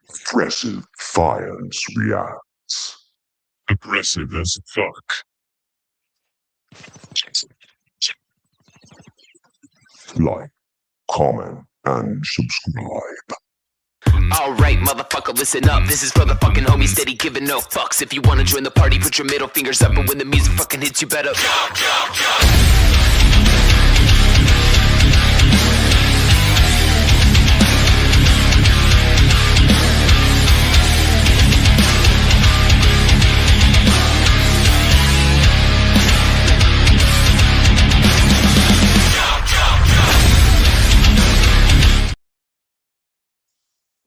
Aggressive Files reacts. Aggressive as fuck. Like, comment, and subscribe. Alright, motherfucker, listen up. This is for the fucking homies steady giving no fucks. If you wanna join the party, put your middle fingers up. And when the music fucking hits, you better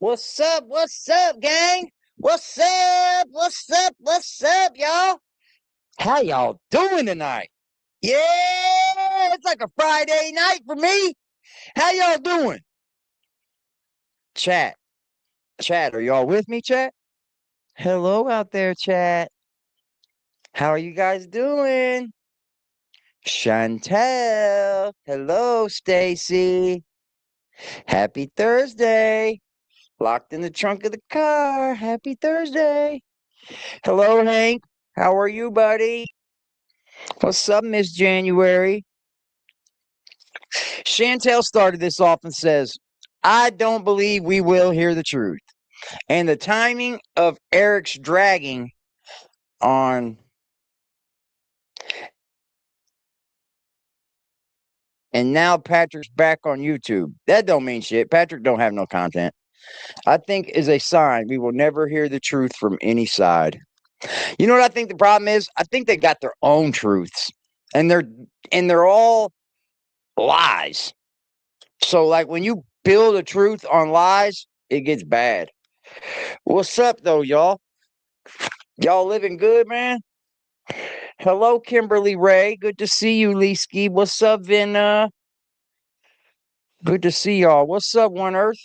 What's up, gang? What's up, y'all? How y'all doing tonight? Yeah, it's like a Friday night for me. How y'all doing? Chat, are y'all with me, chat? Hello out there, chat. How are you guys doing? Chantel, hello, Stacy. Happy Thursday. Locked in the trunk of the car. Happy Thursday. Hello, Hank. How are you, buddy? What's up, Miss January? Chantel started this off and says, I don't believe we will hear the truth. And the timing of Eric's dragging on and now Patrick's back on YouTube. That don't mean shit. Patrick don't have no content. I think is a sign we will never hear the truth from any side. You know what I think the problem is? I think they got their own truths, and they're all lies. So like when you build a truth on lies, it gets bad. What's up though, y'all? Y'all living good, man? Hello, Kimberly Ray. Good to see you, Leesky. What's up, Vina? Good to see y'all. What's up, One Earth?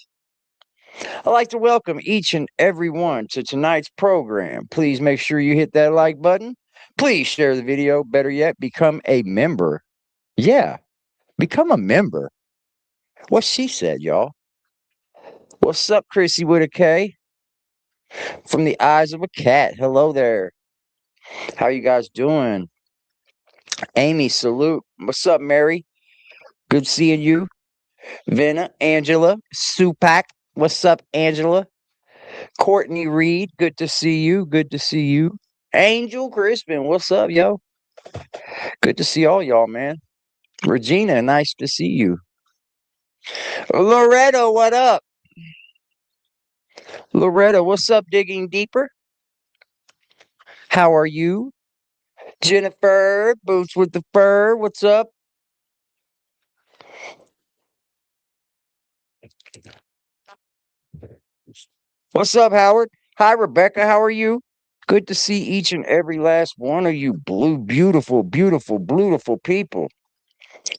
I'd like to welcome each and every one to tonight's program. Please make sure you hit that like button. Please share the video. Better yet, become a member. Yeah, become a member. What she said, y'all. What's up, Chrissy Whittaker? From the eyes of a cat. Hello there. How you guys doing? Amy, salute. What's up, Mary? Good seeing you. Vina, Angela, Supak. What's up, Angela? Courtney Reed, good to see you. Good to see you. Angel Crispin, what's up, yo? Good to see all y'all, man. Regina, nice to see you. Loretta, what up? Loretta, what's up, digging deeper? How are you? Jennifer, Boots with the Fur, what's up? What's up, Howard? Hi, Rebecca. How are you? Good to see each and every last one of you beautiful people.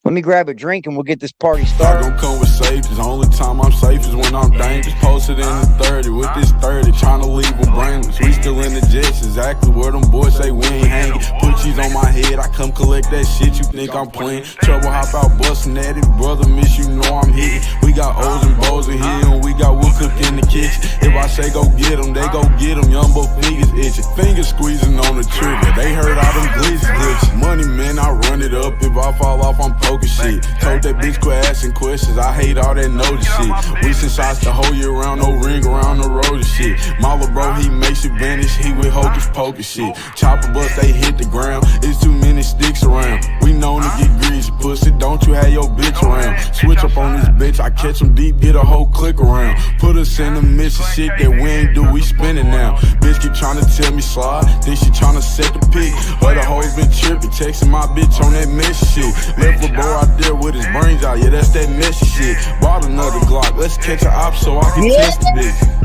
Let me grab a drink and we'll get this party started. I gon' come with safety. The only time I'm safe is when I'm dangerous. Posted in the 30 with this 30, trying to leave them brainless. We still in the jets, exactly where them boys say we ain't hanging. Put cheese on my head, I come collect that shit. You think I'm playing? Trouble hop out bustin' at it, brother. Miss you know I'm hitting. We got O's and Bo's in here, and we got wood cook in the kitchen. If I say go get them, they go get them. Young boy fingers itching, fingers squeezing on the trigger. They heard all them glitches. Money man, I run it up. If I fall off, I'm poking shit. Told that bitch quit asking questions. I hate all that notice shit. We send shots the whole year round, no ring around the road and shit. Mala bro, he makes it vanish. He with hocus pocus shit. Chopper bus, they hit the ground. It's too many sticks around. We known to get greasy, pussy. Don't you have your bitch around? Switch up on this bitch. I catch him deep, get a whole click around. Put us in the midst of shit that we ain't do. We spinning now. Bitch keep trying to tell me slide. Then she trying to set the pick. But the hoes been tripping, texting my bitch on that messy shit. Left a bro out there with his brains out, yeah, that's that messy shit. Bought another Glock, let's catch an op so I can test the bitch.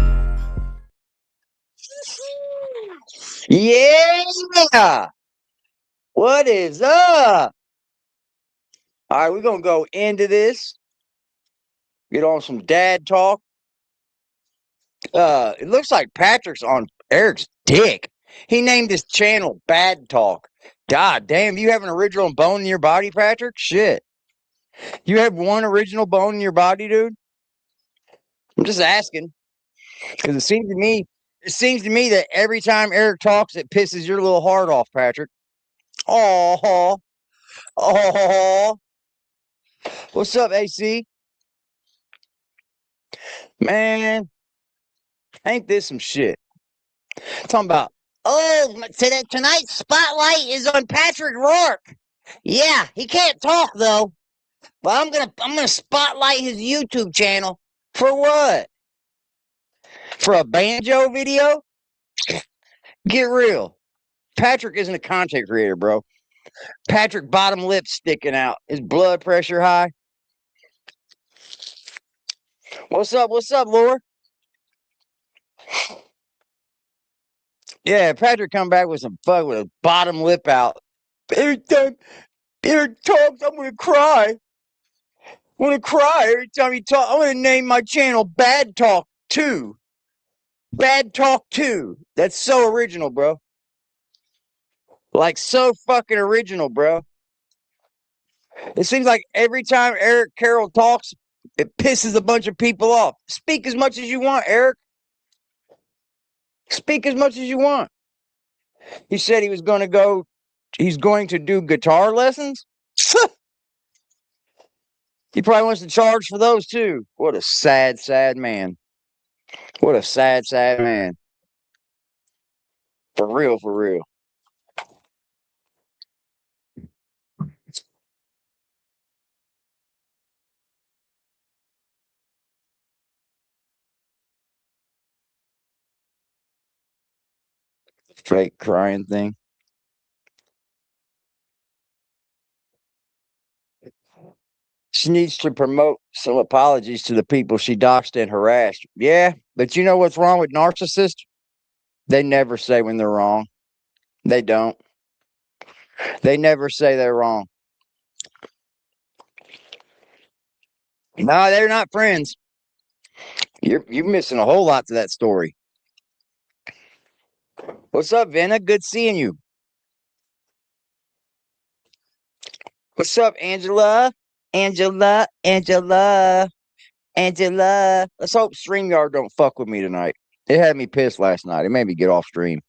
Yeah! What is up? All right, we're gonna go into this. Get on some dad talk. It looks like Patrick's on Eric's dick. He named his channel Bad Talk. God damn, you have an original bone in your body, Patrick? Shit. You have one original bone in your body, dude? I'm just asking. Because it seems to me that every time Eric talks, it pisses your little heart off, Patrick. Oh, oh. What's up, AC? Man, ain't this some shit? Talking about, oh, tonight's spotlight is on Patrick Rourke. Yeah, he can't talk though. But I'm gonna spotlight his YouTube channel. For what? For a banjo video? Get real. Patrick isn't a content creator, bro. Patrick bottom lip sticking out. His blood pressure high. What's up? What's up, Laura? Yeah, Patrick come back with some fuck with a bottom lip out. Every time Eric talks, I'm gonna cry. I'm gonna cry every time he talks. I'm gonna name my channel Bad Talk 2. Bad Talk 2. That's so original, bro. Like so fucking original, bro. It seems like every time Eric Carroll talks, it pisses a bunch of people off. Speak as much as you want, Eric. Speak as much as you want. He said he's going to do guitar lessons. He probably wants to charge for those too. What a sad, sad man. What a sad, sad man. For real, for real. Fake crying thing. She needs to promote some apologies to the people she doxed and harassed. Yeah, but you know what's wrong with narcissists? They never say when they're wrong. They don't. They never say they're wrong. No, they're not friends. You're missing a whole lot to that story. What's up, Venna? Good seeing you. What's up, Angela? Angela. Let's hope StreamYard don't fuck with me tonight. It had me pissed last night. It made me get off stream.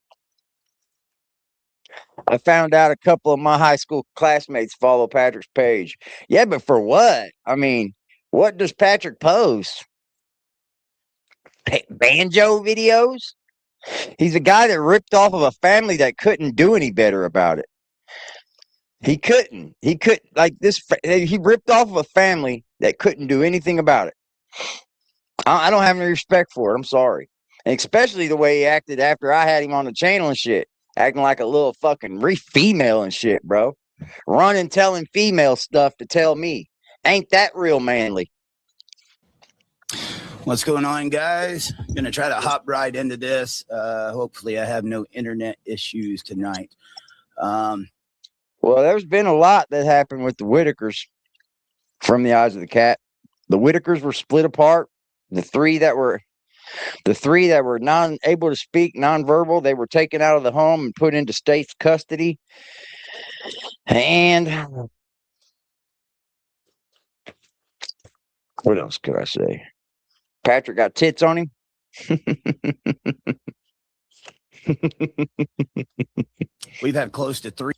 I found out a couple of my high school classmates follow Patrick's page. Yeah, but for what? I mean, what does Patrick post? Banjo videos? He's a guy that ripped off of a family that couldn't do any better about it. He couldn't. He ripped off of a family that couldn't do anything about it. I don't have any respect for it. I'm sorry. And especially the way he acted after I had him on the channel and shit. Acting like a little fucking female and shit, bro. Running telling female stuff to tell me. Ain't that real manly? What's going on, guys? I'm going to try to hop right into this. Hopefully I have no internet issues tonight. Well, there's been a lot that happened with the Whittakers from the eyes of the cat. The Whittakers were split apart. The three that were able to speak nonverbal, they were taken out of the home and put into state custody. And what else could I say? Patrick got tits on him. We've had close to 3.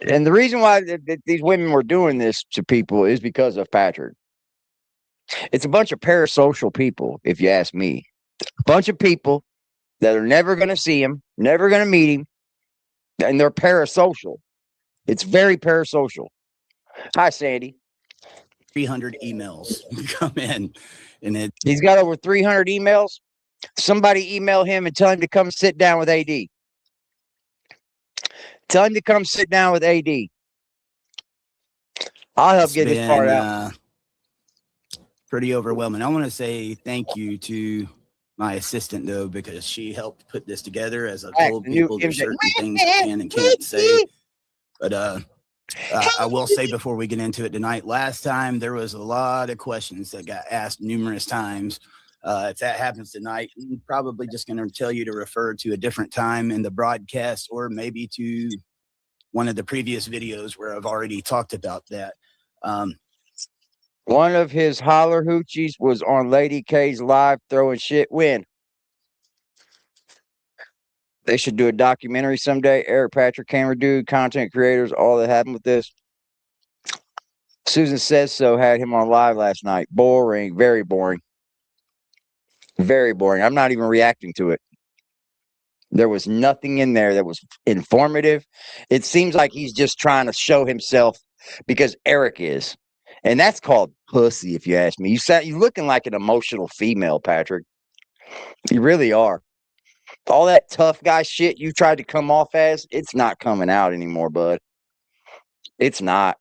And the reason why these women were doing this to people is because of Patrick. It's a bunch of parasocial people, if you ask me. A bunch of people that are never going to see him, never going to meet him, and they're parasocial. It's very parasocial. Hi, Sandy. 300 emails come in, and He's got over 300 emails. Somebody email him and tell him to come sit down with AD. Tell him to come sit down with AD. I'll help get this part out. Pretty overwhelming. I want to say thank you to my assistant, though, because she helped put this together. As I told people, there's certain things I can and can't say. But I will say before we get into it tonight, last time there was a lot of questions that got asked numerous times. If that happens tonight, I'm probably just going to tell you to refer to a different time in the broadcast, or maybe to one of the previous videos where I've already talked about that. One of his holler hoochies was on Lady K's live throwing shit. When? They should do a documentary someday. Eric Patrick, camera dude, content creators, all that happened with this. Susan Says So had him on live last night. Boring, very boring. Very boring. I'm not even reacting to it. There was nothing in there that was informative. It seems like he's just trying to show himself because Eric is. And that's called pussy, if you ask me. You're looking like an emotional female, Patrick. You really are. All that tough guy shit you tried to come off as, it's not coming out anymore, bud. It's not.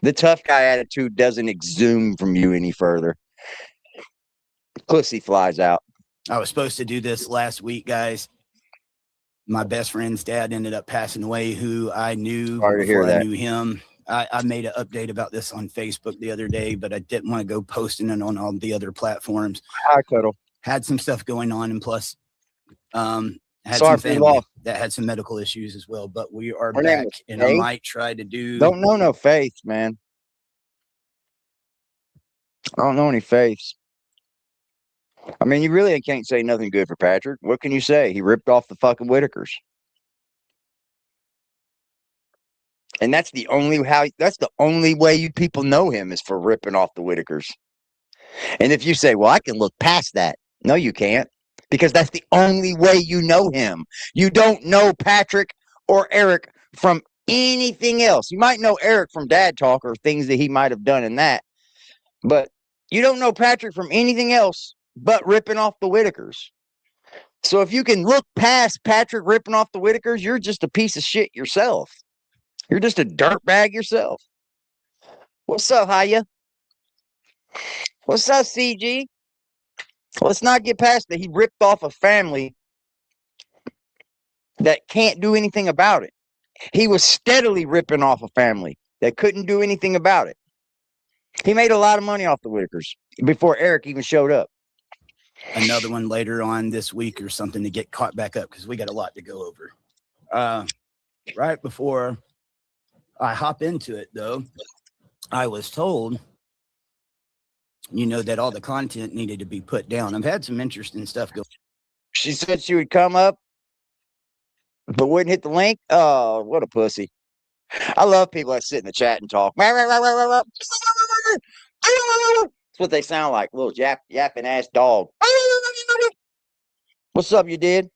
The tough guy attitude doesn't exhume from you any further. Pussy flies out. I was supposed to do this last week, guys. My best friend's dad ended up passing away, who I knew before I knew him. I made an update about this on Facebook the other day, but I didn't want to go posting it on all the other platforms. Hi, Cuddle. Had some stuff going on, and plus had Sorry some family that had some medical issues as well. But we are back, and I might try to do. Don't know no Faith, man. I don't know any Faiths. I mean, you really can't say nothing good for Patrick. What can you say? He ripped off the fucking Whittakers. And that's the only way you people know him is for ripping off the Whittakers. And if you say, well, I can look past that. No, you can't. Because that's the only way you know him. You don't know Patrick or Eric from anything else. You might know Eric from Dad Talk or things that he might have done in that. But you don't know Patrick from anything else but ripping off the Whittakers. So if you can look past Patrick ripping off the Whittakers, you're just a piece of shit yourself. You're just a dirtbag yourself. What's up, Hiya? What's up, CG? Let's not get past that. He ripped off a family that can't do anything about it. He was steadily ripping off a family that couldn't do anything about it. He made a lot of money off the Whittakers before Eric even showed up. Another one later on this week or something to get caught back up because we got a lot to go over. Right before I hop into it, though, I was told, that all the content needed to be put down. I've had some interesting stuff go. She said she would come up, but wouldn't hit the link. Oh, what a pussy. I love people that sit in the chat and talk. That's what they sound like, little yapping ass dog. What's up, you did?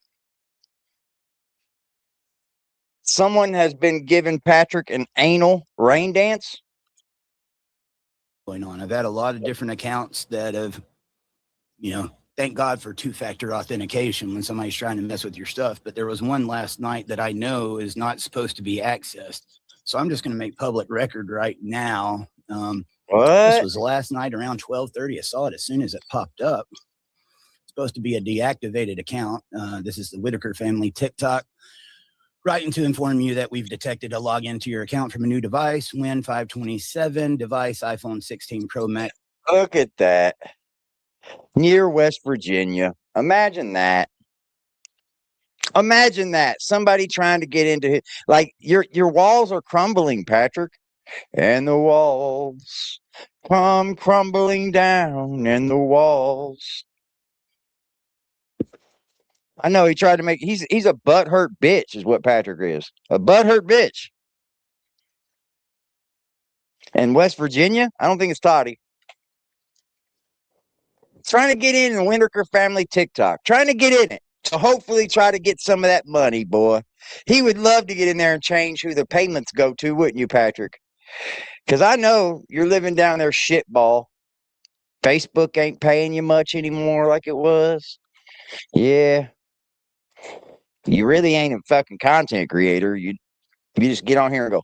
Someone has been giving Patrick an anal rain dance. Going on. I've had a lot of different accounts that have, thank God for two-factor authentication when somebody's trying to mess with your stuff. But there was one last night that I know is not supposed to be accessed. So I'm just going to make public record right now. This was last night around 12:30. I saw it as soon as it popped up. It's supposed to be a deactivated account. This is the Whittaker Family TikTok. Writing to inform you that we've detected a login to your account from a new device, Win 527 device, iPhone 16 Pro Max. Look at that. Near West Virginia. Imagine that. Imagine that. Somebody trying to get into it. Like your walls are crumbling, Patrick. And the walls come crumbling down, and the walls. I know he tried to make he's a butthurt bitch is what Patrick is. A butthurt bitch. And West Virginia? I don't think it's Toddy. Trying to get in the Whittaker Family TikTok. Trying to get in it. So hopefully try to get some of that money, boy. He would love to get in there and change who the payments go to, wouldn't you, Patrick? Because I know you're living down there shitball. Facebook ain't paying you much anymore like it was. Yeah. You really ain't a fucking content creator. You just get on here and go.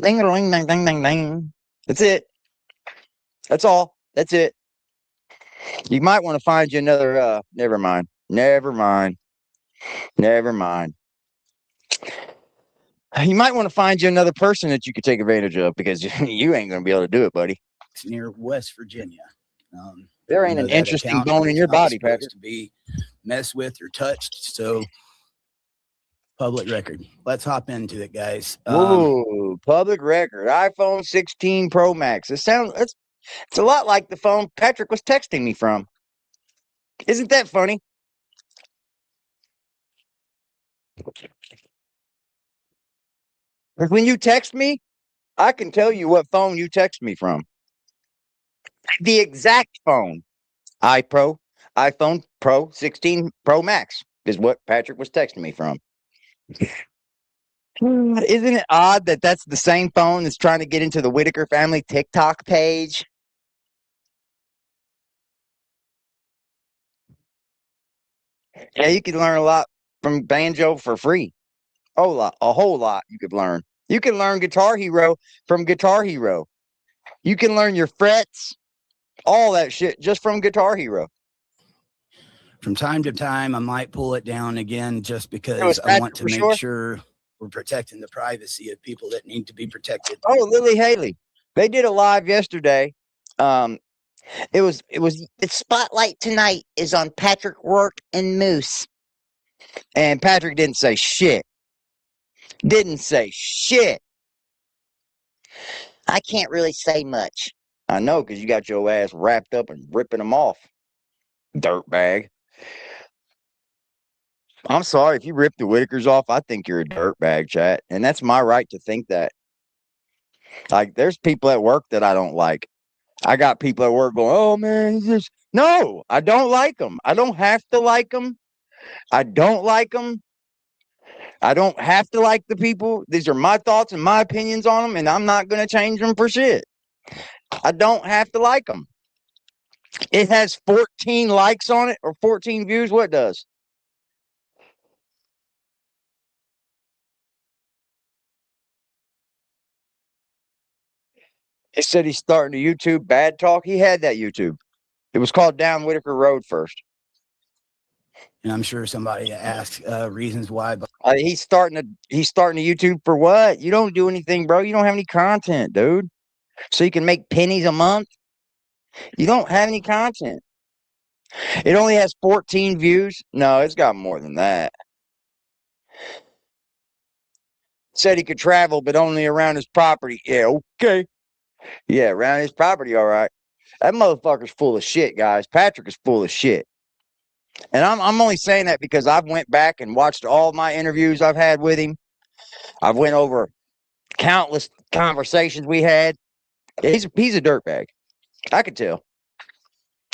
Ding, ding, ding, ding, ding, ding. That's it. That's all. That's it. You might want to find you another. Never mind. You might want to find you another person that you could take advantage of because you ain't going to be able to do it, buddy. It's near West Virginia. There ain't an interesting bone in your body, Patrick. To be messed with or touched. So Public record. Let's hop into it, guys. Whoa, public record. iPhone 16 Pro Max. It's a lot like the phone Patrick was texting me from. Isn't that funny? When you text me, I can tell you what phone you text me from. The exact phone. iPhone Pro 16 Pro Max is what Patrick was texting me from. Isn't it odd that that's the same phone that's trying to get into the Whittaker Family TikTok page? Yeah, you can learn a lot from banjo for free. A whole lot you could learn. You can learn Guitar Hero from Guitar Hero. You can learn your frets, all that shit just from Guitar Hero. From time to time, I might pull it down again just because I want to make sure we're protecting the privacy of people that need to be protected. Oh, Lily Haley. They did a live yesterday. It's Spotlight Tonight is on Patrick Rourke and Moose. And Patrick didn't say shit. Didn't say shit. I can't really say much. I know, because you got your ass wrapped up and ripping them off. Dirtbag. I'm sorry if you rip the Whittakers off. I think you're a dirtbag, chat. And that's my right to think that. Like, there's people at work that I don't like. I got people at work going, oh, man, no, I don't like them. I don't have to like them. I don't like them. I don't have to like the people. These are my thoughts and my opinions on them, and I'm not going to change them for shit. I don't have to like them. It has 14 likes on it or 14 views. What does? He said he's starting a YouTube bad talk. He had that YouTube. It was called Down Whittaker Road first. And I'm sure somebody asked reasons why. But he's starting a YouTube for what? You don't do anything, bro. You don't have any content, dude. So you can make pennies a month. You don't have any content. It only has 14 views. No, it's got more than that. Said he could travel, but only around his property. Yeah, okay. Yeah, around his property, all right. That motherfucker's full of shit, guys. Patrick is full of shit. And I'm only saying that because I've went back and watched all my interviews I've had with him. I've went over countless conversations we had. He's a dirtbag. I could tell.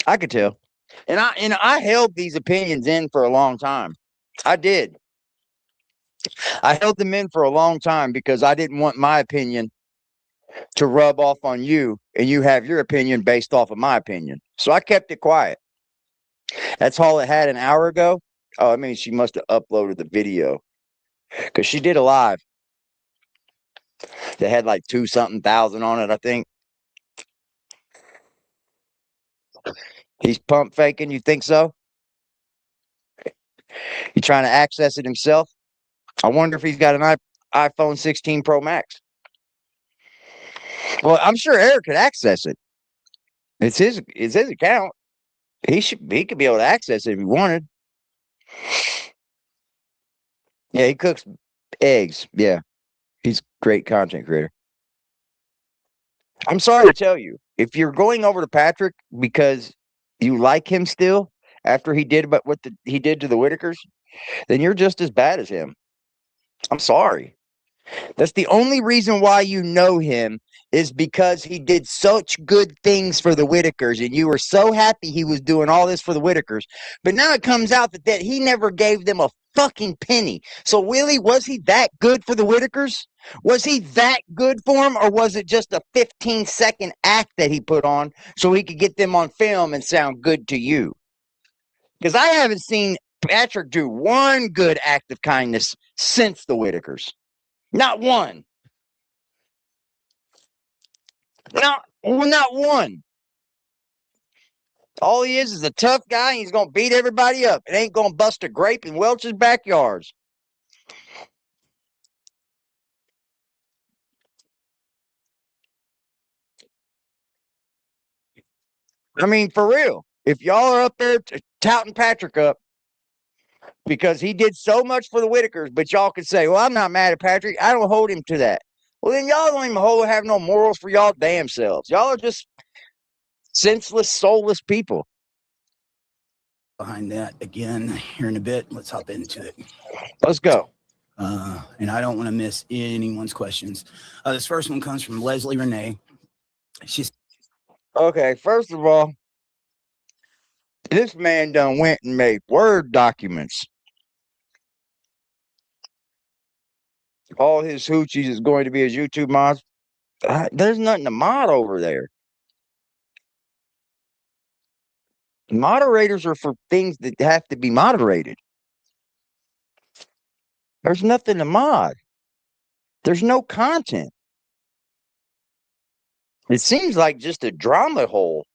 And I held these opinions in for a long time. I did. I held them in for a long time because I didn't want my opinion to rub off on you and you have your opinion based off of my opinion. So I kept it quiet. That's all it had an hour ago. Oh, I mean, she must have uploaded the video because she did a live. They had like 2-something thousand on it, I think. He's pump faking. You think so? He trying to access it himself? I wonder if he's got an iPhone 16 Pro Max. Well, I'm sure Eric could access it. It's his account. He could be able to access it if he wanted. Yeah, he cooks eggs. Yeah. He's a great content creator. I'm sorry to tell you, if you're going over to Patrick because you like him still after he did what he did to the Whittakers, then you're just as bad as him. I'm sorry. That's the only reason why you know him is because he did such good things for the Whittakers and you were so happy he was doing all this for the Whittakers. But now it comes out that he never gave them a fucking penny. So Willie, was he that good for the Whittakers? Was he that good for them, or was it just a 15-second act that he put on so he could get them on film and sound good to you? Because I haven't seen Patrick do one good act of kindness since the Whittakers. Not one. Not one. All he is a tough guy, and he's going to beat everybody up. It ain't going to bust a grape in Welch's backyards. I mean, for real. If y'all are up there touting Patrick up, because he did so much for the Whittakers. But y'all could say, well, I'm not mad at Patrick. I don't hold him to that. Well, then y'all don't even have no morals for y'all damn selves. Y'all are just senseless, soulless people. Behind that again here in a bit. Let's hop into it. Let's go. And I don't want to miss anyone's questions. This first one comes from Leslie Renee. She's okay. First of all, this man done went and made Word documents. All his hoochies is going to be his YouTube mods. There's nothing to mod over there. Moderators are for things that have to be moderated. There's nothing to mod. There's no content. It seems like just a drama hole.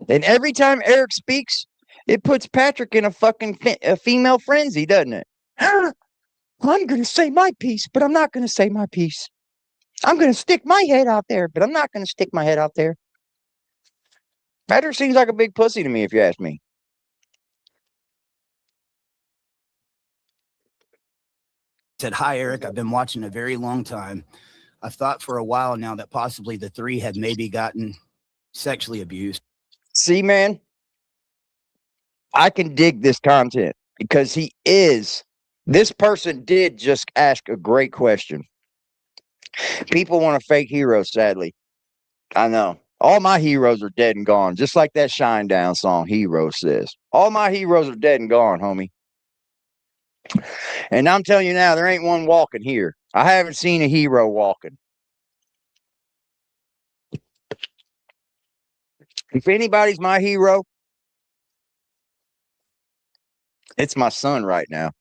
And every time Eric speaks, it puts Patrick in a fucking female frenzy, doesn't it? I'm going to say my piece, but I'm not going to say my piece. I'm going to stick my head out there, but I'm not going to stick my head out there. Patrick seems like a big pussy to me, if you ask me. Said, hi, Eric. I've been watching a very long time. I've thought for a while now that possibly the three had maybe gotten sexually abused. See, man, I can dig this content because this person did just ask a great question. People want a fake hero, sadly. I know. All my heroes are dead and gone, just like that Shinedown song, Hero says. All my heroes are dead and gone, homie. And I'm telling you now, there ain't one walking here. I haven't seen a hero walking. If anybody's my hero, it's my son right now.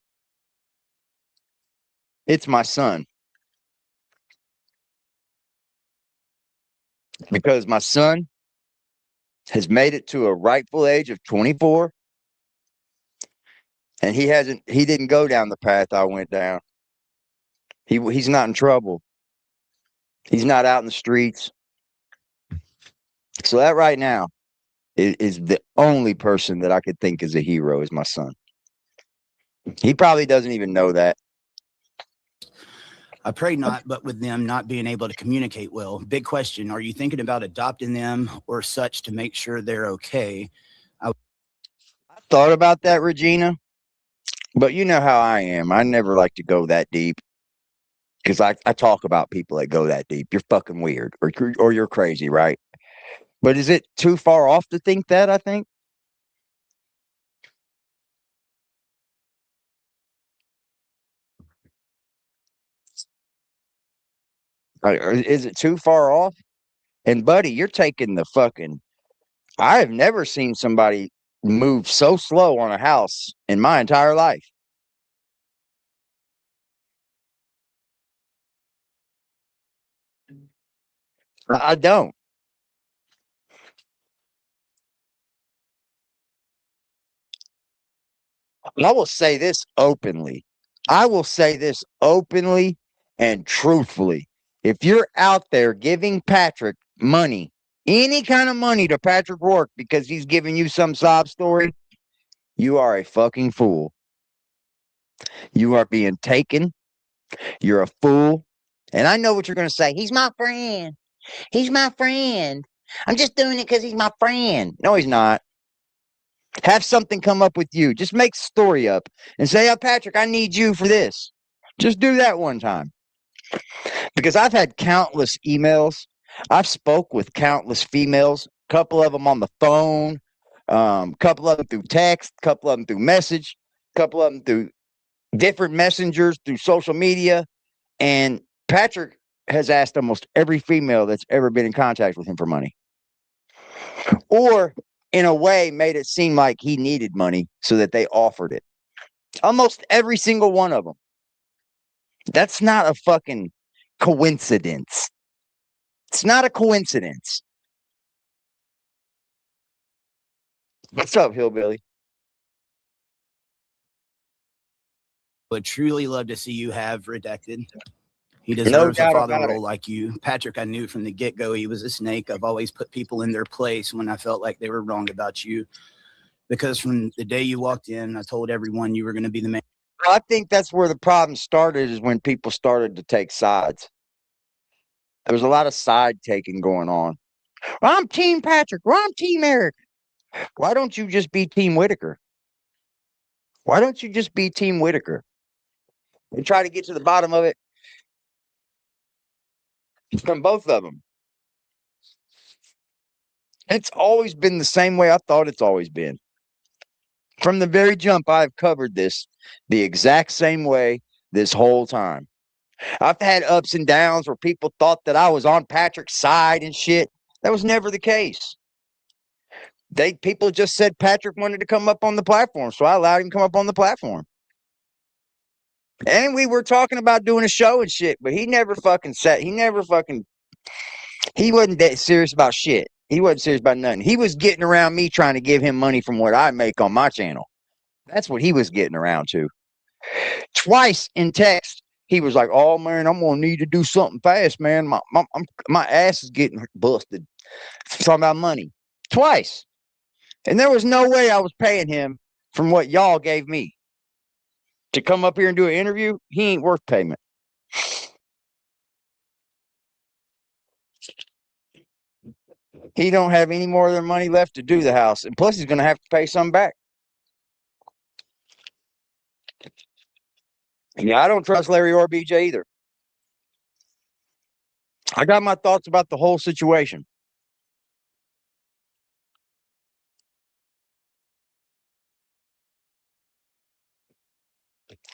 It's my son. Because my son has made it to a rightful age of 24. And he didn't go down the path I went down. He's not in trouble. He's not out in the streets. So that right now is the only person that I could think is a hero is my son. He probably doesn't even know that. I pray not, but with them not being able to communicate well. Big question. Are you thinking about adopting them or such to make sure they're okay? I thought about that, Regina. But you know how I am. I never like to go that deep. Because I talk about people that go that deep. You're fucking weird. Or you're crazy, right? But is it too far off to think that, I think? Is it too far off? And buddy, you're taking the fucking... I have never seen somebody move so slow on a house in my entire life. I don't. I will say this openly. And truthfully. If you're out there giving Patrick money, any kind of money to Patrick Rourke because he's giving you some sob story, you are a fucking fool. You are being taken. You're a fool. And I know what you're going to say. He's my friend. He's my friend. I'm just doing it because he's my friend. No, he's not. Have something come up with you. Just make a story up and say, oh, Patrick, I need you for this. Just do that one time. Because I've had countless emails. I've spoke with countless females, a couple of them on the phone, a couple of them through text, a couple of them through message, a couple of them through different messengers, through social media. And Patrick has asked almost every female that's ever been in contact with him for money. Or, in a way, made it seem like he needed money so that they offered it. Almost every single one of them. That's not a fucking coincidence. It's not a coincidence. What's up, Hillbilly? would truly love to see you have redacted. He deserves a father role like you. Patrick, I knew from the get-go he was a snake. I've always put people in their place when I felt like they were wrong about you. Because from the day you walked in, I told everyone you were going to be the man. I think that's where the problem started, is when people started to take sides. There was a lot of side taking going on. Well, I'm Team Patrick. Well, I'm Team Eric. Why don't you just be Team Whittaker? Why don't you just be Team Whittaker and try to get to the bottom of it from both of them? It's always been the same way I thought it's always been. From the very jump, I've covered this the exact same way this whole time. I've had ups and downs where people thought that I was on Patrick's side and shit. That was never the case. People just said Patrick wanted to come up on the platform, so I allowed him to come up on the platform. And we were talking about doing a show and shit, but he never fucking said, he wasn't that serious about shit. He wasn't serious about nothing. He was getting around me trying to give him money from what I make on my channel. That's what he was getting around to. Twice in text, he was like, "Oh man, I'm gonna need to do something fast, man. My ass is getting busted." Talking about money. Twice. And there was no way I was paying him from what y'all gave me. To come up here and do an interview, he ain't worth payment. He don't have any more of their money left to do the house. And plus he's going to have to pay some back. Yeah, I don't trust Larry or BJ either. I got my thoughts about the whole situation.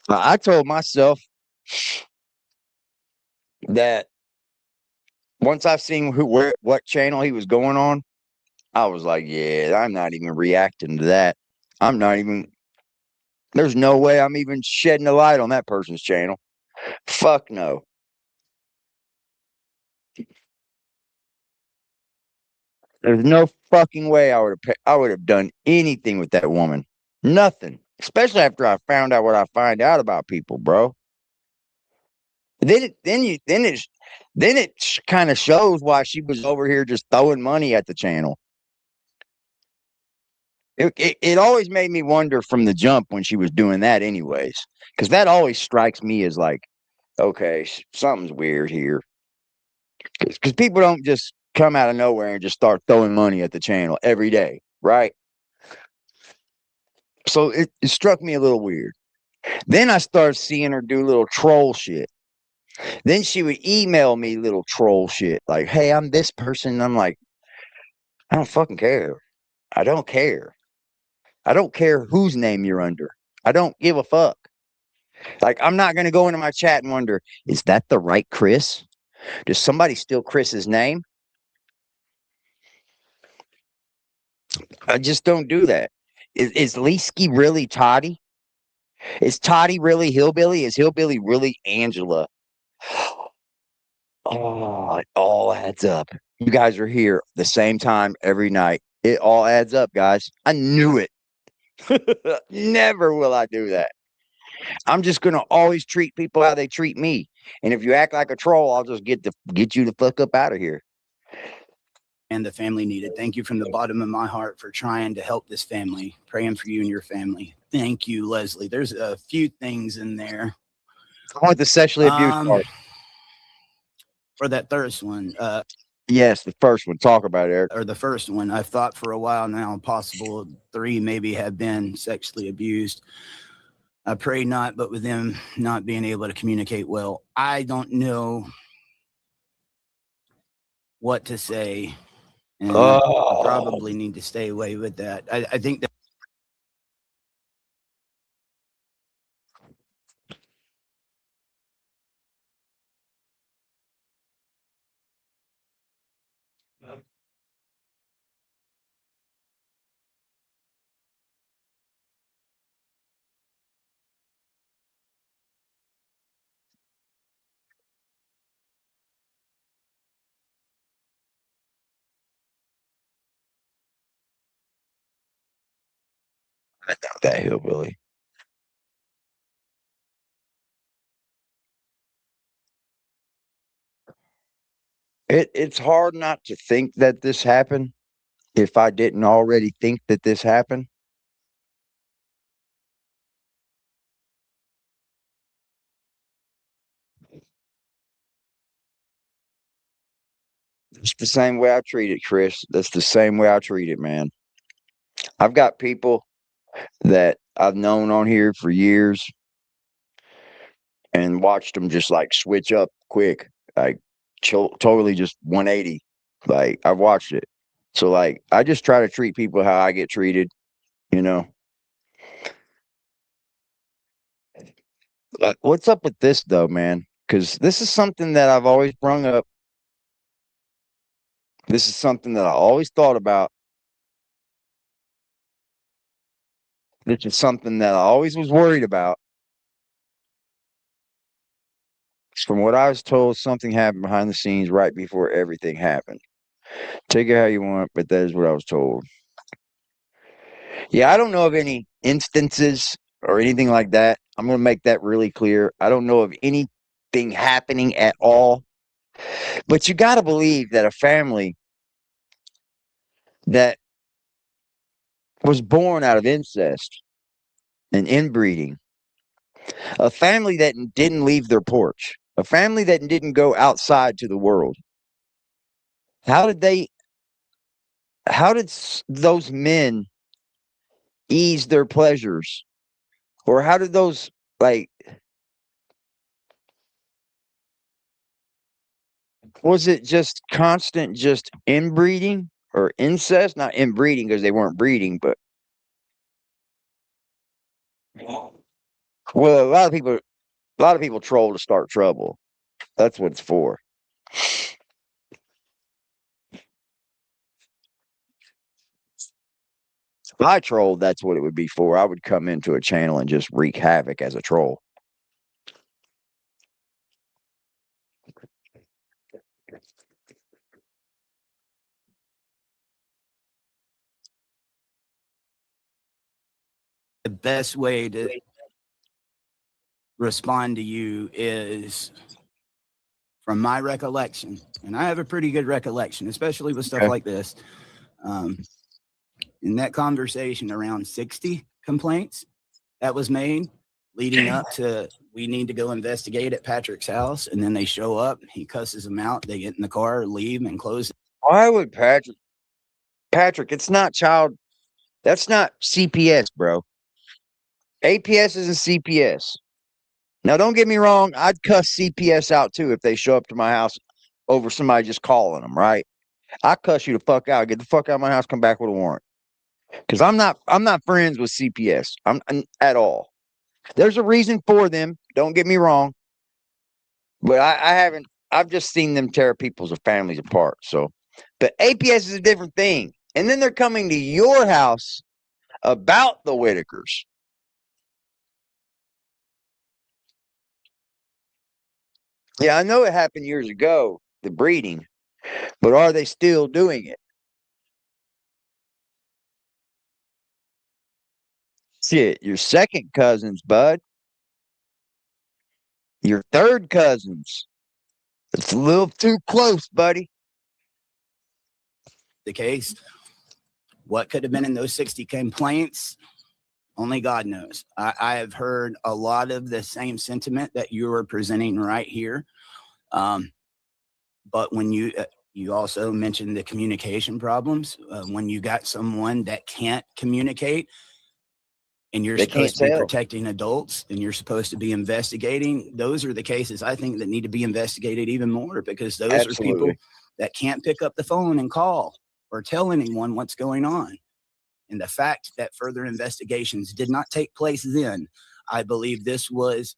I told myself that once I've seen what channel he was going on, I was like, yeah, I'm not even reacting to that. There's no way I'm even shedding a light on that person's channel. Fuck no. There's no fucking way I would have done anything with that woman. Nothing. Especially after I found out what I find out about people, bro. Then it kind of shows why she was over here just throwing money at the channel. It always made me wonder from the jump when she was doing that anyways. Because that always strikes me as like, okay, something's weird here. Because people don't just come out of nowhere and just start throwing money at the channel every day, right? So it struck me a little weird. Then I started seeing her do little troll shit. Then she would email me little troll shit like, "Hey, I'm this person." And I'm like, I don't fucking care. I don't care. I don't care whose name you're under. I don't give a fuck. Like, I'm not going to go into my chat and wonder, is that the right Chris? Does somebody steal Chris's name? I just don't do that. Is Leesky really Toddy? Is Toddy really Hillbilly? Is Hillbilly really Angela? Oh, it all adds up. You guys are here the same time every night. It all adds up, guys. I knew it. Never will I do that. I'm just gonna always treat people how they treat me. And if you act like a troll, I'll just get you the fuck up out of here. And the family needed. Thank you from the bottom of my heart for trying to help this family. Praying for you and your family. Thank you, Leslie. There's a few things in there. I want the sexually abused part. For that first one. Yes, the first one. Talk about it, Eric. Or the first one. I've thought for a while now, possible 3 maybe have been sexually abused. I pray not, but with them not being able to communicate well, I don't know what to say. And I probably need to stay away with that. I think that that hillbilly. It's hard not to think that this happened if I didn't already think that this happened. It's the same way I treat it, Chris. That's the same way I treat it, man. I've got people that I've known on here for years and watched them just like switch up quick, like totally just 180. Like I've watched it. So like I just try to treat people how I get treated, you know. What's up with this though, man? Because this is something that I've always brung up. This is something that I always thought about. This is something that I always was worried about. From what I was told, something happened behind the scenes right before everything happened. Take it how you want, but that is what I was told. Yeah, I don't know of any instances or anything like that. I'm going to make that really clear. I don't know of anything happening at all. But you got to believe that a family that was born out of incest and inbreeding, a family that didn't leave their porch, a family that didn't go outside to the world, how did those men ease their pleasures? Or how did those, like, was it just constant, just inbreeding or incest? Not inbreeding because they weren't breeding, but well, a lot of people troll to start trouble. That's what it's for. If I trolled, that's what it would be for. I would come into a channel and just wreak havoc as a troll. The best way to respond to you is, from my recollection, and I have a pretty good recollection, especially with stuff like this. In that conversation, around 60 complaints that was made leading up to, we need to go investigate at Patrick's house. And then they show up, he cusses them out. They get in the car, leave, and close. Why would Patrick, it's not that's not CPS, bro. APS isn't CPS. Now, don't get me wrong. I'd cuss CPS out too if they show up to my house over somebody just calling them, right? I cuss you the fuck out. Get the fuck out of my house. Come back with a warrant. Because I'm not friends with CPS. I'm at all. There's a reason for them. Don't get me wrong. But I've just seen them tear people's families apart. So, but APS is a different thing. And then they're coming to your house about the Whittakers. Yeah, I know it happened years ago, the breeding, but are they still doing it? Shit, your second cousins, bud. Your third cousins. It's a little too close, buddy. The case. What could have been in those 60 complaints? Only God knows. I have heard a lot of the same sentiment that you are presenting right here. But when you also mentioned the communication problems, when you got someone that can't communicate, and you're supposed to be protecting adults, and you're supposed to be investigating, those are the cases I think that need to be investigated even more, because those are people that can't pick up the phone and call or tell anyone what's going on. And the fact that further investigations did not take place then, I believe this was,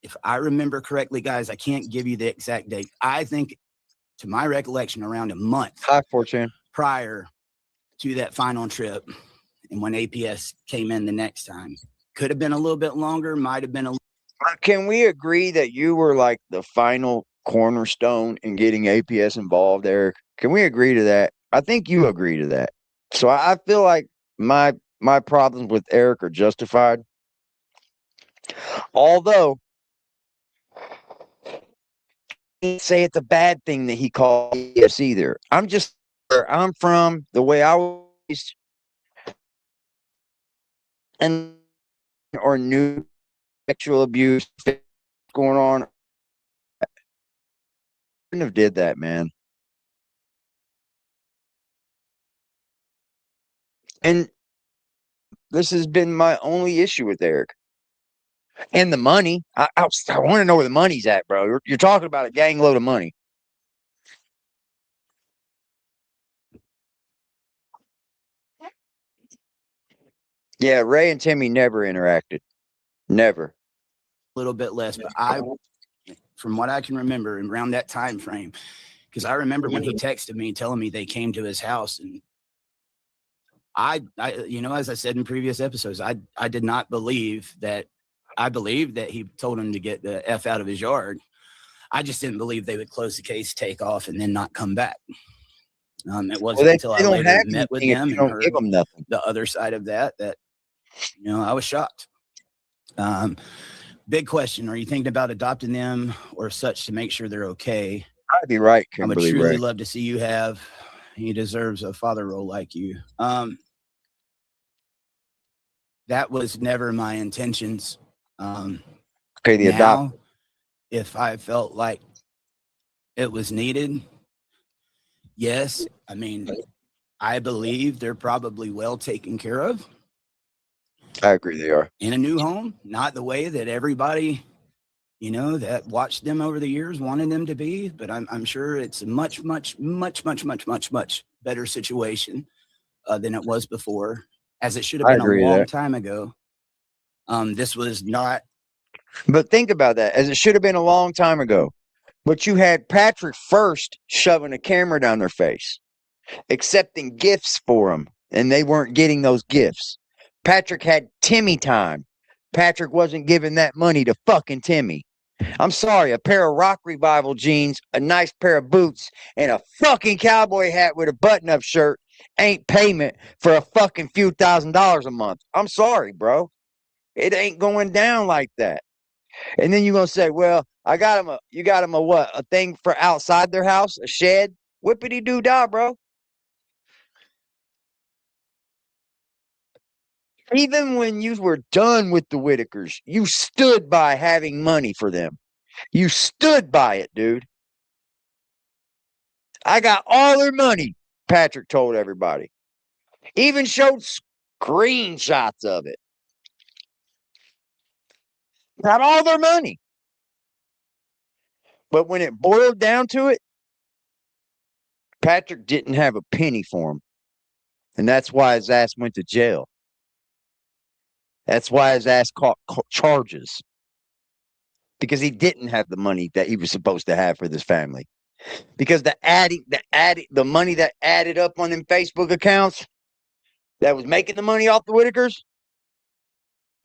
if I remember correctly, guys, I can't give you the exact date. I think, to my recollection, around a month prior to that final trip, and when APS came in the next time. Could have been a little bit longer, might have been a little. Can we agree that you were like the final cornerstone in getting APS involved, Eric? Can we agree to that? I think you agree to that. So I feel like my problems with Eric are justified. Although, I can't say it's a bad thing that he called APS either. I'm just where I'm from, the way I was, and or new sexual abuse going on. I couldn't have did that, man. And this has been my only issue with Eric. And the money. I want to know where the money's at, bro. You're talking about a gang load of money. Yeah, Ray and Timmy never interacted. Never. A little bit less, but from what I can remember around that time frame, because I remember when he texted me telling me they came to his house, and I as I said in previous episodes, I did not believe that. I believed that he told him to get the F out of his yard. I just didn't believe they would close the case, take off, and then not come back. It wasn't until I later met with them and heard the other side of that I was shocked. Big question. Are you thinking about adopting them or such to make sure they're okay? I'd be right, Kimberly. I would truly love to see you have. He deserves a father role like you. That was never my intentions. Okay, the adopt. If I felt like it was needed, yes. I mean, I believe they're probably well taken care of. I agree they are. In a new home, not the way that everybody, that watched them over the years wanted them to be, but I'm sure it's a much better situation than it was before, as it should have been a long time ago. This was not. But think about that, as it should have been a long time ago. But you had Patrick first shoving a camera down their face, accepting gifts for them, and they weren't getting those gifts. Patrick had Timmy time. Patrick wasn't giving that money to fucking Timmy. I'm sorry, a pair of Rock Revival jeans, a nice pair of boots, and a fucking cowboy hat with a button-up shirt ain't payment for a fucking few $1,000s a month. I'm sorry, bro. It ain't going down like that. And then you're going to say, well, you got him a what? A thing for outside their house? A shed? Whippity-doo-dah, bro. Even when you were done with the Whittakers, you stood by having money for them. You stood by it, dude. I got all their money, Patrick told everybody. Even showed screenshots of it. Got all their money. But when it boiled down to it, Patrick didn't have a penny for him. And that's why his ass went to jail. That's why his ass caught charges. Because he didn't have the money that he was supposed to have for this family. Because the money that added up on them Facebook accounts that was making the money off the Whittakers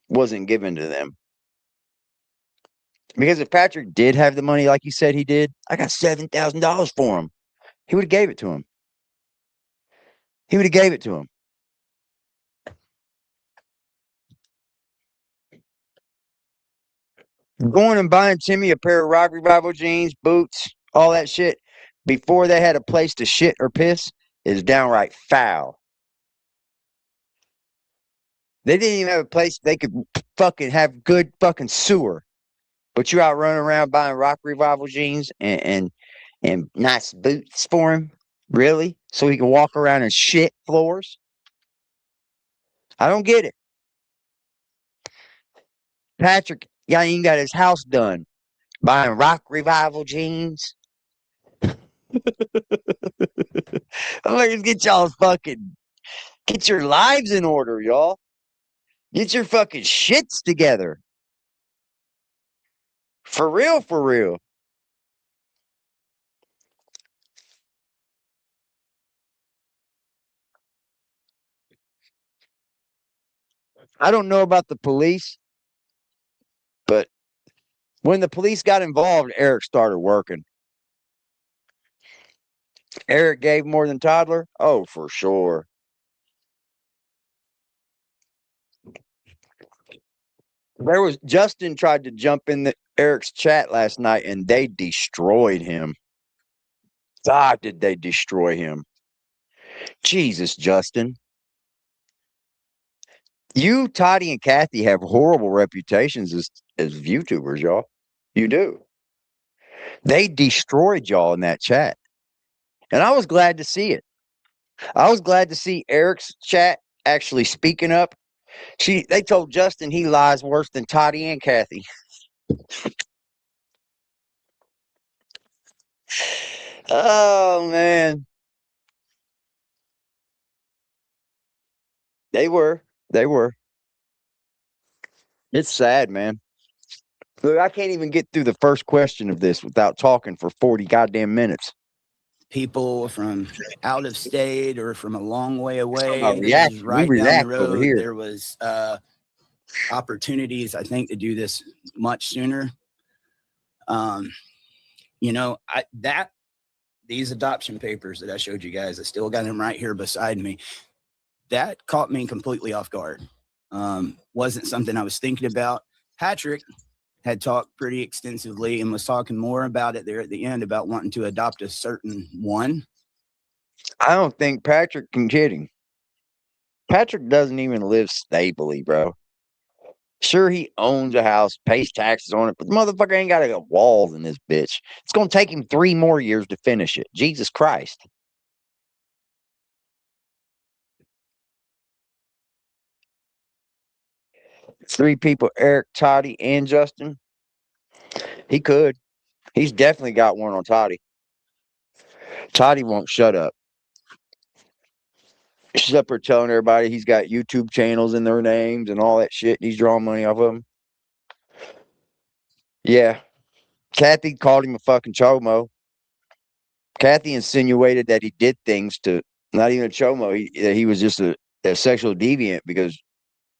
wasn't given to them. Because if Patrick did have the money like he said he did, I got $7,000 for him. He would have gave it to him. He would have gave it to him. Going and buying Timmy a pair of Rock Revival jeans, boots, all that shit, before they had a place to shit or piss is downright foul. They didn't even have a place they could fucking have good fucking sewer. But you out running around buying Rock Revival jeans and nice boots for him? Really? So he can walk around and shit floors? I don't get it. Patrick even got his house done buying Rock Revival jeans. I'm like, get your lives in order, y'all. Get your fucking shits together. For real, for real. I don't know about the police, but when the police got involved, Eric started working. Eric gave more than Toddler? Oh, for sure. Justin tried to jump in Eric's chat last night and they destroyed him. God, did they destroy him. Jesus, Justin. You, Toddy, and Kathy have horrible reputations as YouTubers, y'all. You do. They destroyed y'all in that chat. And I was glad to see it. I was glad to see Eric's chat actually speaking up. They told Justin he lies worse than Toddy and Kathy. Oh man. They were. It's sad, man. Look, I can't even get through the first question of this without talking for 40 goddamn minutes. People from out of state or from a long way away. Oh, This is right down the over road. here. There was opportunities, I think, to do this much sooner. You know, these adoption papers that I showed you guys, I still got them right here beside me. That caught me completely off guard. Wasn't something I was thinking about. Patrick had talked pretty extensively and was talking more about it there at the end about wanting to adopt a certain one. I don't think Patrick can get him. Patrick doesn't even live stably, bro. Sure, he owns a house, pays taxes on it, but the motherfucker ain't got a walls in this bitch. It's going to take him 3 more years to finish it. Jesus Christ. Three people, Eric, Toddy, and Justin. He could. He's definitely got one on Toddy. Toddy won't shut up. She's up there telling everybody he's got YouTube channels in their names and all that shit. And he's drawing money off of them. Yeah. Kathy called him a fucking chomo. Kathy insinuated that he did things to, not even a chomo, he was just a sexual deviant because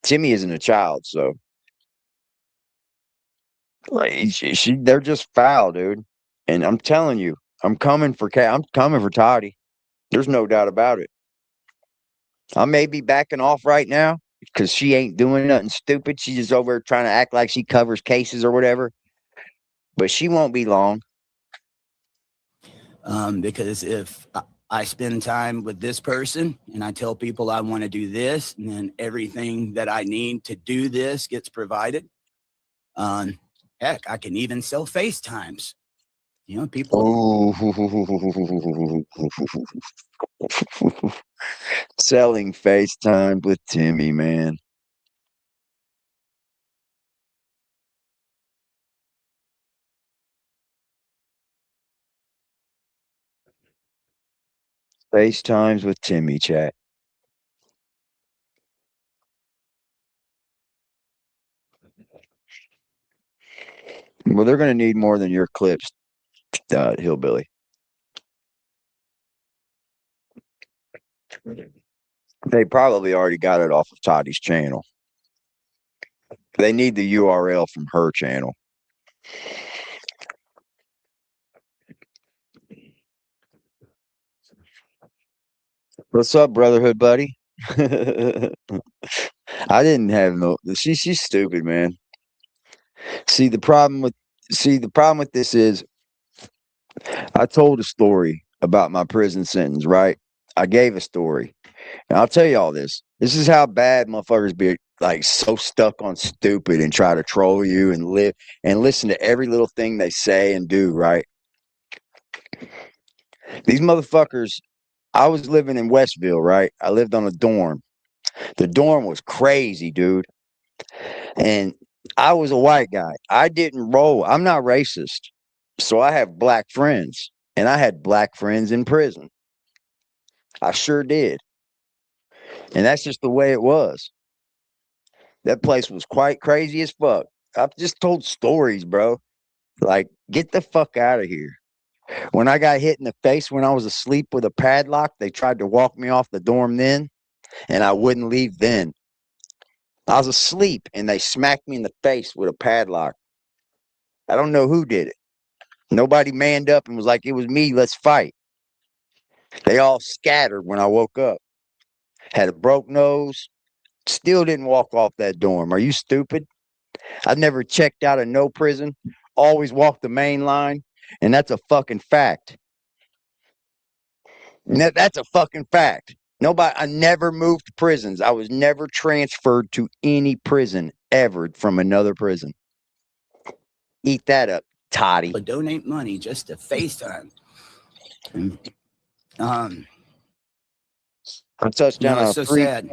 Timmy isn't a child. So, like, they're just foul, dude. And I'm telling you, I'm coming for Toddy. There's no doubt about it. I may be backing off right now because she ain't doing nothing stupid. She's just over trying to act like she covers cases or whatever. But she won't be long. Because if I spend time with this person and I tell people I want to do this, and then everything that I need to do this gets provided. Heck, I can even sell FaceTimes. You know, people. Selling FaceTime with Timmy, man. FaceTimes with Timmy, chat. Well, they're going to need more than your clips, Hillbilly. They probably already got it off of Toddy's channel. They need the URL from her channel. What's up, Brotherhood buddy? I didn't have no. She's stupid, man. See the problem with this is, I told a story about my prison sentence, right? I gave a story, and I'll tell you all this. This is how bad motherfuckers be, like, so stuck on stupid and try to troll you and live and listen to every little thing they say and do, right? These motherfuckers. I was living in Westville, right? I lived on a dorm. The dorm was crazy, dude. And I was a white guy. I didn't roll. I'm not racist. So I have black friends. And I had black friends in prison. I sure did. And that's just the way it was. That place was quite crazy as fuck. I've just told stories, bro. Like, get the fuck out of here. When I got hit in the face when I was asleep with a padlock, they tried to walk me off the dorm then, and I wouldn't leave then. I was asleep, and they smacked me in the face with a padlock. I don't know who did it. Nobody manned up and was like, it was me, let's fight. They all scattered when I woke up. Had a broke nose. Still didn't walk off that dorm. Are you stupid? I've never checked out of no prison. Always walked the main line. And that's a fucking fact. That's a fucking fact. I never moved prisons. I was never transferred to any prison ever from another prison. Eat that up, Toddy. But donate money just to FaceTime. I touched down on it's so sad.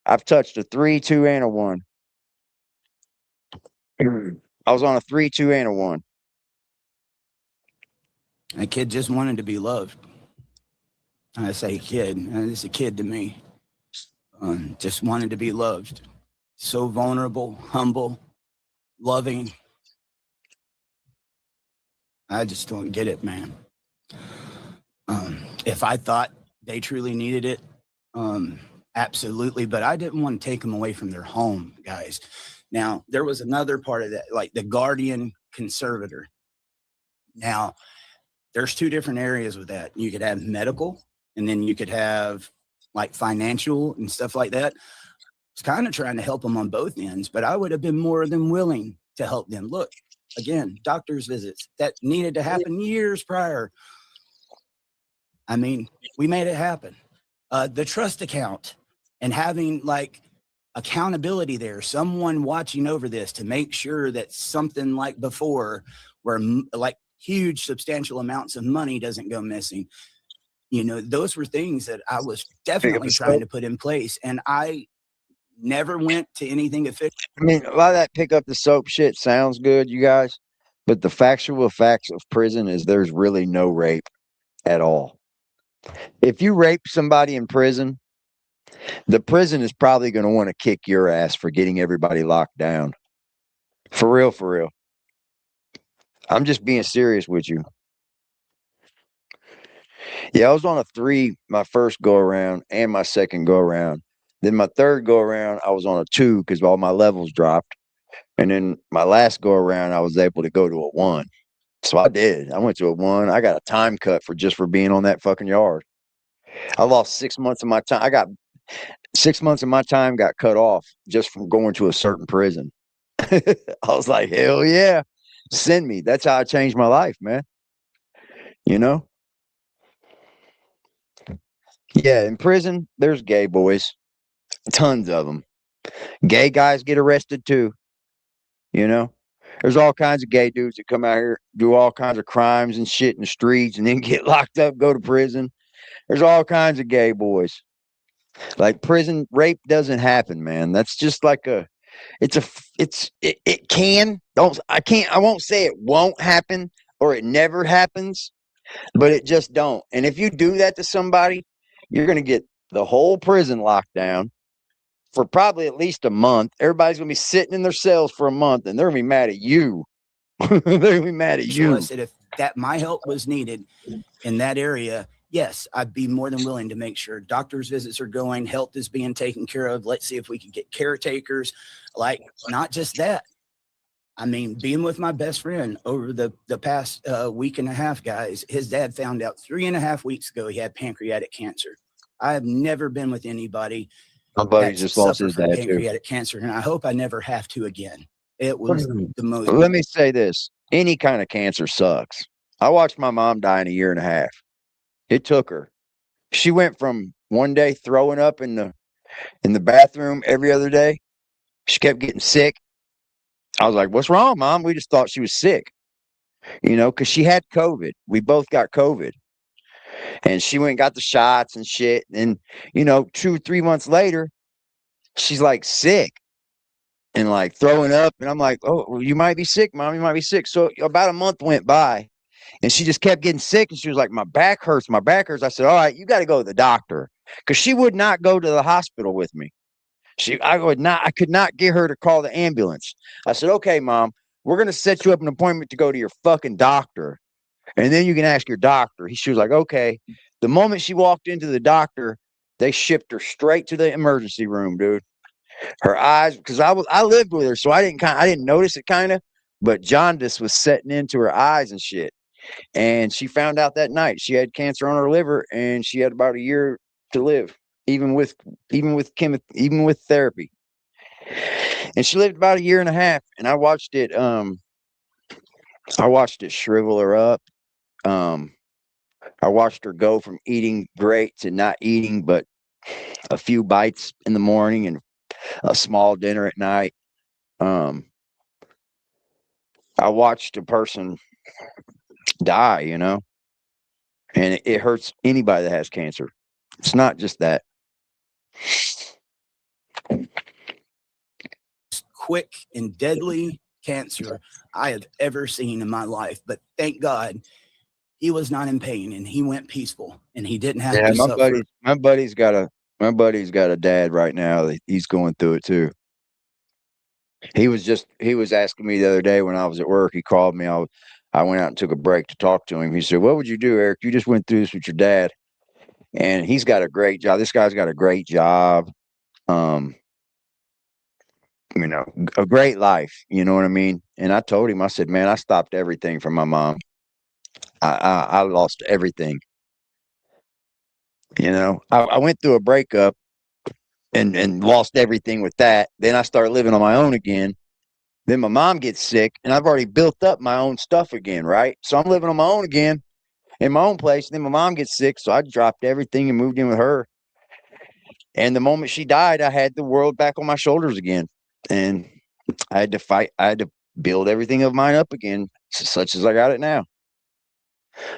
I've touched a 3, 2, and a 1. I was on a 3, 2, and a 1. A kid just wanted to be loved. I say kid, it's a kid to me. Just wanted to be loved. So vulnerable, humble, loving. I just don't get it, man. If I thought they truly needed it, absolutely. But I didn't want to take them away from their home, guys. Now, there was another part of that, like the guardian conservator. Now, there's two different areas with that. You could have medical, and then you could have like financial and stuff like that. It's kind of trying to help them on both ends, but I would have been more than willing to help them. Look, again, doctor's visits that needed to happen years prior. I mean, we made it happen. The trust account and having like accountability there, someone watching over this to make sure that something like before, where like huge substantial amounts of money doesn't go missing. You know, those were things that I was definitely trying to put in place, and I never went to anything official. I mean, a lot of that pick up the soap shit sounds good, you guys, but the factual facts of prison is there's really no rape at all. If you rape somebody in prison, the prison is probably going to want to kick your ass for getting everybody locked down. For real, for real. I'm just being serious with you. Yeah, I was on a 3 my first go around and my second go around. Then my third go around, I was on a 2 because all my levels dropped. And then my last go around, I was able to go to a 1. So I did. I went to a 1. I got a time cut for being on that fucking yard. I lost 6 months of my time. I got 6 months of my time got cut off just from going to a certain prison. I was like, hell yeah, send me. That's how I changed my life, man. You know? Yeah, in prison, there's gay boys. Tons of them. Gay guys get arrested too. You know? There's all kinds of gay dudes that come out here, do all kinds of crimes and shit in the streets and then get locked up, go to prison. There's all kinds of gay boys. Like prison rape doesn't happen, man. That's just like it can. I won't say it won't happen or it never happens, but it just don't. And if you do that to somebody, you're going to get the whole prison locked down for probably at least a month. Everybody's going to be sitting in their cells for a month and they're going to be mad at you. They're going to be mad at you. I said, if that my help was needed in that area, yes, I'd be more than willing to make sure doctor's visits are going, health is being taken care of. Let's see if we can get caretakers. Like, not just that. I mean, being with my best friend over the past week and a half, guys, his dad found out 3.5 weeks ago he had pancreatic cancer. I have never been with anybody. My buddy just lost his dad pancreatic cancer, and I hope I never have to again. It was the most. Let me say this: any kind of cancer sucks. I watched my mom die in a 1.5 years. It took her. She went from one day throwing up in the bathroom every other day. She kept getting sick. I was like, "What's wrong, Mom?" We just thought she was sick, you know, because she had COVID. We both got COVID. And she went and got the shots and shit. And, you know, 2 or 3 months later, she's like sick and like throwing up. And I'm like, oh, you might be sick, Mom. You might be sick. So about a month went by and she just kept getting sick. And she was like, my back hurts. My back hurts. I said, all right, you got to go to the doctor, because she would not go to the hospital with me. I could not get her to call the ambulance. I said, okay, Mom, we're going to set you up an appointment to go to your fucking doctor. And then you can ask your doctor. She was like, okay. The moment she walked into the doctor, they shipped her straight to the emergency room, dude. Her eyes, because I lived with her, so I didn't notice it kind of, but jaundice was setting into her eyes and shit. And she found out that night she had cancer on her liver, and she had about 1 year to live, even with therapy. And she lived about 1.5 years, and I watched it. I watched it shrivel her up. I watched her go from eating great to not eating but a few bites in the morning and a small dinner at night. I watched a person die, you know, and it hurts anybody that has cancer. It's not just that. quick and deadly cancer I have ever seen in my life. But thank God he was not in pain and he went peaceful and he didn't have to suffer. My buddy's got a dad right now that he's going through it too. He was asking me the other day when I was at work. He called me. I went out and took a break to talk to him. He said, "What would you do, Eric? You just went through this with your dad, and he's got a great job. This guy's got a great job. You know, a great life. You know what I mean?" And I told him, I said, "Man, I stopped everything from my mom. I lost everything. You know, I went through a breakup and lost everything with that. Then I started living on my own again. Then my mom gets sick, and I've already built up my own stuff again, right? So I'm living on my own again in my own place. Then my mom gets sick, so I dropped everything and moved in with her. And the moment she died, I had the world back on my shoulders again, and I had to fight. I had to build everything of mine up again, such as I got it now.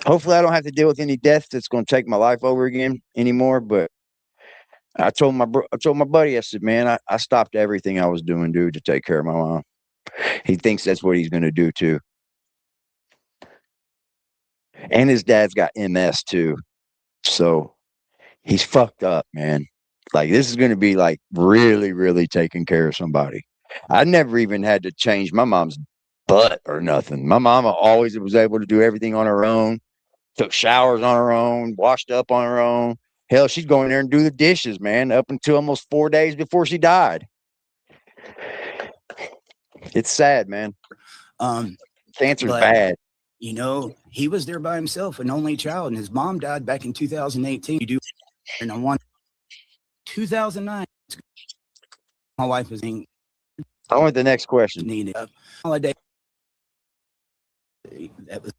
Hopefully, I don't have to deal with any death that's going to take my life over again anymore. But I told my buddy, I said, "Man, I stopped everything I was doing, dude, to take care of my mom." He thinks that's what he's going to do too. And his dad's got MS too. So he's fucked up, man. Like, this is going to be like really, really taking care of somebody. I never even had to change my mom's butt or nothing. My mama always was able to do everything on her own, took showers on her own, washed up on her own. Hell, she'd go in there and do the dishes, man, up until almost 4 days before she died. It's sad, man. Cancer's bad. You know, he was there by himself, an only child, and his mom died back in 2018. You do, and I want 2009. My wife was in. I want the next question. Needed a holiday. That was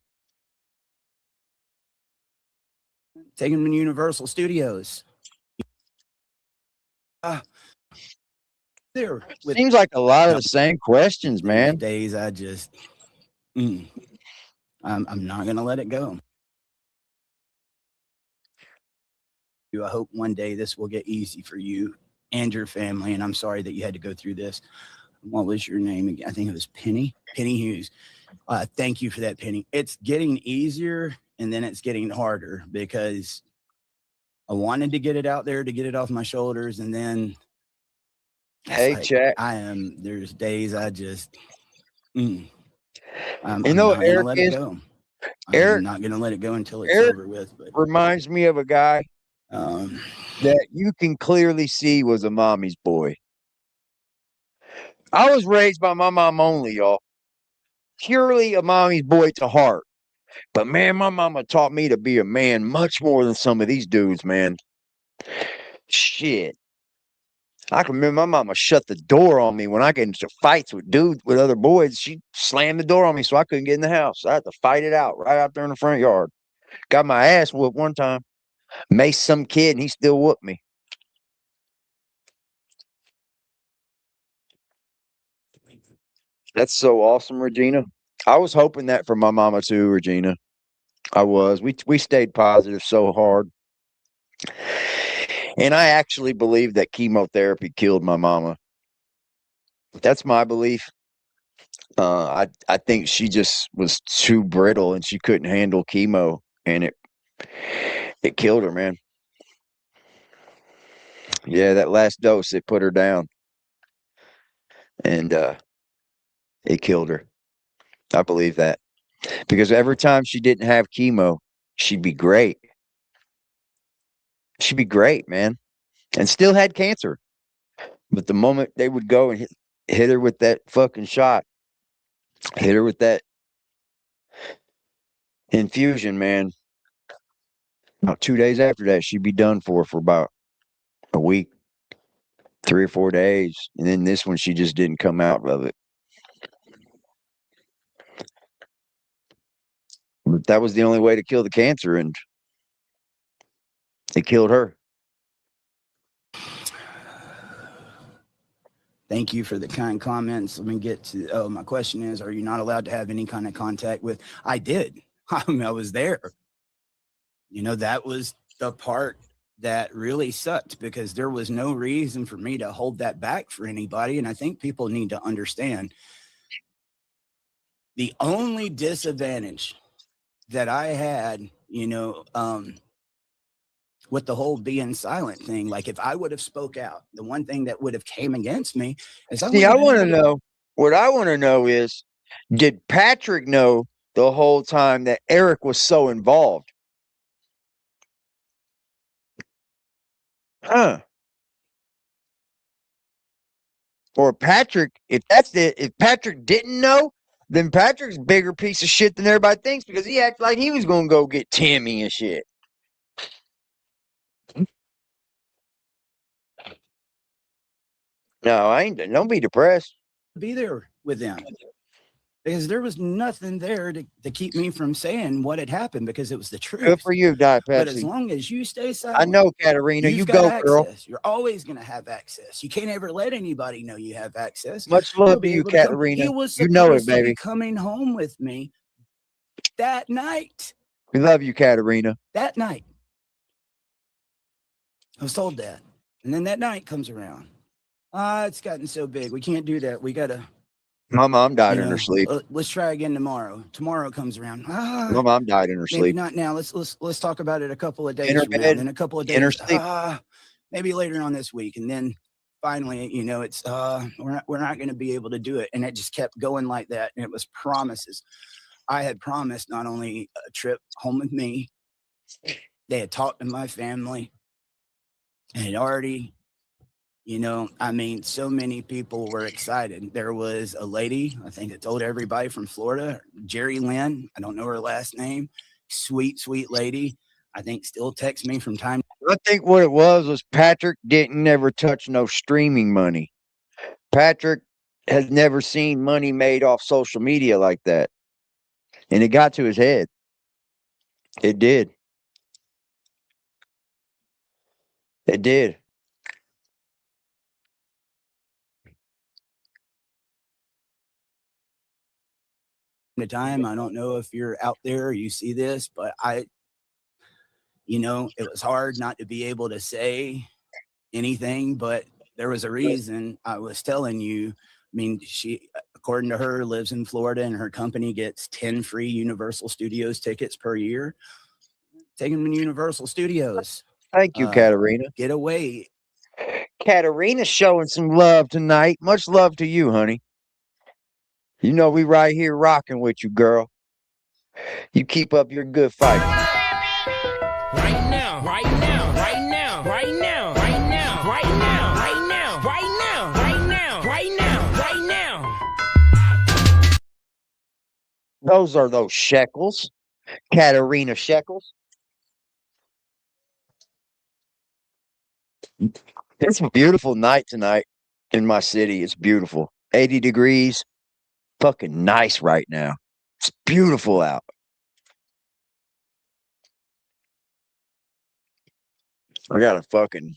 taking him to Universal Studios. There seems like a lot of the same questions, man. Days I just, I'm not gonna let it go. I hope one day this will get easy for you and your family. And I'm sorry that you had to go through this. What was your name again? I think it was Penny Hughes. Thank you for that, Penny. It's getting easier and then it's getting harder because I wanted to get it out there to get it off my shoulders. And then hey, like, Jack, there's days I just, I'm not Eric let it go. I'm not going to let it go until it's over with. But reminds me of a guy that you can clearly see was a mommy's boy. I was raised by my mom only, y'all. Purely a mommy's boy to heart. But man, my mama taught me to be a man much more than some of these dudes, man. Shit. I can remember my mama shut the door on me when I get into fights with other boys. She slammed the door on me so I couldn't get in the house. I had to fight it out right out there in the front yard. Got my ass whooped one time. Maced some kid and he still whooped me. That's so awesome, Regina. I was hoping that for my mama too, Regina. I was. We stayed positive so hard. And I actually believe that chemotherapy killed my mama. That's my belief. I think she just was too brittle and she couldn't handle chemo, and it killed her, man. Yeah, that last dose, it put her down, and it killed her. I believe that because every time she didn't have chemo, she'd be great. She'd be great, man, and still had cancer. But the moment they would go and hit her with that fucking shot, hit her with that infusion, man, about 2 days after that, she'd be done for about a week, 3 or 4 days. And then this one, she just didn't come out of it. But that was the only way to kill the cancer, and it killed her. Thank you for the kind comments. Let me get to, my question is, are you not allowed to have any kind of contact with? I did. I was there. You know, that was the part that really sucked because there was no reason for me to hold that back for anybody. And I think people need to understand the only disadvantage that I had, with the whole being silent thing, like if I would have spoke out, the one thing that would have came against me is I want to know, what I want to know is, did Patrick know the whole time that Eric was so involved? Huh? Or Patrick, if that's it, if Patrick didn't know, then Patrick's a bigger piece of shit than everybody thinks because he acted like he was going to go get Timmy and shit. No, I ain't. Don't be depressed. Be there with them because there was nothing there to keep me from saying what had happened because it was the truth. Good for you, Diet Pepsi. But as long as you stay silent, I know, Katarina, you go, access. Girl. You're always going to have access. You can't ever let anybody know you have access. Much love to you, Katarina. He was you know it, baby. To be coming home with me that night. We love you, Katarina. That night, I was told that, and then that night comes around. It's gotten so big. We can't do that. We gotta. My mom died in her sleep. Let's try again tomorrow. Tomorrow comes around. My mom died in her sleep. Maybe not now. Let's talk about it a couple of days from now. In a couple of days. In her sleep. Maybe later on this week, and then finally, it's we're not going to be able to do it, and it just kept going like that. And it was promises. I had promised not only a trip home with me. They had talked to my family, and had already. So many people were excited. There was a lady, I think I told everybody from Florida, Jerry Lynn. I don't know her last name. Sweet, sweet lady. I think still texts me from time. I think what it was Patrick didn't ever touch no streaming money. Patrick has never seen money made off social media like that. And it got to his head. It did. It did. The time. I don't know if you're out there or you see this, but it was hard not to be able to say anything, but there was a reason I was telling you. She, according to her, lives in Florida and her company gets 10 free Universal Studios tickets per year. Take them to Universal Studios. Thank you, Katarina. Get away. Katarina's showing some love tonight. Much love to you, honey. We right here rocking with you, girl. You keep up your good fight. Right now, right now, right now, right now, right now, right now, right now, right now, right now, right now, right now. Those are those shekels. Katarina shekels. It's a beautiful night tonight in my city. It's beautiful. 80 degrees. Fucking nice right now. It's beautiful out. I got a fucking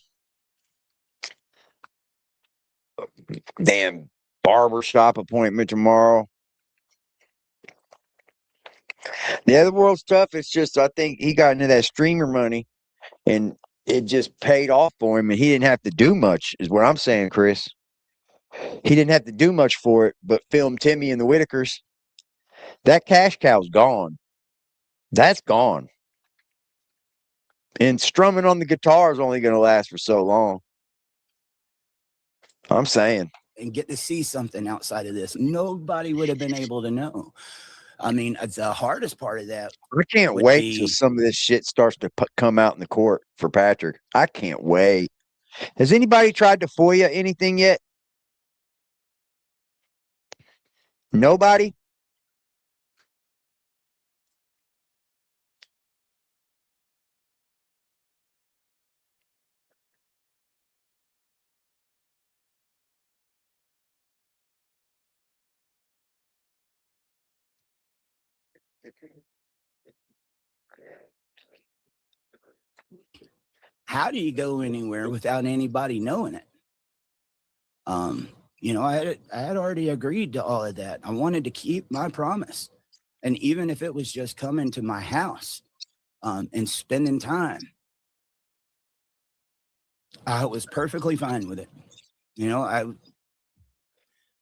damn barbershop appointment tomorrow. The other world stuff, it's just, I think he got into that streamer money and it just paid off for him and he didn't have to do much, is what I'm saying, Chris. He didn't have to do much for it, but film Timmy and the Whittakers. That cash cow's gone. That's gone. And strumming on the guitar is only going to last for so long. I'm saying. And get to see something outside of this. Nobody would have been able to know. The hardest part of that. I can't wait till some of this shit starts to come out in the court for Patrick. I can't wait. Has anybody tried to FOIA anything yet? Nobody? How do you go anywhere without anybody knowing it? I had already agreed to all of that. I wanted to keep my promise. And even if it was just coming to my house and spending time, I was perfectly fine with it. You know,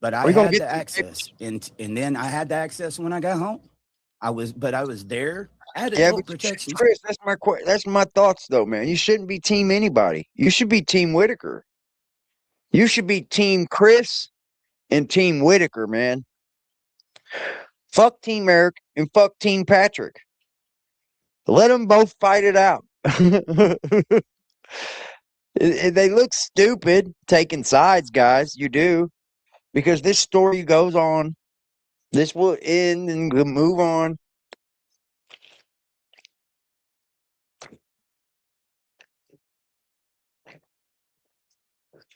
but I We gonna had get the these access, and then I had the access when I got home. I was there at Yeah, adult but protection. Chris, that's my thoughts though, man. You shouldn't be team anybody. You should be team Whittaker. You should be team Chris and team Whittaker, man. Fuck team Eric and fuck team Patrick. Let them both fight it out. They look stupid taking sides, guys. You do, because this story goes on. This will end and we'll move on.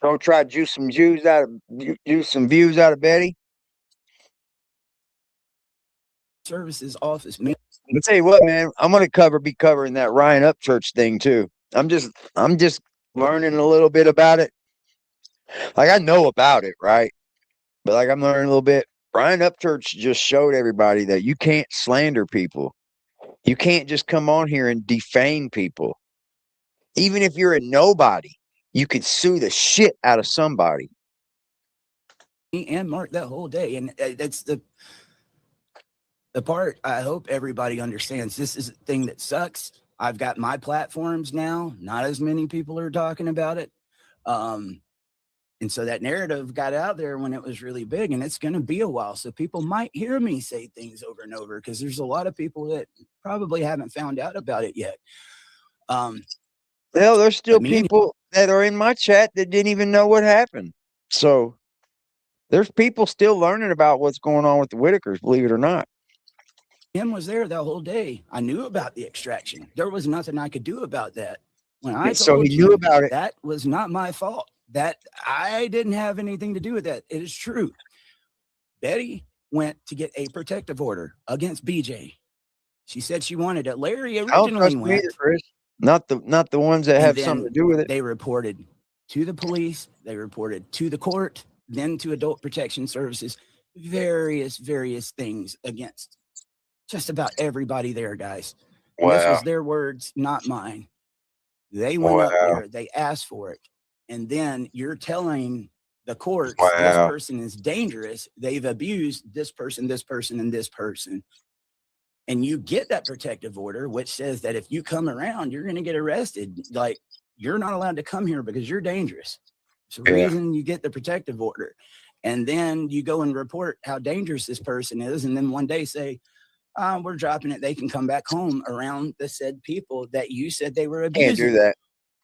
Don't try to juice some views out of Betty. Services office, man. I'll tell you what, man. I'm gonna be covering that Ryan Upchurch thing too. I'm just learning a little bit about it. Like I know about it, right? But like I'm learning a little bit. Ryan Upchurch just showed everybody that you can't slander people. You can't just come on here and defame people. Even if you're a nobody, you could sue the shit out of somebody. And Mark that whole day, and that's the part I hope everybody understands. This is a thing that sucks. I've got my platforms now. Not as many people are talking about it. And so that narrative got out there when it was really big, and it's going to be a while. So people might hear me say things over and over because there's a lot of people that probably haven't found out about it yet. Hell, there's still people that are in my chat that didn't even know what happened. So there's people still learning about what's going on with the Whittakers, believe it or not. Him was there the whole day. I knew about the extraction. There was nothing I could do about that. When I told he knew about it. That was not my fault. That I didn't have anything to do with that. It is true. Betty went to get a protective order against BJ. She said she wanted it. Larry originally went. Either, Chris. Not the ones that have something to do with it. They reported to the police. They reported to the court, then to Adult Protection Services. Various things against just about everybody there, guys. Wow. This was their words, not mine. They went up there. They asked for it. And then you're telling the courts this person is dangerous. They've abused this person, and this person. And you get that protective order, which says that if you come around, you're going to get arrested. Like, you're not allowed to come here because you're dangerous. It's the reason you get the protective order. And then you go and report how dangerous this person is. And then one day say, we're dropping it. They can come back home around the said people that you said they were abusing. Can't do that.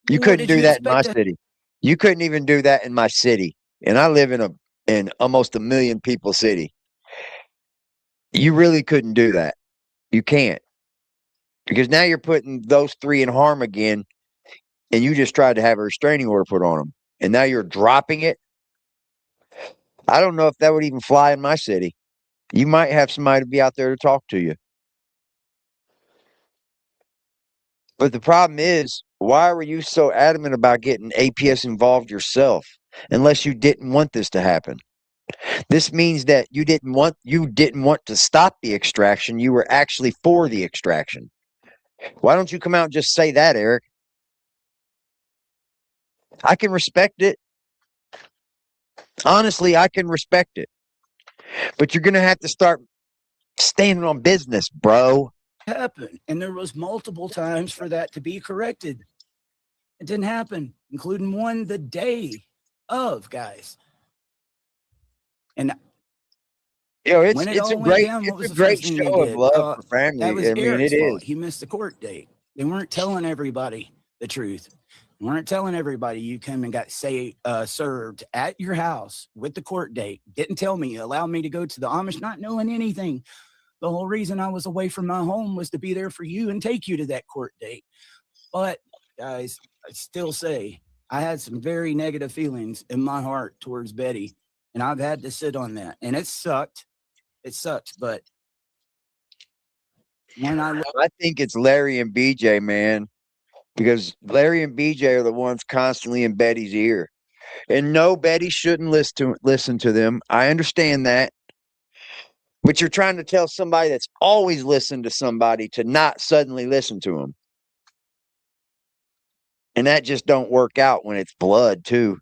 You couldn't do that in my city. You couldn't even do that in my city. And I live in almost 1 million people city. You really couldn't do that. You can't. Because now you're putting those three in harm again. And you just tried to have a restraining order put on them. And now you're dropping it. I don't know if that would even fly in my city. You might have somebody to be out there to talk to you. But the problem is, why were you so adamant about getting APS involved yourself, unless you didn't want this to happen? This means that you didn't want to stop the extraction. You were actually for the extraction. Why don't you come out and just say that, Eric? I can respect it. Honestly, I can respect it. But you're going to have to start standing on business, bro. Happen. And there was multiple times for that to be corrected. It didn't happen, including one the day of, guys. And it's a great show of love for family. That was Eric's fault. He missed the court date. They weren't telling everybody the truth. They weren't telling everybody you came and got served at your house with the court date. Didn't tell me. Allowed me to go to the Amish not knowing anything. The whole reason I was away from my home was to be there for you and take you to that court date. But, guys, I still say I had some very negative feelings in my heart towards Betty, and I've had to sit on that. And it sucked. It sucked, but when I think it's Larry and BJ, man, because Larry and BJ are the ones constantly in Betty's ear. And no, Betty shouldn't listen to them. I understand that. But you're trying to tell somebody that's always listened to somebody to not suddenly listen to them. And that just don't work out when it's blood too.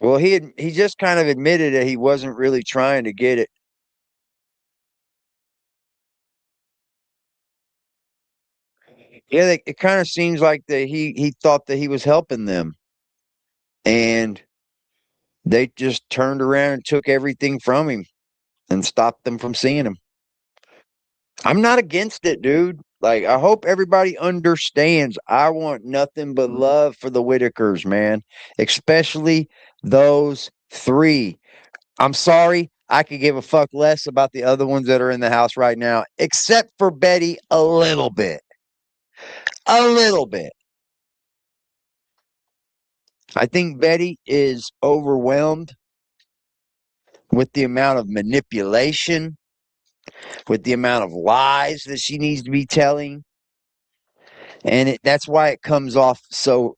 Well, he just kind of admitted that he wasn't really trying to get it. Yeah, it kind of seems like that he thought that he was helping them, and they just turned around and took everything from him and stopped them from seeing him. I'm not against it, dude. Like, I hope everybody understands. I want nothing but love for the Whittakers, man, especially those three. I'm sorry. I could give a fuck less about the other ones that are in the house right now, except for Betty a little bit. A little bit. I think Betty is overwhelmed with the amount of manipulation, with the amount of lies that she needs to be telling. And that's why it comes off so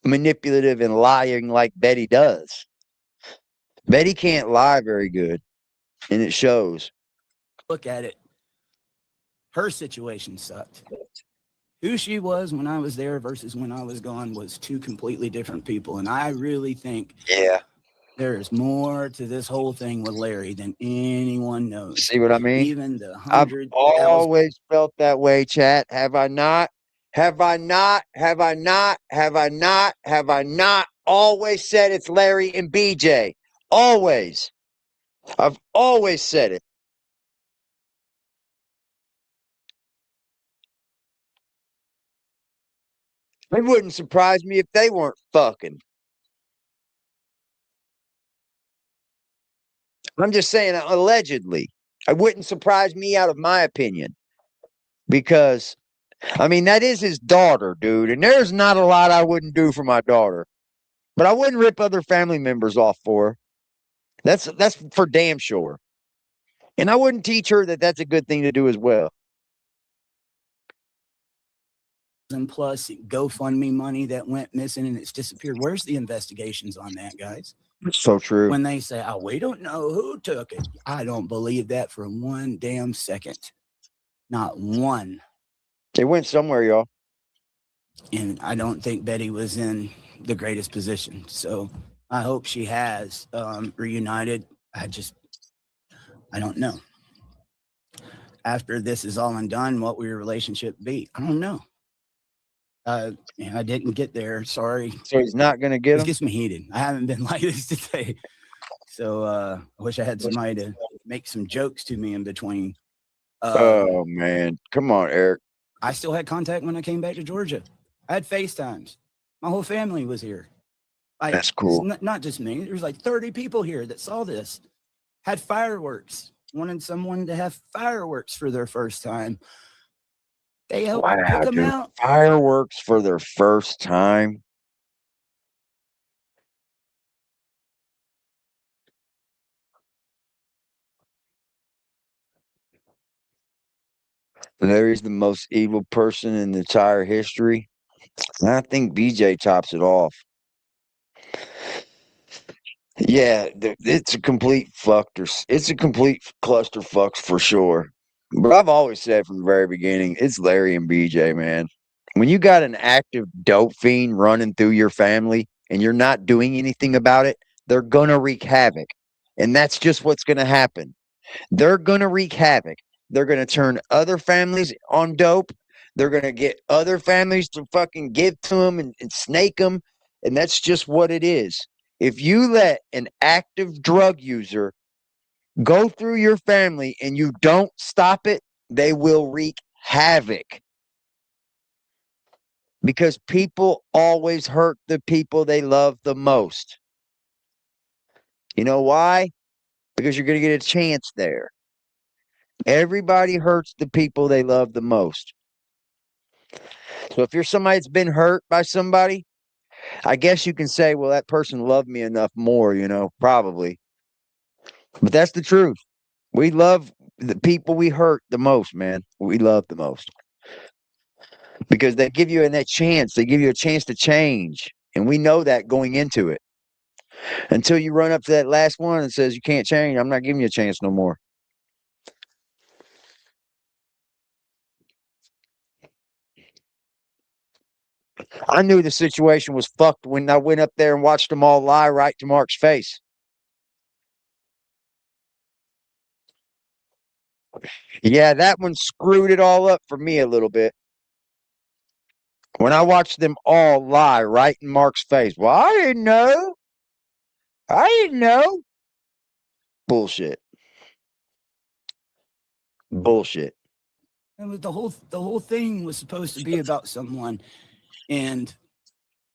manipulative and lying like Betty does. Betty can't lie very good, and it shows. Look at it. Her situation sucked. Who she was when I was there versus when I was gone was two completely different people. And I really think there's more to this whole thing with Larry than anyone knows. See what I mean? Even the I've 100,000. always felt that way, chat. Have I not? Have I not? Have I not? Have I not? Have I not always said it's Larry and BJ? Always. I've always said it. It wouldn't surprise me if they weren't fucking. I'm just saying, allegedly. It wouldn't surprise me out of my opinion. Because, I mean, that is his daughter, dude. And there's not a lot I wouldn't do for my daughter. But I wouldn't rip other family members off for her. That's for damn sure. And I wouldn't teach her that that's a good thing to do as well. And plus GoFundMe money that went missing and it's disappeared. Where's the investigations on that, guys? It's so true. When they say, oh, we don't know who took it. I don't believe that for one damn second. Not one. It went somewhere, y'all. And I don't think Betty was in the greatest position. So I hope she has reunited. I don't know. After this is all undone, what will your relationship be? I don't know. I didn't get there. Sorry. So he's not going to get him? This gets me heated. I haven't been like this today. So I wish I had somebody to make some jokes to me in between. Oh, man. Come on, Eric. I still had contact when I came back to Georgia. I had FaceTimes. My whole family was here. That's cool. Not just me. There's like 30 people here that saw this. Had fireworks. Wanted someone to have fireworks for their first time. They helped pick them out. Fireworks for their first time. Larry's the most evil person in the entire history. And I think BJ tops it off. Yeah, it's a complete it's a complete clusterfuck for sure. But I've always said from the very beginning, it's Larry and BJ, man. When you got an active dope fiend running through your family and you're not doing anything about it, they're gonna wreak havoc. And that's just what's gonna happen. They're gonna wreak havoc. They're gonna turn other families on dope. They're gonna get other families to fucking give to them and snake them. And that's just what it is. If you let an active drug user go through your family and you don't stop it, they will wreak havoc. Because people always hurt the people they love the most. You know why? Because you're going to get a chance there. Everybody hurts the people they love the most. So if you're somebody that's been hurt by somebody, I guess you can say, well, that person loved me enough more, probably. But that's the truth. We love the people we hurt the most, man. We love the most. Because they give you that chance. They give you a chance to change. And we know that going into it. Until you run up to that last one and says, you can't change, I'm not giving you a chance no more. I knew the situation was fucked when I went up there and watched them all lie right to Mark's face. Yeah, that one screwed it all up for me a little bit. When I watched them all lie right in Mark's face. Well, I didn't know. I didn't know. Bullshit. Bullshit. And the whole thing was supposed to be about someone, and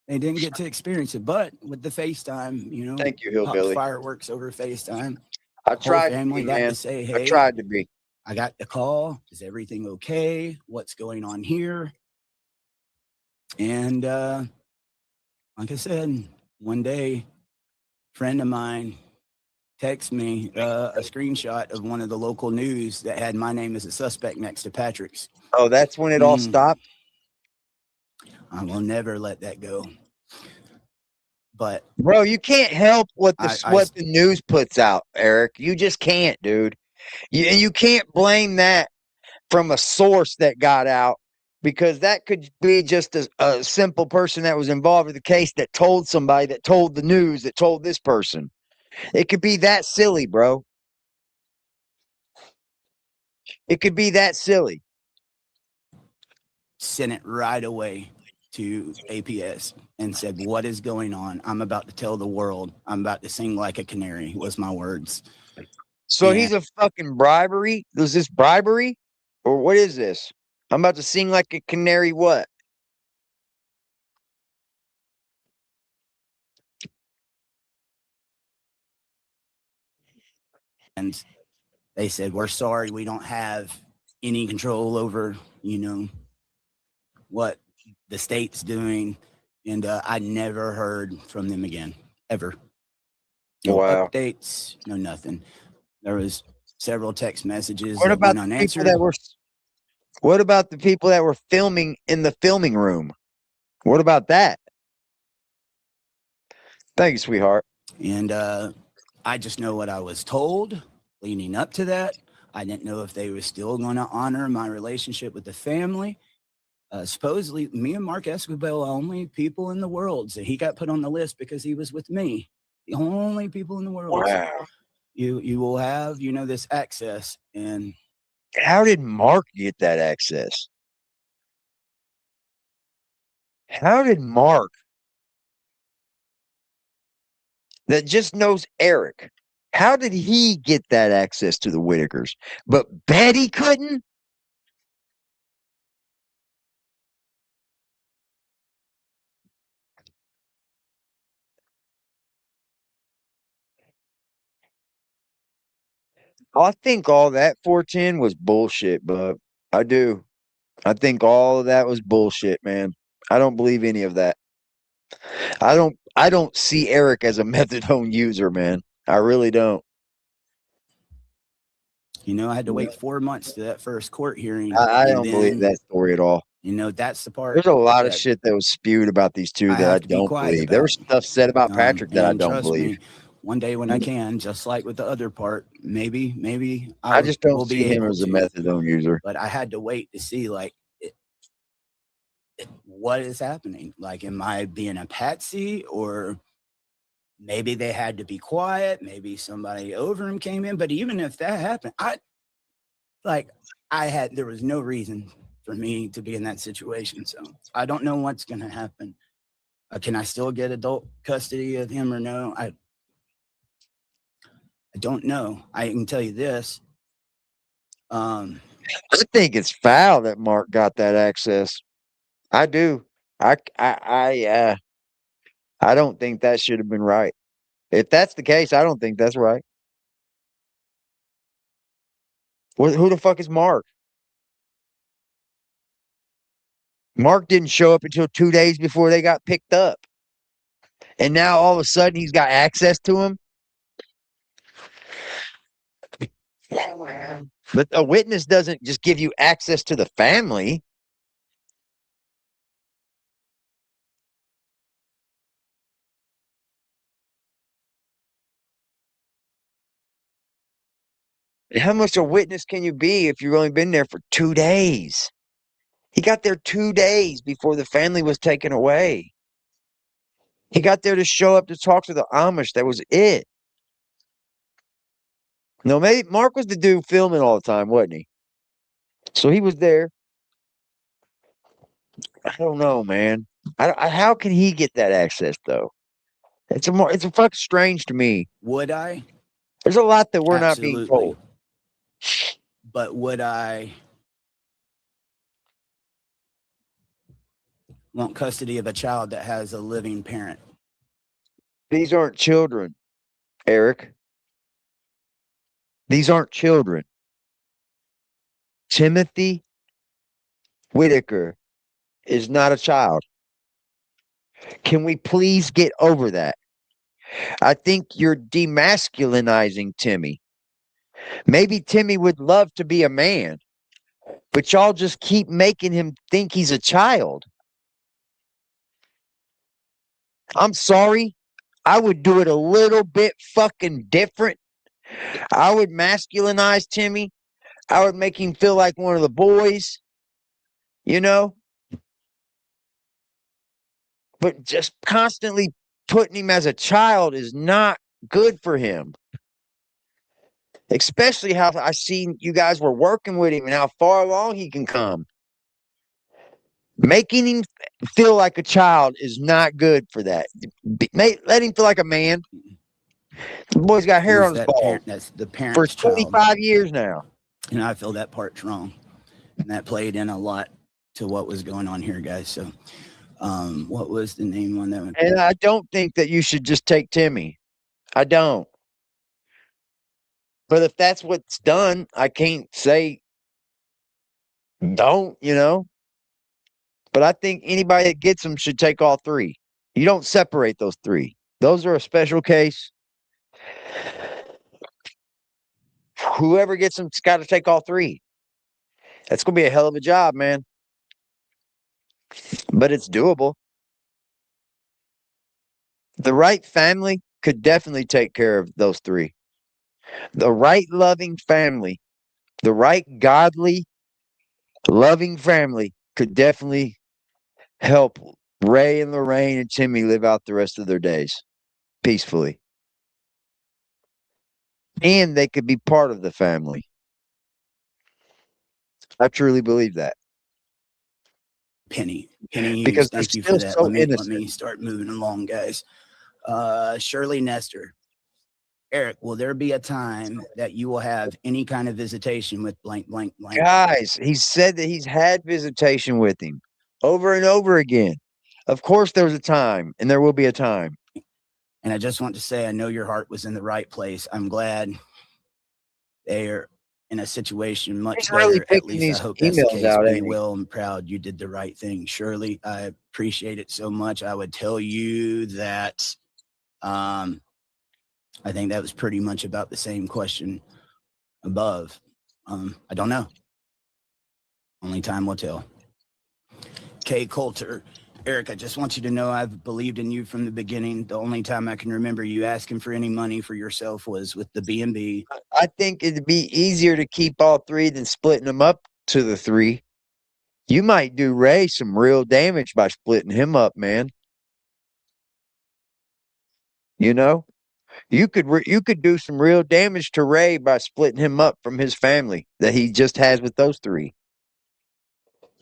they didn't get to experience it. But with the FaceTime, you know, Thank you, popped Hillbilly. fireworks over FaceTime. I The whole tried to family be, got man. to say, I "Hey, tried to be. I got the call. Is everything okay? What's going on here?" And like I said, one day, a friend of mine texted me a screenshot of one of the local news that had my name as a suspect next to Patrick's. Oh, that's when it all stopped? I will never let that go. But bro, you can't help what the news puts out, Eric. You just can't, dude. You can't blame that from a source that got out, because that could be just a simple person that was involved in the case that told somebody that told the news that told this person. It could be that silly, bro. It could be that silly. Sent it right away to APS and said, "What is going on? I'm about to tell the world. I'm about to sing like a canary," was my words. So he's a fucking bribery? Was this bribery? Or what is this? I'm about to sing like a canary what? And they said, "We're sorry, we don't have any control over, you know, what the state's doing." And I never heard from them again, ever. No updates, no nothing. There was several text messages What that about went the unanswered. What about the people that were filming in the filming room? What about that? Thank you, sweetheart. And I just know what I was told leading up to that. I didn't know if they were still going to honor my relationship with the family. Supposedly, me and Mark Escobar are the only people in the world. So he got put on the list because he was with me. The only people in the world. Wow. You will have, you know, this access. And how did Mark get that access? How did Mark, that just knows Eric, how did he get that access to the Whittakers? But Betty couldn't? I think all that 410 was bullshit, but I do. I think all of that was bullshit, man. I don't believe any of that. I don't see Eric as a methadone user, man. I really don't. You know, I had to wait 4 months to that first court hearing. I don't believe that story at all. You know, that's the part. There's a lot of shit that was spewed about these two that I don't believe. There was stuff said about Patrick that I don't believe. One day when I can, just like with the other part, maybe I just don't see him as a methadone user. But I had to wait to see, like, what is happening. Like, am I being a patsy, or maybe they had to be quiet? Maybe somebody over him came in. But even if that happened, there was no reason for me to be in that situation. So I don't know what's going to happen. Can I still get adult custody of him or no? I don't know. I can tell you this. I think it's foul that Mark got that access. I do. I don't think that should have been right. If that's the case, I don't think that's right. Who the fuck is Mark? Mark didn't show up until 2 days before they got picked up. And now all of a sudden he's got access to him. But a witness doesn't just give you access to the family. How much a witness can you be if you've only been there for 2 days? He got there 2 days before the family was taken away. He got there to show up to talk to the Amish. That was it. No, maybe Mark was the dude filming all the time, wasn't he? So he was there. I don't know, man. How can he get that access though? It's a fucking strange to me. Would I? There's a lot that we're Absolutely. not being told. But would I want custody of a child that has a living parent? These aren't children, Eric. These aren't children. Timothy Whittaker is not a child. Can we please get over that? I think you're demasculinizing Timmy. Maybe Timmy would love to be a man, but y'all just keep making him think he's a child. I'm sorry. I would do it a little bit fucking different. I would masculinize Timmy. I would make him feel like one of the boys, you know? But just constantly putting him as a child is not good for him. Especially how I seen you guys were working with him and how far along he can come. Making him feel like a child is not good for that. Let him feel like a man. The boy's got hair on his balls. That's the parent For 25 years now. And I feel that part's wrong. And that played in a lot to what was going on here, guys. So what was the name on that one? And I don't think that you should just take Timmy. I don't. But if that's what's done, I can't say don't, you know. But I think anybody that gets them should take all three. You don't separate those three. Those are a special case. Whoever gets them's got to take all three. That's going to be a hell of a job, man. But it's doable. The right family could definitely take care of those three. The right loving family, the right godly, loving family could definitely help Ray and Lorraine and Timmy live out the rest of their days peacefully. And they could be part of the family. I truly believe that. Penny, because thank you still for that. so Let innocent. me start moving along, guys. Shirley Nestor. Eric, will there be a time that you will have any kind of visitation with blank, blank, blank? Guys, he said that he's had visitation with him over and over again. Of course, there was a time, and there will be a time. And I just want to say, I know your heart was in the right place. I'm glad they are in a situation much He's better. really At picking least I these hope that's the emails case. out, Be ain't he? well and proud. You did the right thing. Shirley, I appreciate it so much. I would tell you that I think that was pretty much about the same question above. I don't know. Only time will tell. Kay Coulter. Eric, I just want you to know I've believed in you from the beginning. The only time I can remember you asking for any money for yourself was with the B&B. I think it'd be easier to keep all three than splitting them up to the three. You might do Ray some real damage by splitting him up, man. You know? You could do some real damage to Ray by splitting him up from his family that he just has with those three.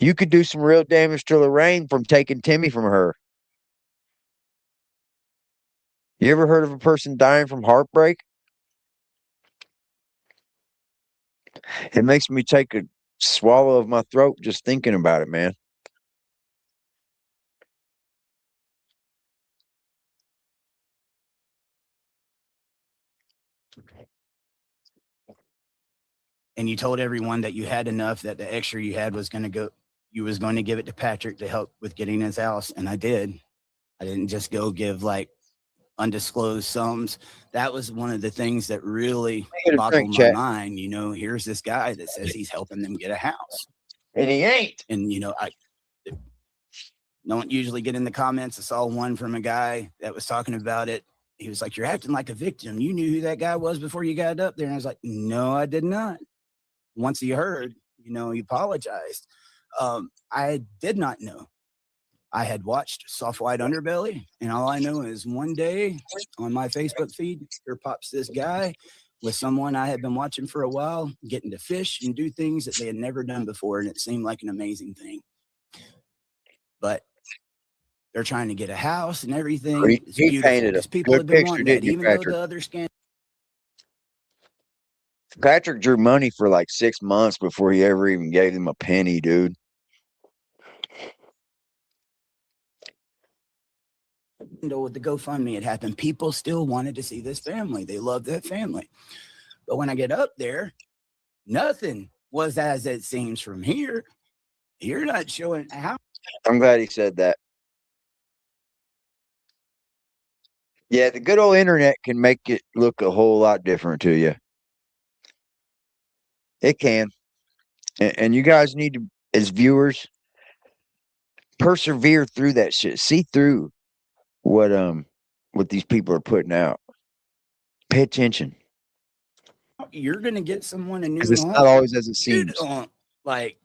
You could do some real damage to Lorraine from taking Timmy from her. You ever heard of a person dying from heartbreak? It makes me take a swallow of my throat just thinking about it, man. And you told everyone that you had enough, that the extra you had was going to go, you was going to give it to Patrick to help with getting his house. And I did. I didn't just go give like undisclosed sums. That was one of the things that really boggled my mind. You know, here's this guy that says he's helping them get a house. And he ain't. And, you know, I don't usually get in the comments. I saw one from a guy that was talking about it. He was like, you're acting like a victim. You knew who that guy was before you got up there. And I was like, no, I did not. Once he heard, you know, he apologized. I did not know. I had watched Soft White Underbelly, and all I know is one day on my Facebook feed, here pops this guy with someone I had been watching for a while, getting to fish and do things that they had never done before, and it seemed like an amazing thing. But they're trying to get a house and everything. It's beautiful because people have been wanting that, even though the other scam. Patrick drew money for like 6 months before he ever even gave him a penny, dude. With the GoFundMe had happened, people still wanted to see this family. They loved that family. But when I get up there, nothing was as it seems from here. You're not showing how. I'm glad he said that. Yeah, the good old internet can make it look a whole lot different to you. It can. And you guys need to, as viewers, persevere through that shit. See through what these people are putting out. Pay attention. You're gonna get someone a new Because it's home. not always as it seems. Like,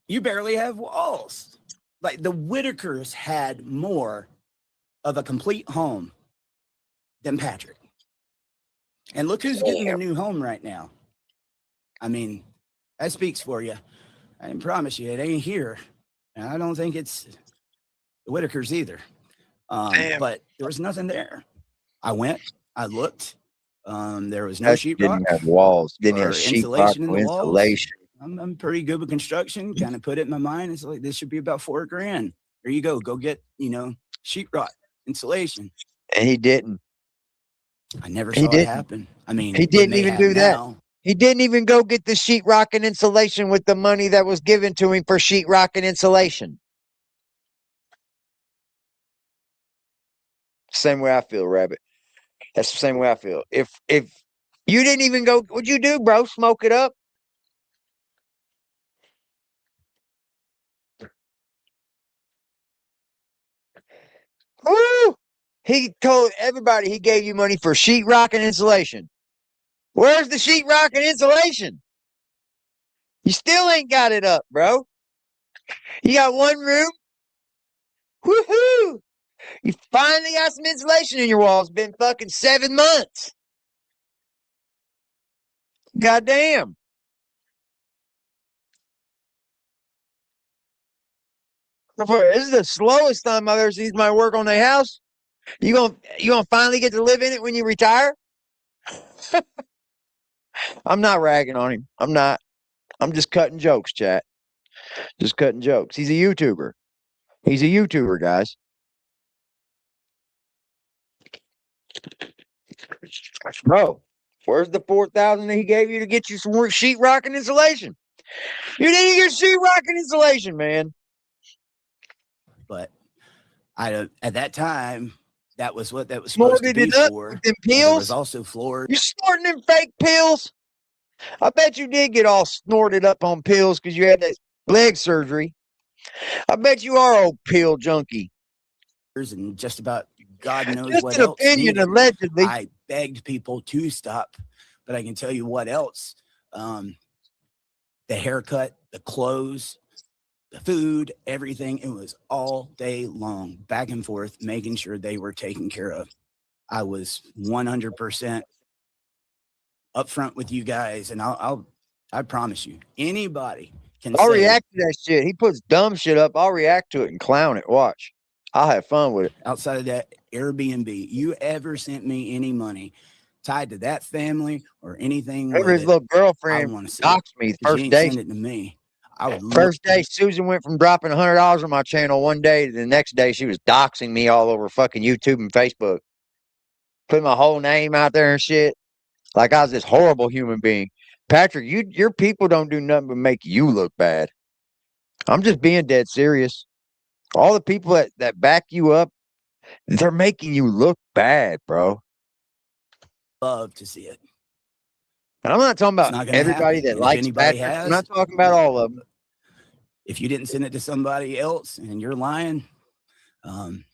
you barely have walls. Like, the Whittakers had more of a complete home than Patrick. And look who's getting a new home right now. I mean, that speaks for you. I can promise you it ain't here. And I don't think it's the Whittakers either. But there was nothing there. I went, I looked. There was no sheetrock. Didn't have walls. Didn't have insulation in the insulation. walls. I'm pretty good with construction. Kind of put it in my mind. It's like, this should be about $4,000. There you go. Go get, sheetrock, insulation. And he didn't. I never saw it happen. I mean, he didn't even do that. He didn't even go get the sheetrock and insulation with the money that was given to him for sheetrock and insulation. Same way I feel, Rabbit. That's the same way I feel. If you didn't even go, what'd you do, bro? Smoke it up? Woo! He told everybody he gave you money for sheetrock and insulation. Where's the sheetrock and insulation? You still ain't got it up, bro. You got one room. Woohoo! You finally got some insulation in your walls. It's been fucking 7 months. Goddamn. This is the slowest time I've ever seen somebody work on their house. You gonna finally get to live in it when you retire? I'm not ragging on him. I'm not. I'm just cutting jokes, chat. Just cutting jokes. He's a YouTuber. He's a YouTuber, guys. Bro, where's the $4,000 that he gave you to get you some sheetrock and insulation? You didn't get sheetrock and insulation, man. But at that time, that was what that was Snorted supposed to be it up for. with them There pills. was also floors. You snorting them fake pills? I bet you did get all snorted up on pills because you had that leg surgery. I bet you are old pill junkie. And just about God knows Just what an else. opinion, needed. allegedly. I begged people to stop, but I can tell you what else. The haircut, the clothes, the food, everything. It was all day long, back and forth, making sure they were taken care of. I was 100% upfront with you guys, and I promise you, anybody can. I'll react to that shit. He puts dumb shit up. I'll react to it and clown it. Watch. I'll have fun with it. Outside of that Airbnb, you ever sent me any money tied to that family or anything? Remember his little girlfriend doxed me first day. Send it to me. First day, Susan went from dropping $100 on my channel one day to the next day she was doxing me all over fucking YouTube and Facebook. Put my whole name out there and shit. Like I was this horrible human being. Patrick, your people don't do nothing but make you look bad. I'm just being dead serious. All the people that back you up, they're making you look bad, bro. Love to see it. And I'm not talking about everybody that likes Patrick. I'm not talking about all of them. If you didn't send it to somebody else and you're lying, I'm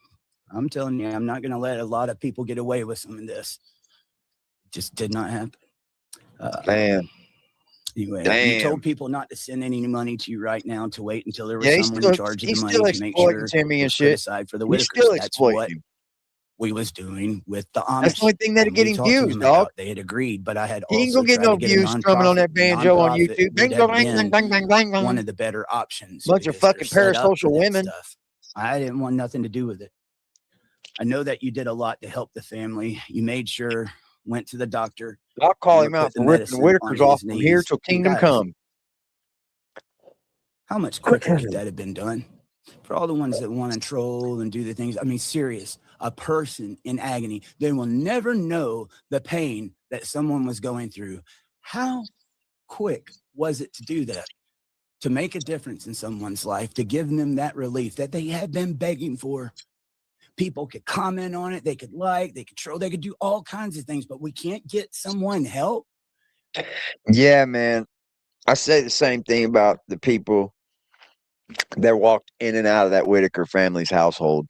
telling you, I'm not going to let a lot of people get away with some of this. It just did not happen. Man. Anyway, Damn. you told people not to send any money to you right now, to wait until there was Yeah, someone in charge of the money to make sure Timmy and it's shit. put aside for the He's Whittakers. still That's what exploiting him. we was doing with the Amish. That's the only thing that'll and get we him talked to views, him dog. about. They had agreed, but I had He ain't also gonna get tried no to get a views strumming on that banjo on nonprofit YouTube. would Bang, have bang, been bang, bang, bang, bang. one of the better options. Bunch of because they're fucking set up for parasocial that women. stuff. I didn't want nothing to do with it. I know that you did a lot to help the family. You made sure, went to the doctor. I'll call you him out put the for ripping the medicine on Whittakers off his from here knees. till And kingdom guys, come. How much quicker could that have been done? For all the ones that want to troll and do the things, I mean, serious, a person in agony, they will never know the pain that someone was going through. How quick was it to do that? To make a difference in someone's life, to give them that relief that they had been begging for. People could comment on it, they could like, they could troll, they could do all kinds of things, but we can't get someone help. Yeah, man. I say the same thing about the people that walked in and out of that Whittaker family's household.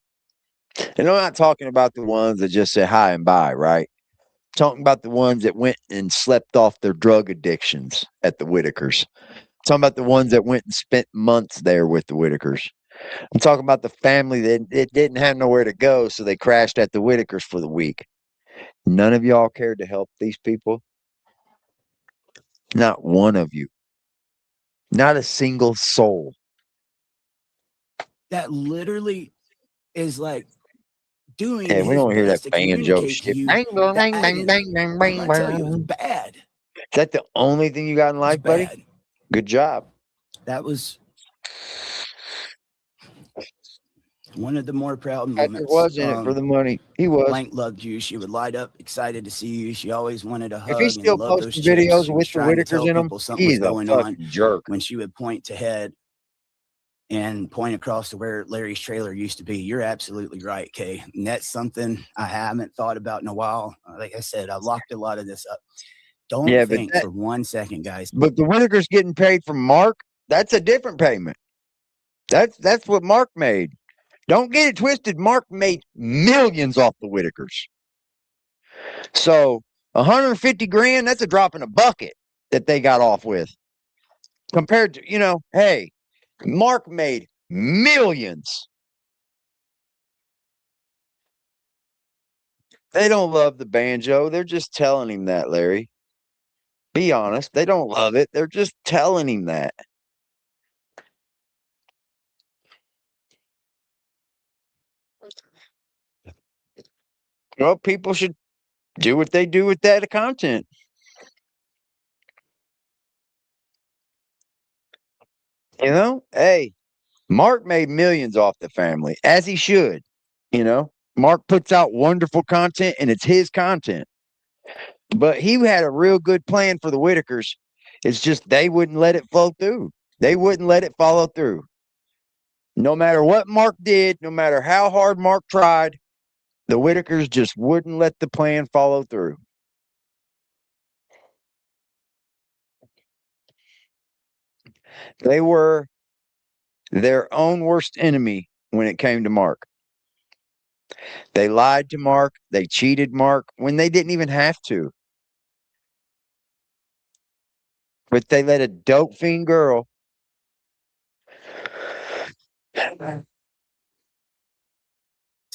And I'm not talking about the ones that just say hi and bye, right? I'm talking about the ones that went and slept off their drug addictions at the Whittakers. I'm talking about the ones that went and spent months there with the Whittakers. I'm talking about the family that it didn't have nowhere to go, so they crashed at the Whittakers for the week. None of y'all cared to help these people. Not one of you. Not a single soul. That literally is like doing Yeah, we his don't hear that best to banjo communicate to shit. you Bang, bang, the bang, agony. bang, bang, I'm gonna tell you, it was bang. bad. Is that the only thing you got in It was life, buddy? bad. Good job. That was one of the more proud Patrick moments. was in it for the money. He was. Blank loved you. She would light up, excited to see you. She always wanted a If hug he's still and love those posting chicks. videos She with was the trying to Whittakers tell in them, people something was he's a going on. fucking jerk. When she would point to head and point across to where Larry's trailer used to be. You're absolutely right, Kay. And that's something I haven't thought about in a while. Like I said, I locked a lot of this up. Don't think for 1 second, guys. But the Whittakers getting paid from Mark, that's a different payment. That's what Mark made. Don't get it twisted. Mark made millions off the Whittakers. So 150 grand, that's a drop in a bucket that they got off with. Compared to, hey, Mark made millions. They don't love the banjo. They're just telling him that, Larry. Be honest. They don't love it. They're just telling him that. Well, people should do what they do with that content. Hey, Mark made millions off the family, as he should. Mark puts out wonderful content, and it's his content. But he had a real good plan for the Whittakers. It's just they wouldn't let it flow through. They wouldn't let it follow through. No matter what Mark did, no matter how hard Mark tried, the Whittakers just wouldn't let the plan follow through. They were their own worst enemy when it came to Mark. They lied to Mark. They cheated Mark when they didn't even have to. But they let a dope fiend girl.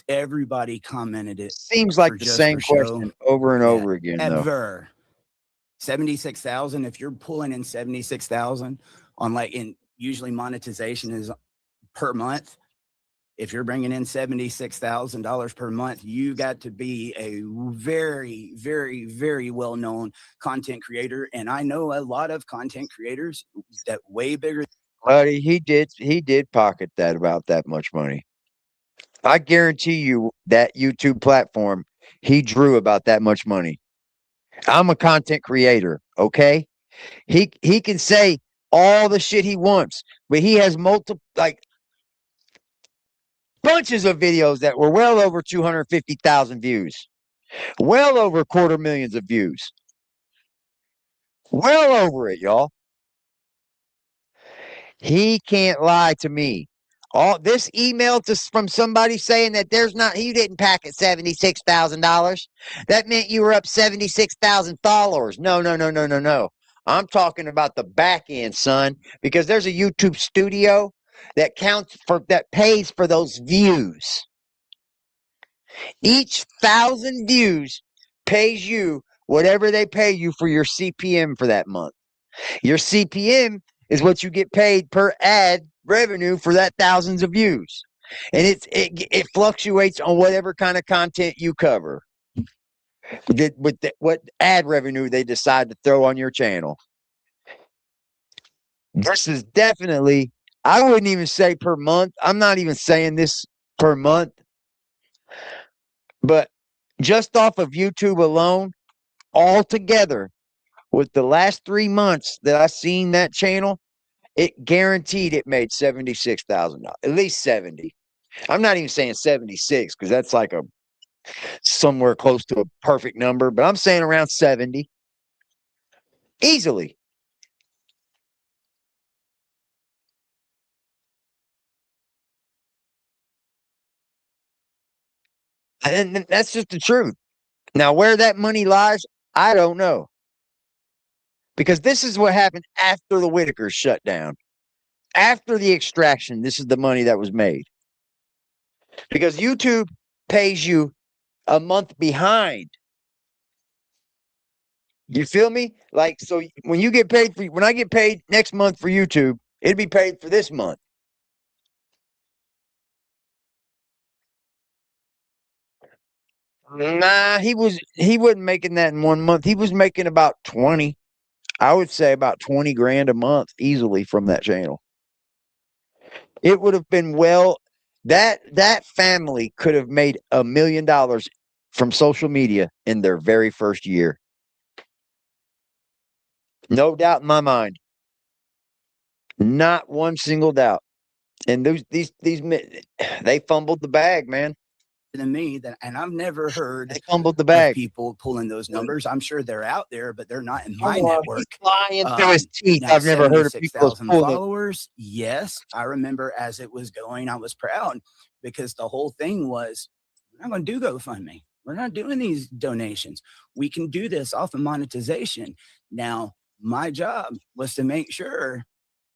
Everybody commented it. Seems like the same question over and over again, though. Ever. 76,000. If you're pulling in 76,000 on usually monetization is per month. If you're bringing in $76,000 per month, you got to be a very, very, very well-known content creator. And I know a lot of content creators that way bigger. Buddy, he did pocket about that much money. I guarantee you that YouTube platform, he drew about that much money. I'm a content creator, okay? He can say all the shit he wants, but he has multiple bunches of videos that were well over 250,000 views. Well over 250,000 of views. Well over it, y'all. He can't lie to me. All this email from somebody saying that you didn't packet $76,000. That meant you were up 76,000 followers. No. I'm talking about the back end, son, because there's a YouTube studio that pays for those views. Each 1,000 views pays you whatever they pay you for your CPM for that month. Your CPM is what you get paid per ad revenue for that thousands of views. And it fluctuates on whatever kind of content you cover. What ad revenue they decide to throw on your channel. This is definitely, I wouldn't even say per month. I'm not even saying this per month. But just off of YouTube alone, altogether, with the last 3 months that I seen that channel, it guaranteed it made $76,000. At least 70. I'm not even saying 76 because that's like somewhere close to a perfect number, but I'm saying around 70. Easily. And that's just the truth. Now, where that money lies, I don't know. Because this is what happened after the Whittakers shut down. After the extraction, this is the money that was made. Because YouTube pays you a month behind. You feel me? Like, so when you get paid when I get paid next month for YouTube, it'd be paid for this month. Nah, he wasn't making that in 1 month. He was making about 20. I would say about 20 grand a month easily from that channel. It would have been that family could have made $1 million from social media in their very first year. No doubt in my mind. Not one single doubt. And these they fumbled the bag, man. To me, and I've never heard they fumbled the bag. People pulling those numbers. I'm sure they're out there, but they're not in my network. He's lying through his teeth. I've never heard of people followers. Yes, I remember as it was going, I was proud because the whole thing was, we're not going to do GoFundMe. We're not doing these donations. We can do this off of monetization. Now, my job was to make sure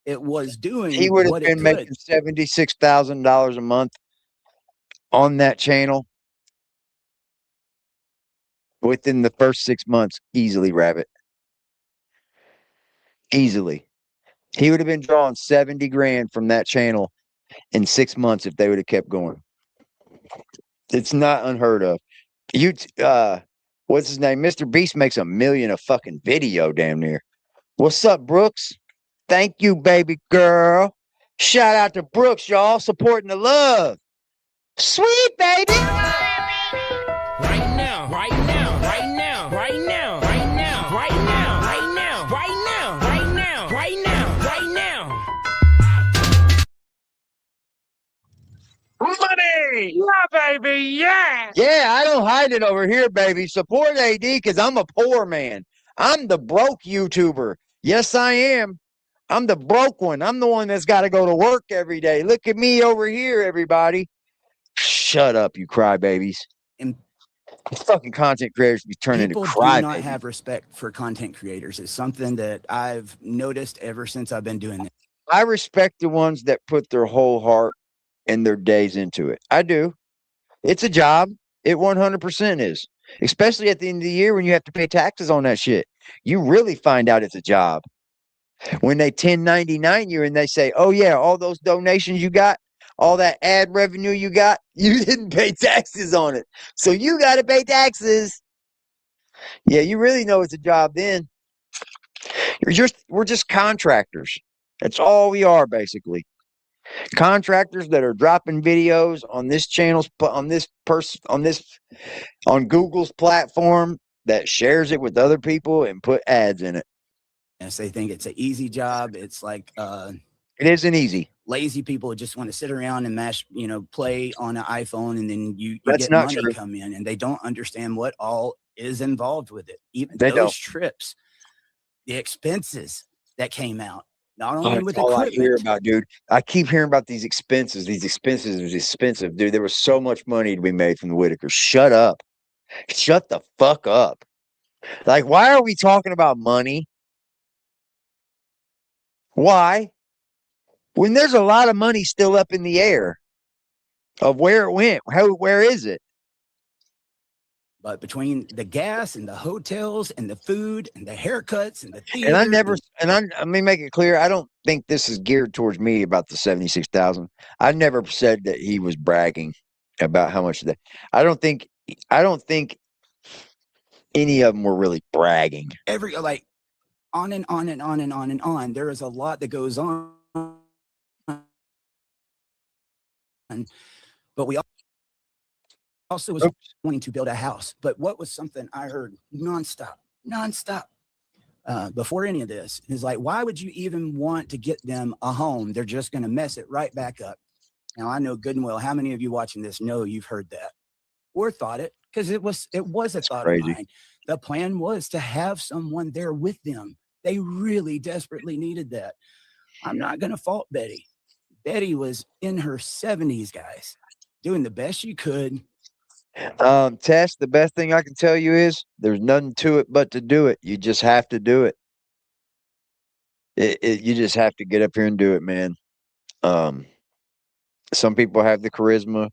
it was doing. He would have been making $76,000 a month on that channel within the first 6 months. Easily, Rabbit. Easily. He would have been drawing 70 grand from that channel in 6 months if they would have kept going. It's not unheard of. What's his name? Mr. Beast makes $1 million a fucking video damn near. What's up, Brooks? Thank you, baby girl. Shout out to Brooks, y'all, supporting the love. Sweet, baby. Right now, right now, right now, right now, right now, right now, right now, right now, right now, right now, right now. Money! Yeah, baby, yeah! Yeah, I don't hide it over here, baby. Support AD because I'm a poor man. I'm the broke YouTuber. Yes, I am. I'm the broke one. I'm the one that's got to go to work every day. Look at me over here, everybody. Shut up, you crybabies. And fucking content creators be turning into crybabies. People do not have respect for content creators. It's something that I've noticed ever since I've been doing it. I respect the ones that put their whole heart and their days into it. I do. It's a job. It 100% is. Especially at the end of the year when you have to pay taxes on that shit. You really find out it's a job. When they 1099 you and they say, oh yeah, all those donations you got, all that ad revenue you got, you didn't pay taxes on it. So you got to pay taxes. Yeah, you really know it's a job then. We're just contractors. That's all we are, basically. Contractors that are dropping videos on this channel's, on Google's platform that shares it with other people and put ads in it. Yes, they think it's an easy job. It's like it isn't easy. Lazy people just want to sit around and play on an iPhone, and then you get money come in, and they don't understand what all is involved with it. Even those trips, the expenses that came out, not only with all equipment. I hear about, dude. I keep hearing about these expenses. These expenses is expensive, dude. There was so much money to be made from the Whittakers. Shut up. Shut the fuck up. Like, why are we talking about money? Why? When there's a lot of money still up in the air of where it went, where is it? But between the gas and the hotels and the food and the haircuts and the theater, And I never, let me make it clear, I don't think this is geared towards me about the 76,000. I never said that he was bragging about how much that. I don't think any of them were really bragging. every like on and on and on and on and on. There is a lot that goes on, but we also was wanting to build a house. But what was something I heard nonstop before any of this is like, why would you even want to get them a home? They're just going to mess it right back up. Now I know good and well how many of you watching this know you've heard that or thought it, because it was a thought of mine. The plan was to have someone there with them. They really desperately needed that. I'm not going to fault Betty. Betty was in her 70s, guys, doing the best she could. Tess, the best thing I can tell you is there's nothing to it but to do it. You just have to do it. You just have to get up here and do it, man. Some people have the charisma.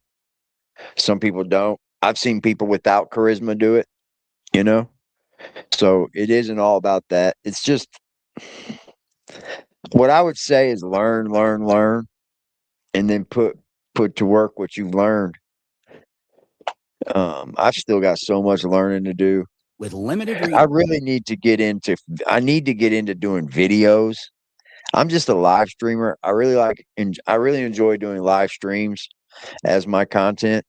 Some people don't. I've seen people without charisma do it, you know? So it isn't all about that. It's just what I would say is learn, and then put to work what you've learned. I've still got so much learning to do. With limited I really need to get into doing videos. I'm just a live streamer. I really enjoy doing live streams as my content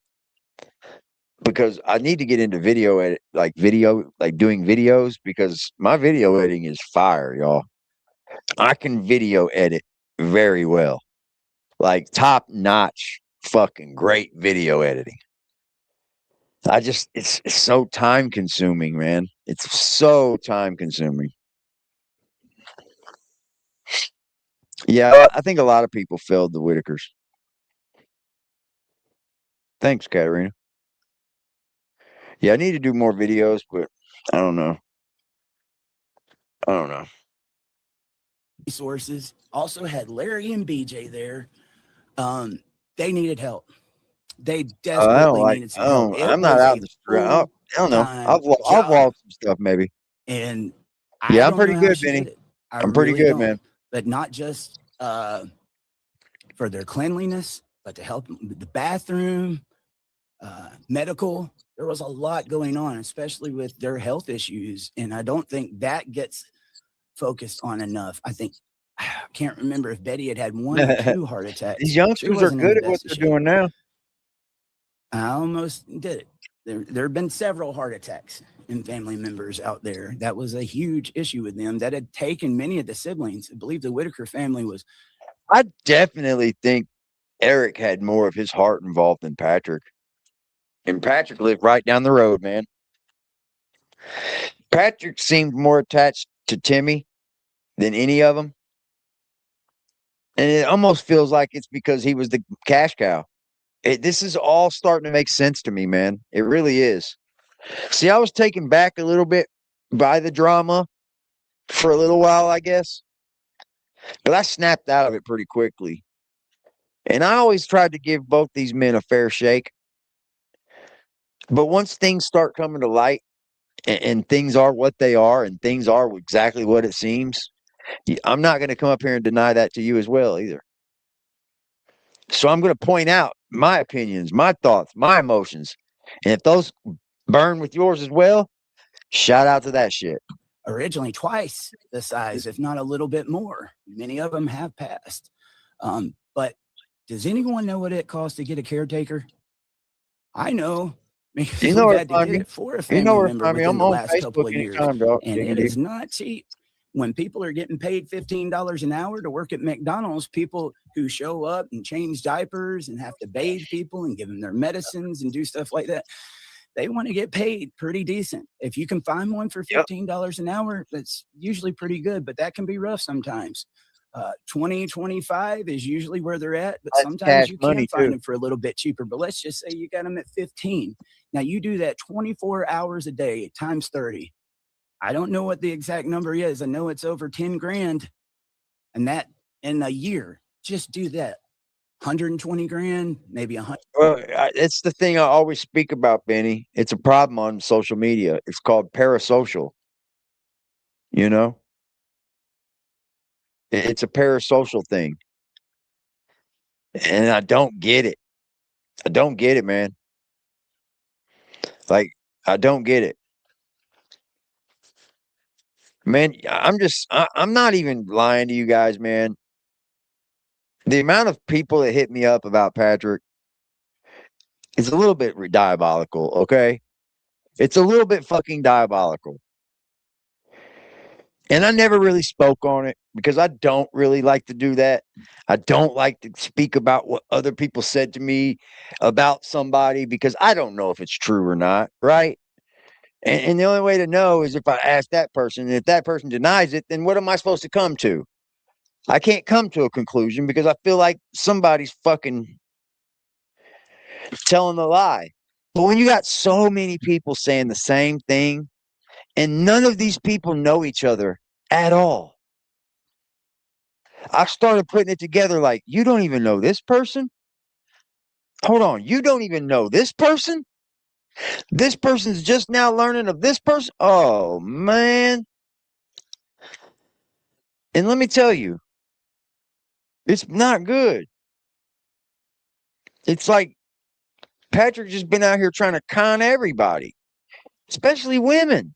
because I need to get into video edit, like doing videos, because my video editing is fire, y'all. I can video edit very well. Like top notch, fucking great video editing. It's so time consuming, man. It's so time consuming. Yeah, I think a lot of people failed the Whittakers. Thanks, Katarina. Yeah, I need to do more videos, but I don't know. Resources. Also had Larry and BJ there. They needed help. They desperately needed some help. I'm not out in the street. I don't know. I've logged some stuff maybe. And I'm pretty good, Benny. I'm pretty good, man. But not just for their cleanliness, but to help with the bathroom, medical. There was a lot going on, especially with their health issues. And I don't think that gets focused on enough. I can't remember if Betty had 1 or 2 heart attacks. These youngsters are good at what they're doing now. I almost did it. There have been several heart attacks in family members out there. That was a huge issue with them that had taken many of the siblings. I believe the Whittaker family was. I definitely think Eric had more of his heart involved than Patrick. And Patrick lived right down the road, man. Patrick seemed more attached to Timmy than any of them. And it almost feels like it's because he was the cash cow. This is all starting to make sense to me, man. It really is. See, I was taken back a little bit by the drama for a little while, I guess. But I snapped out of it pretty quickly. And I always tried to give both these men a fair shake. But once things start coming to light and things are what they are and things are exactly what it seems, I'm not going to come up here and deny that to you as well either. So I'm going to point out my opinions, my thoughts, my emotions. And if those burn with yours as well, shout out to that shit. Originally twice the size, if not a little bit more. Many of them have passed. But does anyone know what it costs to get a caretaker? I know. Because you know we've had to get it for a family member within the last couple of years. And it is not cheap. When people are getting paid $15 an hour to work at McDonald's, people who show up and change diapers and have to bathe people and give them their medicines and do stuff like that, they want to get paid pretty decent. If you can find one for $15 an hour, that's usually pretty good, but that can be rough sometimes. 20, 25 is usually where they're at, but that's sometimes you can find them for a little bit cheaper. But let's just say you got them at 15. Now you do that 24 hours a day times 30. I don't know what the exact number is. I know it's over 10 grand. And that in a year, just do that. 120 grand, maybe 100. Well, it's the thing I always speak about, Benny. It's a problem on social media. It's called parasocial. You know, it's a parasocial thing. And I don't get it. I don't get it, man. Like, I don't get it. Man, I'm not even lying to you guys, man. The amount of people that hit me up about Patrick is a little bit diabolical, okay? It's a little bit fucking diabolical. And I never really spoke on it because I don't really like to do that. I don't like to speak about what other people said to me about somebody because I don't know if it's true or not, right? And the only way to know is if I ask that person. And if that person denies it, then what am I supposed to come to? I can't come to a conclusion because I feel like somebody's fucking telling a lie. But when you got so many people saying the same thing, and none of these people know each other at all, I started putting it together like, you don't even know this person? Hold on, you don't even know this person? This person's just now learning of this person? Oh, man. And let me tell you, it's not good. It's like Patrick just been out here trying to con everybody, especially women.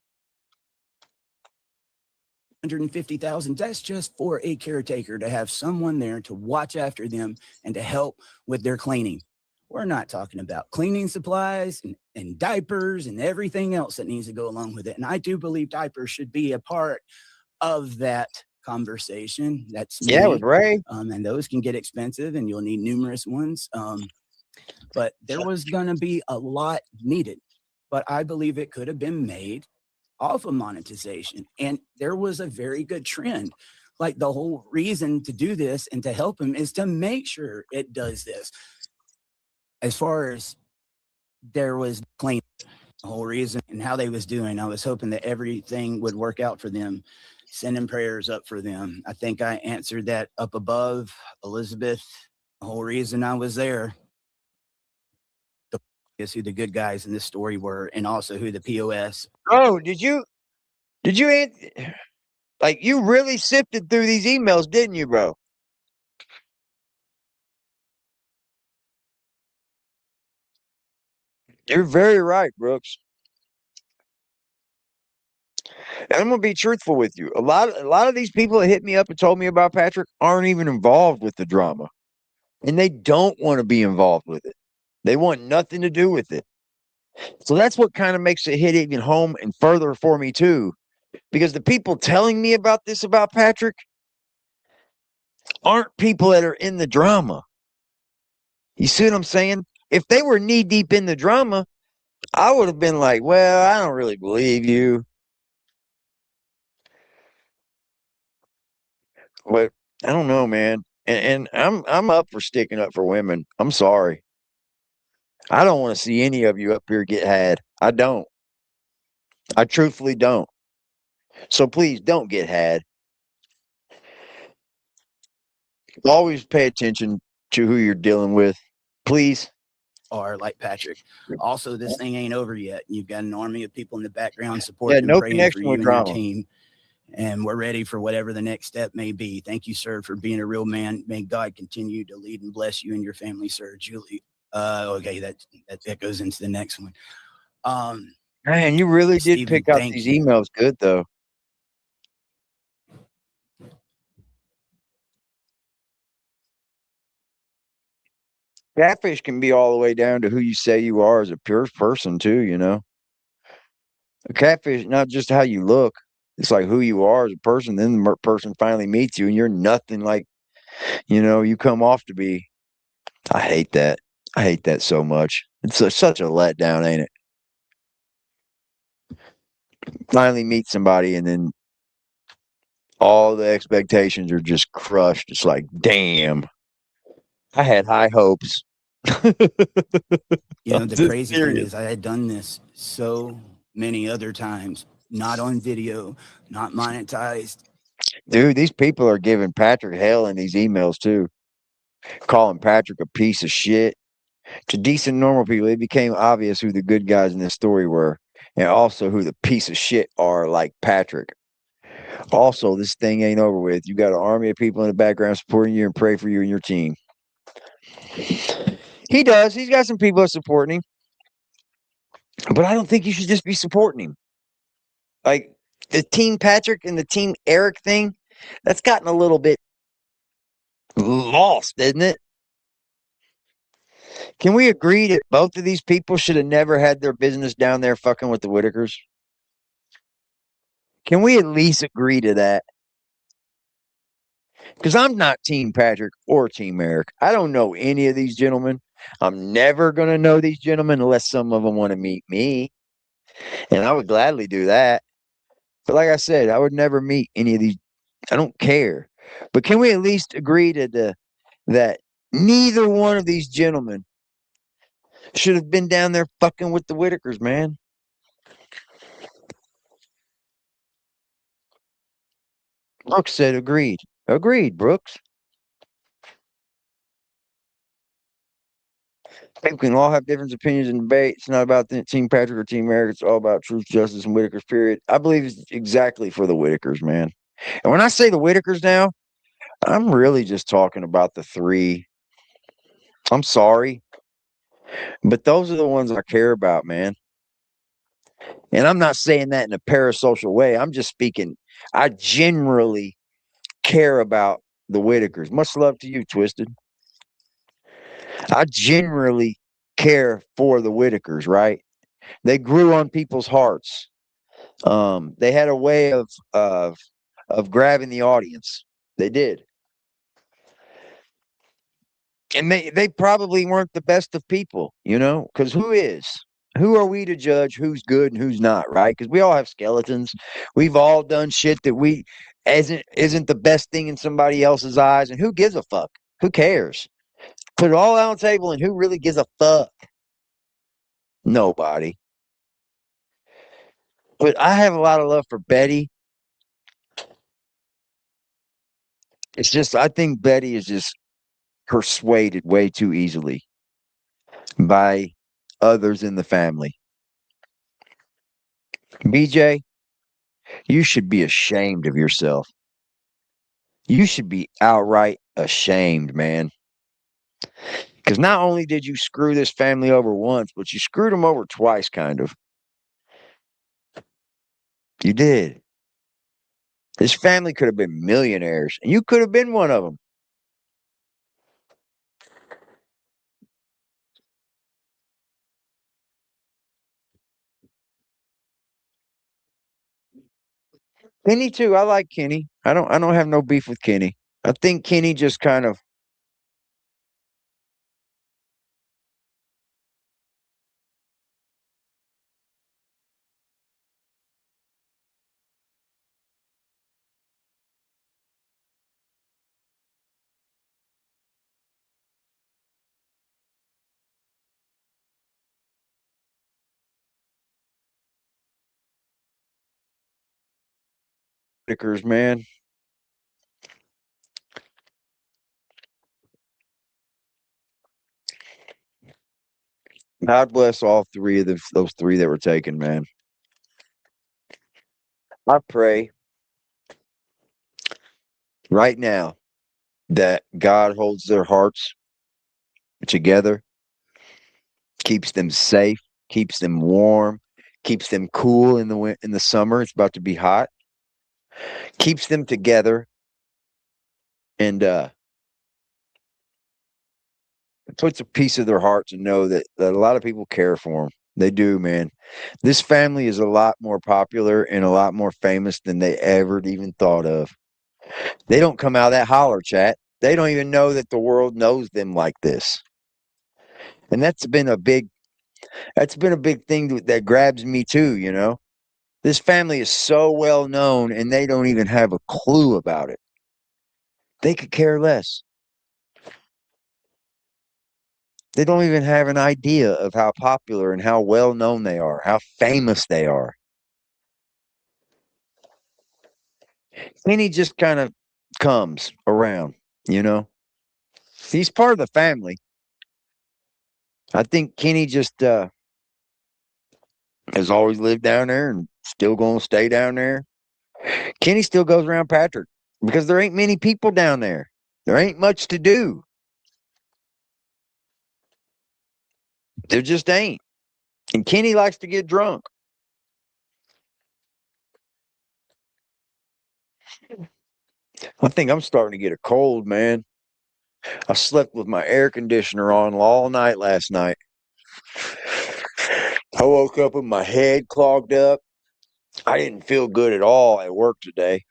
150,000. That's just for a caretaker to have someone there to watch after them and to help with their cleaning. We're not talking about cleaning supplies and diapers and everything else that needs to go along with it. And I do believe diapers should be a part of that conversation. That's me. Yeah, with Ray. And those can get expensive and you'll need numerous ones. But there was going to be a lot needed. But I believe it could have been made off of monetization. And there was a very good trend. Like the whole reason to do this and to help him is to make sure it does this. As far as there was clean, the whole reason and how they was doing, I was hoping that everything would work out for them, sending prayers up for them. I think I answered that up above. Elizabeth, the whole reason I was there is who the good guys in this story were, and also who the POS. Oh, did you like you really sifted through these emails, didn't you, bro? You're very right, Brooks. And I'm gonna be truthful with you. A lot of these people that hit me up and told me about Patrick aren't even involved with the drama. And they don't want to be involved with it. They want nothing to do with it. So that's what kind of makes it hit even home and further for me too. Because the people telling me about this about Patrick aren't people that are in the drama. You see what I'm saying? If they were knee deep in the drama, I would have been like, well, I don't really believe you. But I don't know, man. And I'm up for sticking up for women. I'm sorry. I don't want to see any of you up here get had. I don't. I truthfully don't. So please don't get had. Always pay attention to who you're dealing with. Please. Or like Patrick. Also, this thing ain't over yet. You've got an army of people in the background supporting and praying for you and your team. And we're ready for whatever the next step may be. Thank you, sir, for being a real man. May God continue to lead and bless you and your family, sir. Julie. Okay, that goes into the next one. Man, you really did pick out these emails good, though. Catfish can be all the way down to who you say you are as a pure person, too, you know. A catfish, not just how you look. It's like who you are as a person. Then the person finally meets you and you're nothing like, you know, you come off to be. I hate that. I hate that so much. It's such a letdown, ain't it? Finally meet somebody and then all the expectations are just crushed. It's like, damn, I had high hopes. You know, the crazy thing is I had done this so many other times, not on video, not monetized. Dude, these people are giving Patrick hell in these emails too, calling Patrick a piece of shit. To decent, normal people, it became obvious who the good guys in this story were, and also who the piece of shit are, like Patrick. Also, this thing ain't over with. You got an army of people in the background supporting you and pray for you and your team. He does. He's got some people supporting him. But I don't think you should just be supporting him. Like the Team Patrick and the Team Eric thing, that's gotten a little bit lost, isn't it? Can we agree that both of these people should have never had their business down there fucking with the Whittakers? Can we at least agree to that? Because I'm not Team Patrick or Team Eric. I don't know any of these gentlemen. I'm never going to know these gentlemen unless some of them want to meet me. And I would gladly do that. But like I said, I would never meet any of these. I don't care. But can we at least agree to that neither one of these gentlemen should have been down there fucking with the Whittakers, man? Brooks said agreed. Agreed, Brooks. People can all have different opinions and debate. It's not about Team Patrick or Team Eric. It's all about truth, justice, and Whittakers, period. I believe it's exactly for the Whittakers, man. And when I say the Whittakers now, I'm really just talking about the three. I'm sorry, but those are the ones I care about, man. And I'm not saying that in a parasocial way. I'm just speaking. I generally care about the Whittakers. Much love to you, Twisted. I generally care for the Whittakers, right? They grew on people's hearts. They had a way of grabbing the audience. They did. And they probably weren't the best of people, you know, because who is? Who are we to judge who's good and who's not, right? Because we all have skeletons. We've all done shit that we isn't the best thing in somebody else's eyes. And who gives a fuck? Who cares? Put it all out on the table, and who really gives a fuck? Nobody. But I have a lot of love for Betty. It's just I think Betty is just persuaded way too easily by others in the family. BJ, you should be ashamed of yourself. You should be outright ashamed, man. Because not only did you screw this family over once, but you screwed them over twice, kind of. You did. This family could have been millionaires, and you could have been one of them. Kenny too. I like Kenny. I don't have no beef with Kenny. I think Kenny just kind of Whittakers, man. God bless all three of those three that were taken, man. I pray right now that God holds their hearts together, keeps them safe, keeps them warm, keeps them cool in the summer. It's about to be hot. Keeps them together and puts a piece of their heart to know that a lot of people care for them. They do, man. This family is a lot more popular and a lot more famous than they ever even thought of. They don't come out of that holler, chat. They don't even know that the world knows them like this. And that's been a big thing that grabs me too, you know. This family is so well known and they don't even have a clue about it. They could care less. They don't even have an idea of how popular and how well known they are, how famous they are. Kenny just kind of comes around, you know. He's part of the family. I think Kenny just has always lived down there and still gonna stay down there. Kenny still goes around Patrick because there ain't many people down there. There ain't much to do. There just ain't. And Kenny likes to get drunk. I think I'm starting to get a cold, man. I slept with my air conditioner on all night last night. I woke up with my head clogged up. I didn't feel good at all at work today.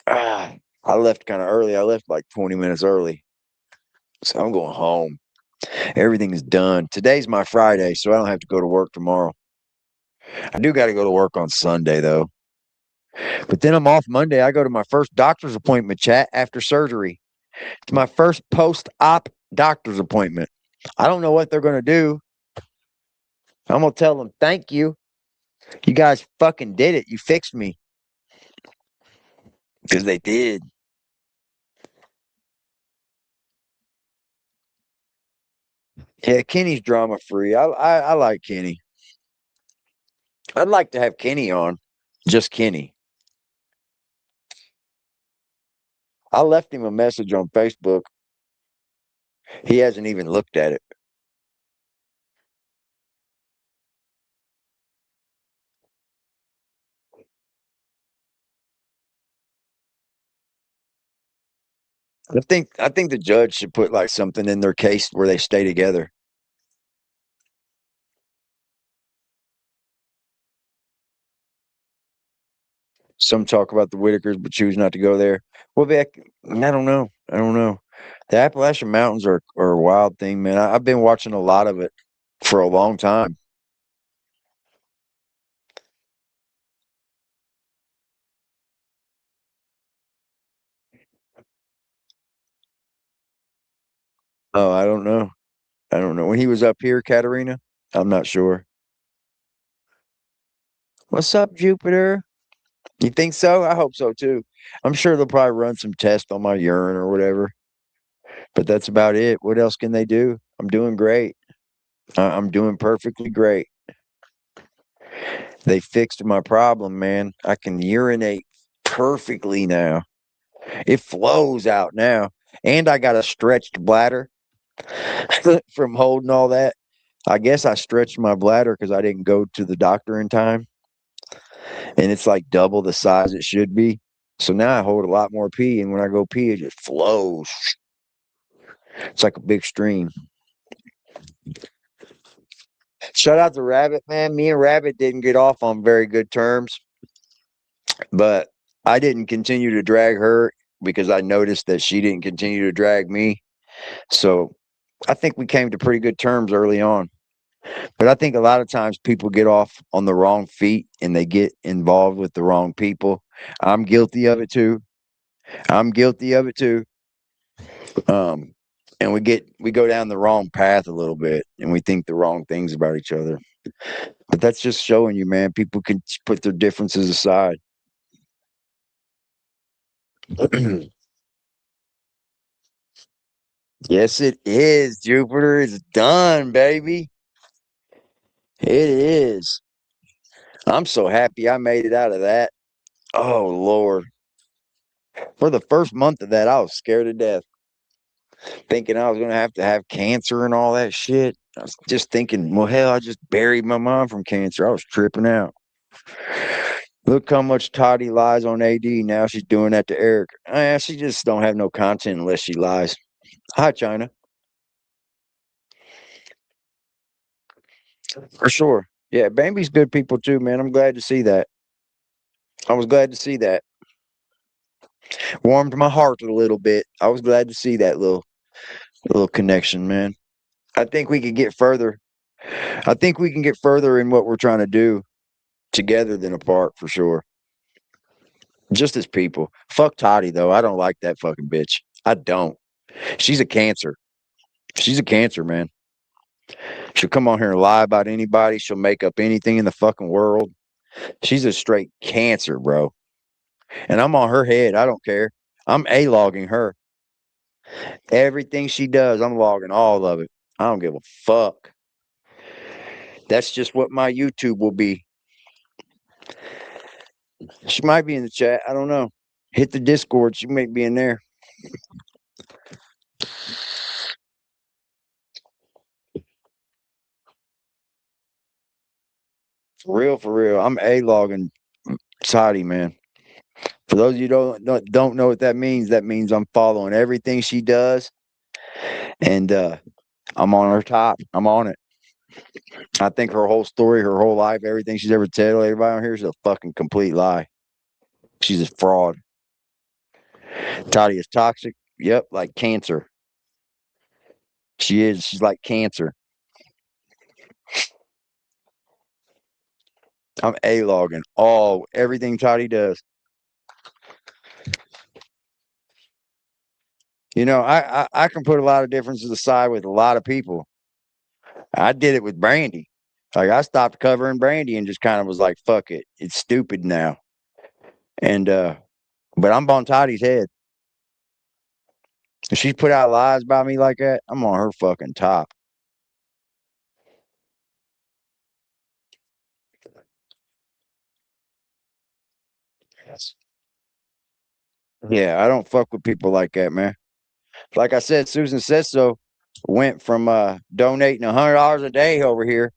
I left kind of early. I left like 20 minutes early. So I'm going home. Everything's done. Today's my Friday, so I don't have to go to work tomorrow. I do got to go to work on Sunday, though. But then I'm off Monday. I go to my first doctor's appointment, chat, after surgery. It's my first post-op doctor's appointment. I don't know what they're going to do. I'm going to tell them, thank you. You guys fucking did it. You fixed me. Because they did. Yeah, Kenny's drama free. I like Kenny. I'd like to have Kenny on. Just Kenny. I left him a message on Facebook. He hasn't even looked at it. I think the judge should put like something in their case where they stay together. Some talk about the Whittakers, but choose not to go there. Well, Vic, I don't know. I don't know. The Appalachian Mountains are a wild thing, man. I've been watching a lot of it for a long time. Oh, I don't know. I don't know. When he was up here, Katarina, I'm not sure. What's up, Jupiter? You think so? I hope so too. I'm sure they'll probably run some tests on my urine or whatever, but that's about it. What else can they do? I'm doing great. I'm doing perfectly great. They fixed my problem, man. I can urinate perfectly now. It flows out now. And I got a stretched bladder from holding all that. I guess I stretched my bladder because I didn't go to the doctor in time. And it's like double the size it should be. So now I hold a lot more pee. And when I go pee, it just flows. It's like a big stream. Shout out to Rabbit, man. Me and Rabbit didn't get off on very good terms. But I didn't continue to drag her because I noticed that she didn't continue to drag me. So I think we came to pretty good terms early on. But I think a lot of times people get off on the wrong feet and they get involved with the wrong people. I'm guilty of it too. I'm guilty of it too. And we go down the wrong path a little bit and we think the wrong things about each other. But that's just showing you, man, people can put their differences aside. Yes, it is. Jupiter is done, baby. It is. I'm so happy I made it out of that. Oh, Lord. For the first month of that, I was scared to death, thinking I was going to have cancer and all that shit. I was just thinking, well, hell, I just buried my mom from cancer. I was tripping out. Look how much Toddy lies on AD. Now she's doing that to Eric. She just don't have no content unless she lies. Hi, China. For sure. Yeah, Bambi's good people too, man. I'm glad to see that. I was glad to see that. Warmed my heart a little bit. I was glad to see that little connection, man. I think we could get further. I think we can get further in what we're trying to do together than apart for sure. Just as people. Fuck Toddy though. I don't like that fucking bitch. I don't. She's a cancer. She's a cancer, man. She'll come on here and lie about anybody. She'll make up anything in the fucking world. She's a straight cancer, bro. And I'm on her head. I don't care. I'm A-logging her. Everything she does, I'm logging all of it. I don't give a fuck. That's just what my YouTube will be. She might be in the chat. I don't know. Hit the Discord. She might be in there. For real. I'm A-logging Sadi, man. For those of you who don't know what that means I'm following everything she does. And I'm on her top. I'm on it. I think her whole story, her whole life, everything she's ever told everybody on here is a fucking complete lie. She's a fraud. Toddy is toxic. Yep, like cancer. She is. She's like cancer. I'm A-logging everything Toddy does. You know, I can put a lot of differences aside with a lot of people. I did it with Brandy. Like I stopped covering Brandy and just kind of was like, fuck it. It's stupid now. And but I'm on Toddy's head. If she put out lies about me like that, I'm on her fucking top. Yeah, I don't fuck with people like that, man. Like I said, Susan says so. Went from donating $100 a day over here.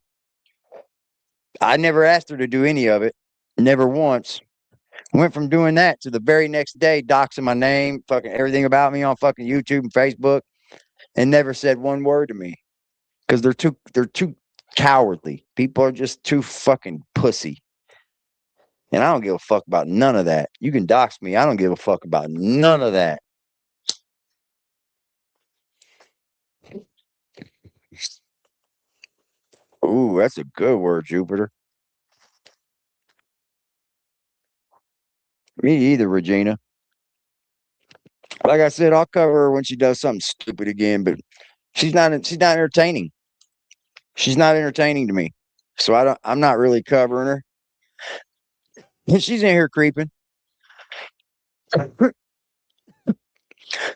I never asked her to do any of it. Never once. Went from doing that to the very next day doxing my name, fucking everything about me on fucking YouTube and Facebook, and never said one word to me. Because they're too cowardly. People are just too fucking pussy. And I don't give a fuck about none of that. You can dox me. I don't give a fuck about none of that. Ooh, that's a good word, Jupiter. Me either, Regina. Like I said, I'll cover her when she does something stupid again, but she's not entertaining. She's not entertaining to me. So I'm not really covering her. She's in here creeping.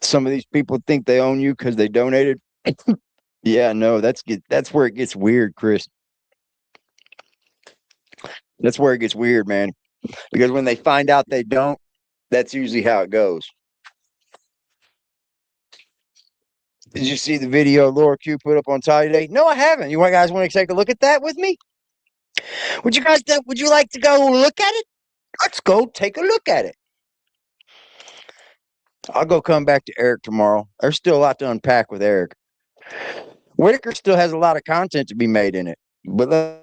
Some of these people think they own you because they donated. Yeah, no, that's where it gets weird, Chris. That's where it gets weird, man. Because when they find out they don't, that's usually how it goes. Did you see the video Laura Q put up on Toddy Day? No, I haven't. You guys want to take a look at that with me? Would you like to go look at it? Let's go take a look at it. I'll go come back to Eric tomorrow. There's still a lot to unpack with Eric. Whittaker still has a lot of content to be made in it. But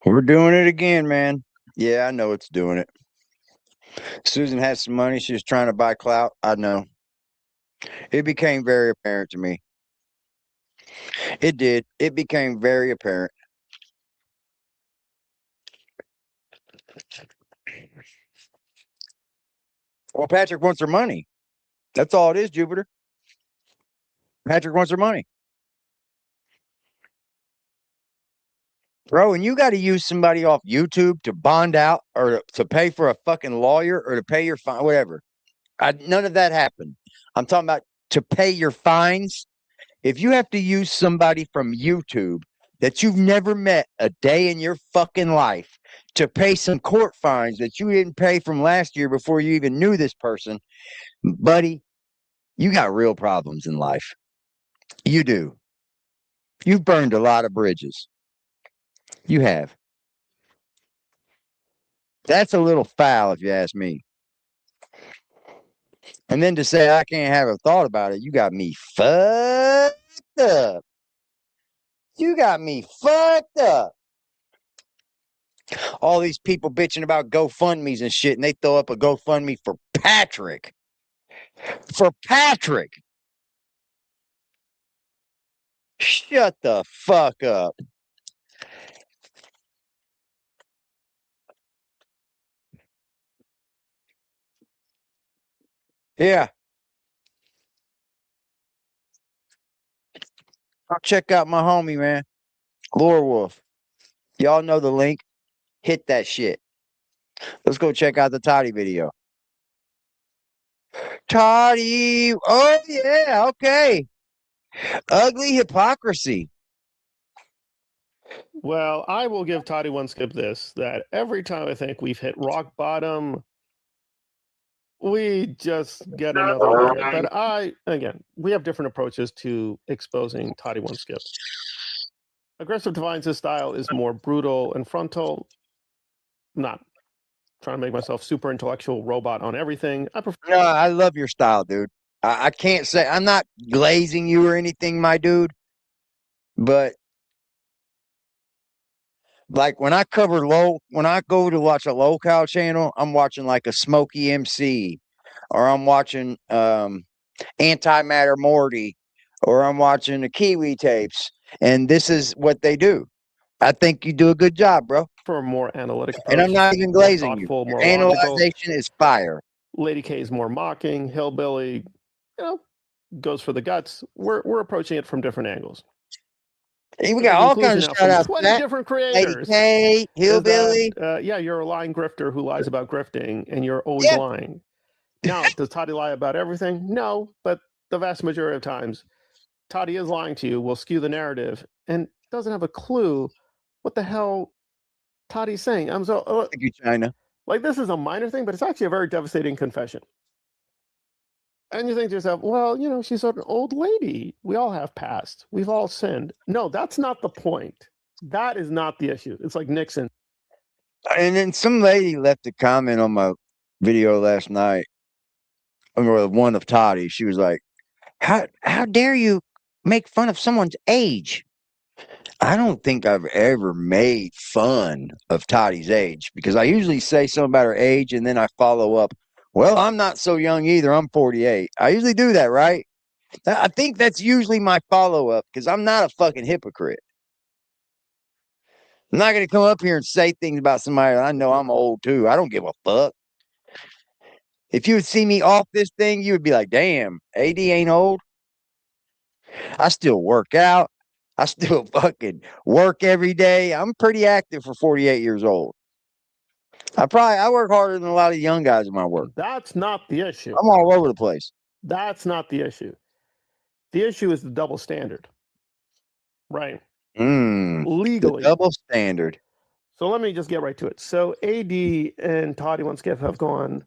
we're doing it again, man. Yeah, I know it's doing it. Susan has some money. She was trying to buy clout. I know. It became very apparent to me. It did. It became very apparent. Well, Patrick wants her money. That's all it is, Jupiter. Patrick wants her money. Bro, and you got to use somebody off YouTube to bond out or to pay for a fucking lawyer or to pay your fine, whatever. None of that happened. I'm talking about to pay your fines. If you have to use somebody from YouTube that you've never met a day in your fucking life to pay some court fines that you didn't pay from last year before you even knew this person, buddy, you got real problems in life. You do. You've burned a lot of bridges. You have. That's a little foul, if you ask me. And then to say I can't have a thought about it, you got me fucked up. You got me fucked up. All these people bitching about GoFundMe's and shit, and they throw up a GoFundMe for Patrick. For Patrick. Shut the fuck up. Yeah. I'll check out my homie, man. Lore Wolf. Y'all know the link. Hit that shit. Let's go check out the Toddy video. Toddy. Oh, yeah. Okay. Ugly hypocrisy. Well, I will give Toddy One Skip this, that every time I think we've hit rock bottom, we just get another layer. But again, we have different approaches to exposing Toddy One Skip. Aggressive Divines' style is more brutal and frontal. I'm not trying to make myself super intellectual robot on everything. No, I love your style, dude. I can't say I'm not glazing you or anything, my dude. But like when I go to watch a low-cal channel, I'm watching like a Smokey MC, or I'm watching Antimatter Morty, or I'm watching the Kiwi tapes, and this is what they do. I think you do a good job, bro. For a more analytic approach. And I'm not even glazing you. More analyzation is fire. Lady K is more mocking. Hillbilly, goes for the guts. We're approaching it from different angles. Hey, we got all kinds of shout outs. 20 different creators. Lady K, Hillbilly. You're a lying grifter who lies about grifting, and you're always lying. Now, does Toddy lie about everything? No, but the vast majority of times, Toddy is lying to you, will skew the narrative, and doesn't have a clue what the hell Toddy's saying. I'm so thank you, China. Like, this is a minor thing, but it's actually a very devastating confession. And you think to yourself, well, she's an old lady. We all have past. We've all sinned. No, that's not the point. That is not the issue. It's like Nixon. And then some lady left a comment on my video last night. Or one of Toddy. She was like, how dare you make fun of someone's age? I don't think I've ever made fun of Toddy's age, because I usually say something about her age and then I follow up. Well, I'm not so young either. I'm 48. I usually do that, right? I think that's usually my follow-up, because I'm not a fucking hypocrite. I'm not going to come up here and say things about somebody that I know I'm old too. I don't give a fuck. If you would see me off this thing, you would be like, damn, AD ain't old. I still work out. I still fucking work every day. I'm pretty active for 48 years old. I work harder than a lot of young guys in my work. That's not the issue. I'm all over the place. That's not the issue. The issue is the double standard. Right. Legally. The double standard. So let me just get right to it. So AD and Toddy One Skip have gone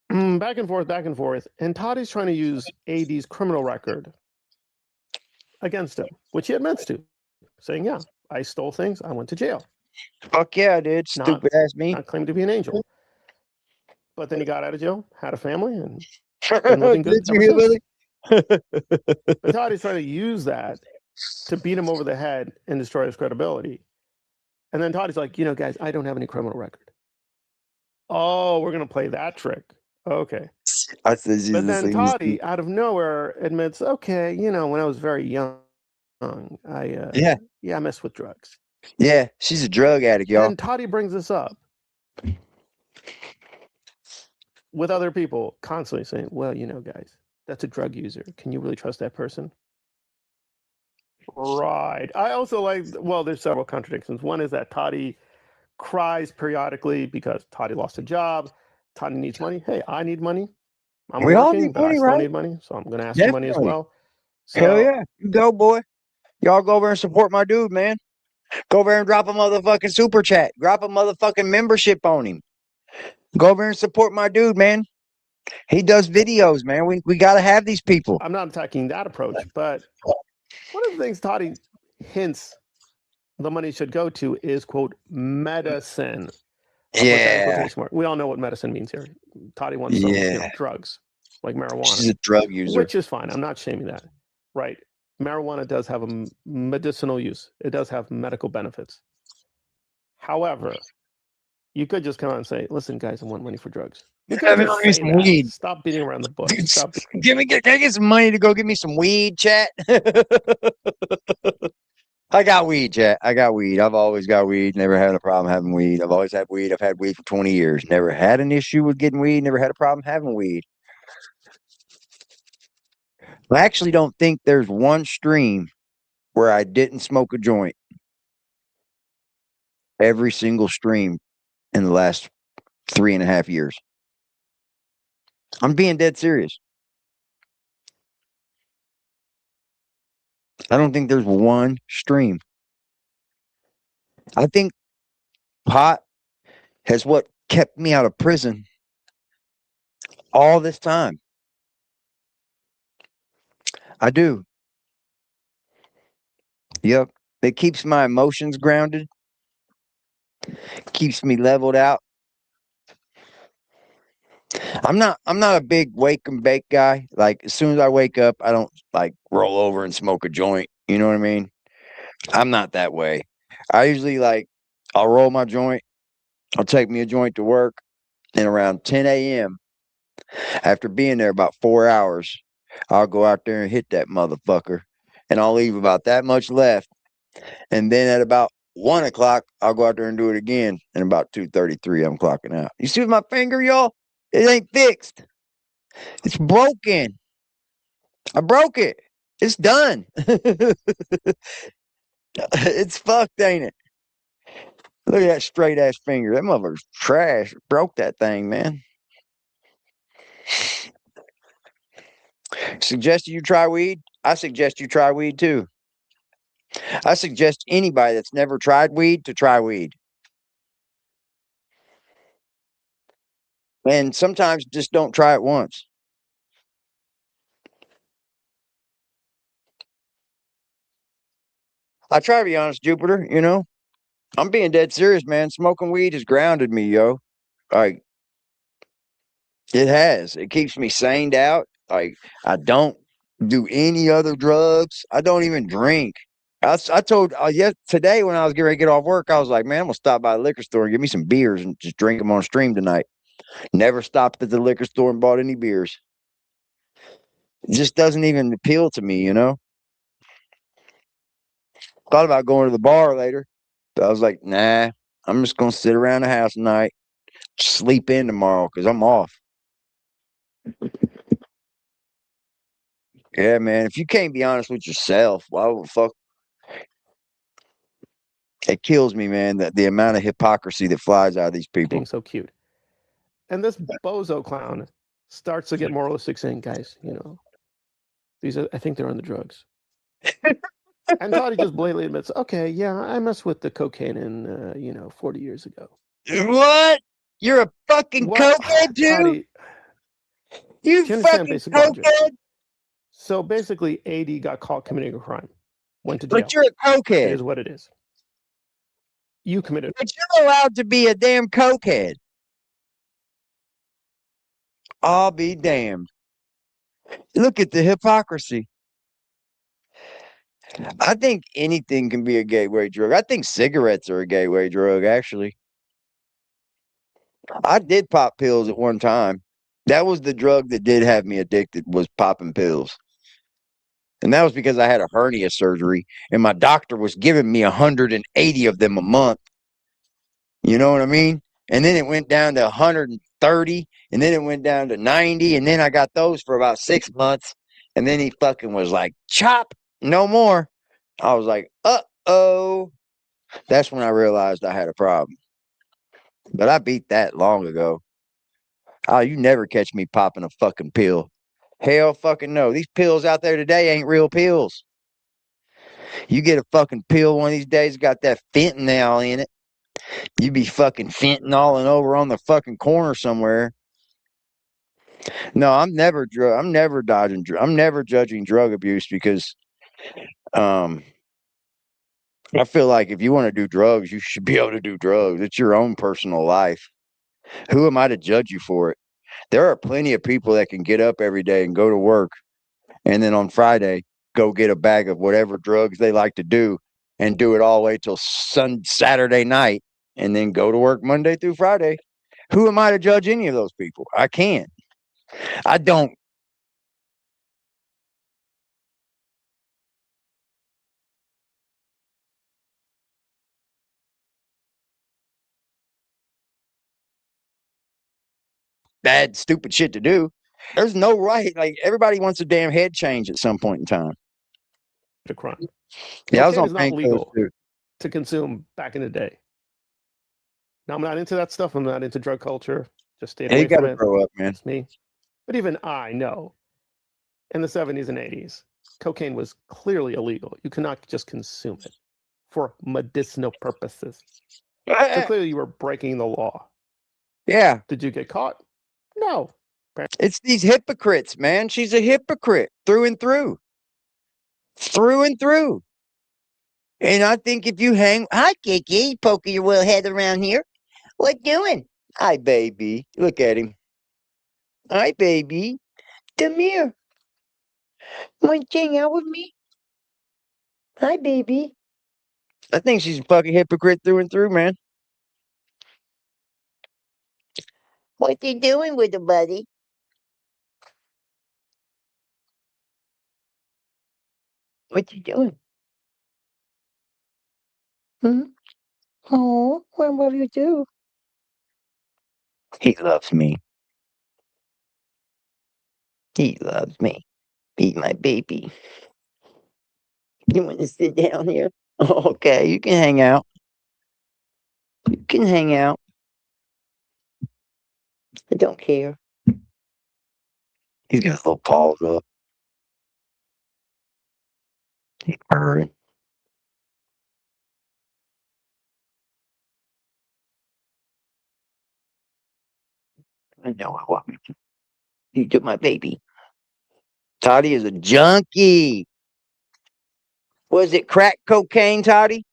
back and forth. And Toddy's trying to use AD's criminal record against him, which he admits to, saying, yeah, I stole things. I went to jail. Fuck yeah, I did. Stupid ass me. Not claimed to be an angel. But then he got out of jail, had a family, and been living good. But Toddy's trying to use that to beat him over the head and destroy his credibility. And then Toddy's like, guys, I don't have any criminal record. Oh, we're going to play that trick. Okay. But then Toddy, out of nowhere, admits, okay, when I was very young, I messed with drugs. Yeah, she's a drug addict, y'all. And Toddy brings this up with other people, constantly saying, well, guys, that's a drug user. Can you really trust that person? Right. I also there's several contradictions. One is that Toddy cries periodically because Toddy lost a job. Toddy needs money. Hey, I need money. We all need money, right? I need money, so I'm going to ask for money as well. So, hell yeah. You go, boy. Y'all go over and support my dude, man. Go over there and drop a motherfucking super chat. Drop a motherfucking membership on him. Go over there and support my dude, man. He does videos, man. We got to have these people. I'm not attacking that approach, but one of the things Toddy hints the money should go to is, quote, medicine. Yeah. We all know what medicine means here. Toddy wants some drugs, like marijuana. She's a drug user. Which is fine. I'm not shaming that. Right. Marijuana does have a medicinal use. It does have medical benefits. However, you could just come out and say, listen, guys, I want money for drugs. You could just say some weed. Stop beating around the bush. Stop. Can I get some money to go get me some weed, chat? I got weed, chat. I got weed. I've always got weed. Never had a problem having weed. I've always had weed. I've had weed for 20 years. Never had an issue with getting weed. Never had a problem having weed. I actually don't think there's one stream where I didn't smoke a joint. Every single stream in the last 3.5 years. I'm being dead serious. I don't think there's one stream. I think pot has what kept me out of prison all this time. I do. Yep. It keeps my emotions grounded. Keeps me leveled out. I'm not a big wake and bake guy. Like, as soon as I wake up, I don't like roll over and smoke a joint. You know what I mean? I'm not that way. I usually I'll roll my joint. I'll take me a joint to work, and around 10 a.m., after being there about 4 hours, I'll go out there and hit that motherfucker, and I'll leave about that much left. And then at about 1 o'clock, I'll go out there and do it again. And about 2:33, I'm clocking out. You see my finger, y'all? It ain't fixed. It's broken. I broke it. It's done. It's fucked, ain't it? Look at that straight ass finger. That motherfucker's trash. Broke that thing, man. Suggest you try weed? I suggest you try weed too. I suggest anybody that's never tried weed to try weed. And sometimes just don't try it once. I try to be honest, Jupiter, you know. I'm being dead serious, man. Smoking weed has grounded me, yo. Like, it has. It keeps me saned out. Like, I don't do any other drugs. I don't even drink. I told today when I was getting ready to get off work, I was like, man, I'm gonna stop by the liquor store and get me some beers and just drink them on stream tonight. Never stopped at the liquor store and bought any beers. It just doesn't even appeal to me, you know. Thought about going to the bar later. But I was like, nah, I'm just gonna sit around the house tonight, sleep in tomorrow because I'm off. Yeah, man. If you can't be honest with yourself, why the fuck? It kills me, man, that the amount of hypocrisy that flies out of these people. Being so cute. And this bozo clown starts to get moralistic, saying, guys, you know, I think they're on the drugs. And Toddy just blatantly admits, okay, yeah, I messed with the cocaine in, 40 years ago. What? You're a fucking cokehead, dude? Toddy, you fucking cokehead? So basically, AD got caught committing a crime. Went to jail. But you're a cokehead. It is what it is. You committed. But you're allowed to be a damn cokehead. I'll be damned. Look at the hypocrisy. I think anything can be a gateway drug. I think cigarettes are a gateway drug, actually. I did pop pills at one time. That was the drug that did have me addicted, was popping pills. And that was because I had a hernia surgery, and my doctor was giving me 180 of them a month. You know what I mean? And then it went down to 130, and then it went down to 90, and then I got those for about 6 months. And then he fucking was like, chop, no more. I was like, uh-oh. That's when I realized I had a problem. But I beat that long ago. Oh, you never catch me popping a fucking pill. Hell fucking no. These pills out there today ain't real pills. You get a fucking pill one of these days, got that fentanyl in it. You be fucking fentanyling over on the fucking corner somewhere. No, I'm never dodging. I'm never judging drug abuse because, I feel like if you want to do drugs, you should be able to do drugs. It's your own personal life. Who am I to judge you for it? There are plenty of people that can get up every day and go to work, and then on Friday go get a bag of whatever drugs they like to do, and do it all the way till Saturday night, and then go to work Monday through Friday. Who am I to judge any of those people? I can't. I don't. Bad, stupid shit to do. There's no right. Like, everybody wants a damn head change at some point in time. A crime. Yeah, I was Cocaine on is not painkillers legal too. to consume back in the day. Now, I'm not into that stuff. I'm not into drug culture. Just stayed Yeah, you away from gotta it. grow up, man. That's me. But even I know in the 70s and 80s, cocaine was clearly illegal. You cannot just consume it for medicinal purposes. So clearly you were breaking the law. Yeah. Did you get caught? No. It's these hypocrites, man. She's a hypocrite through and through. Through and through. And I think if you hang, hi, Kiki, poking your little head around here. What doing? Hi, baby. Look at him. Hi, baby. Come here. Want to hang out with me? Hi, baby. I think she's a fucking hypocrite through and through, man. What you doing with the buddy? What you doing? Hmm? Oh, what will you do? He loves me. He loves me. Be my baby. You want to sit down here? Okay, you can hang out. You can hang out. I don't care. He's got his little paws up. He's purring. I know I want me to. You took my baby. Toddy is a junkie. Was it crack cocaine, Toddy?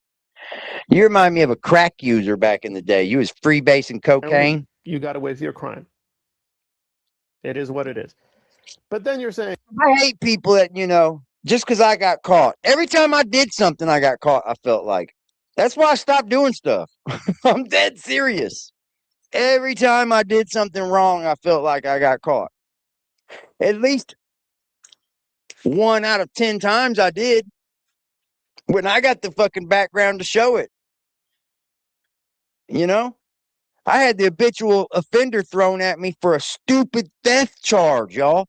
You remind me of a crack user back in the day. You was freebasing cocaine. You got away with your crime. It is what it is. But then you're saying, I hate people that, just because I got caught. Every time I did something, I got caught, I felt like. That's why I stopped doing stuff. I'm dead serious. Every time I did something wrong, I felt like I got caught. At least 1 out of 10 times I did. When I got the fucking background to show it. I had the habitual offender thrown at me for a stupid theft charge, y'all.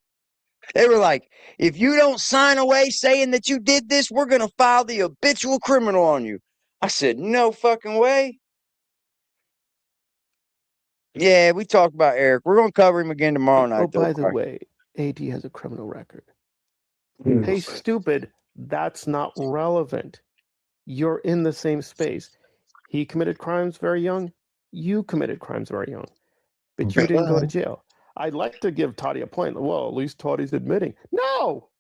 They were like, if you don't sign away saying that you did this, we're going to file the habitual criminal on you. I said, no fucking way. Yeah, we talked about Eric. We're going to cover him again tomorrow night. Oh, by the way, AD has a criminal record. Hey, stupid, that's not relevant. You're in the same space. He committed crimes very young. You committed crimes very young. But you didn't go to jail. I'd like to give Toddy a point. Well, at least Toddy's admitting. No!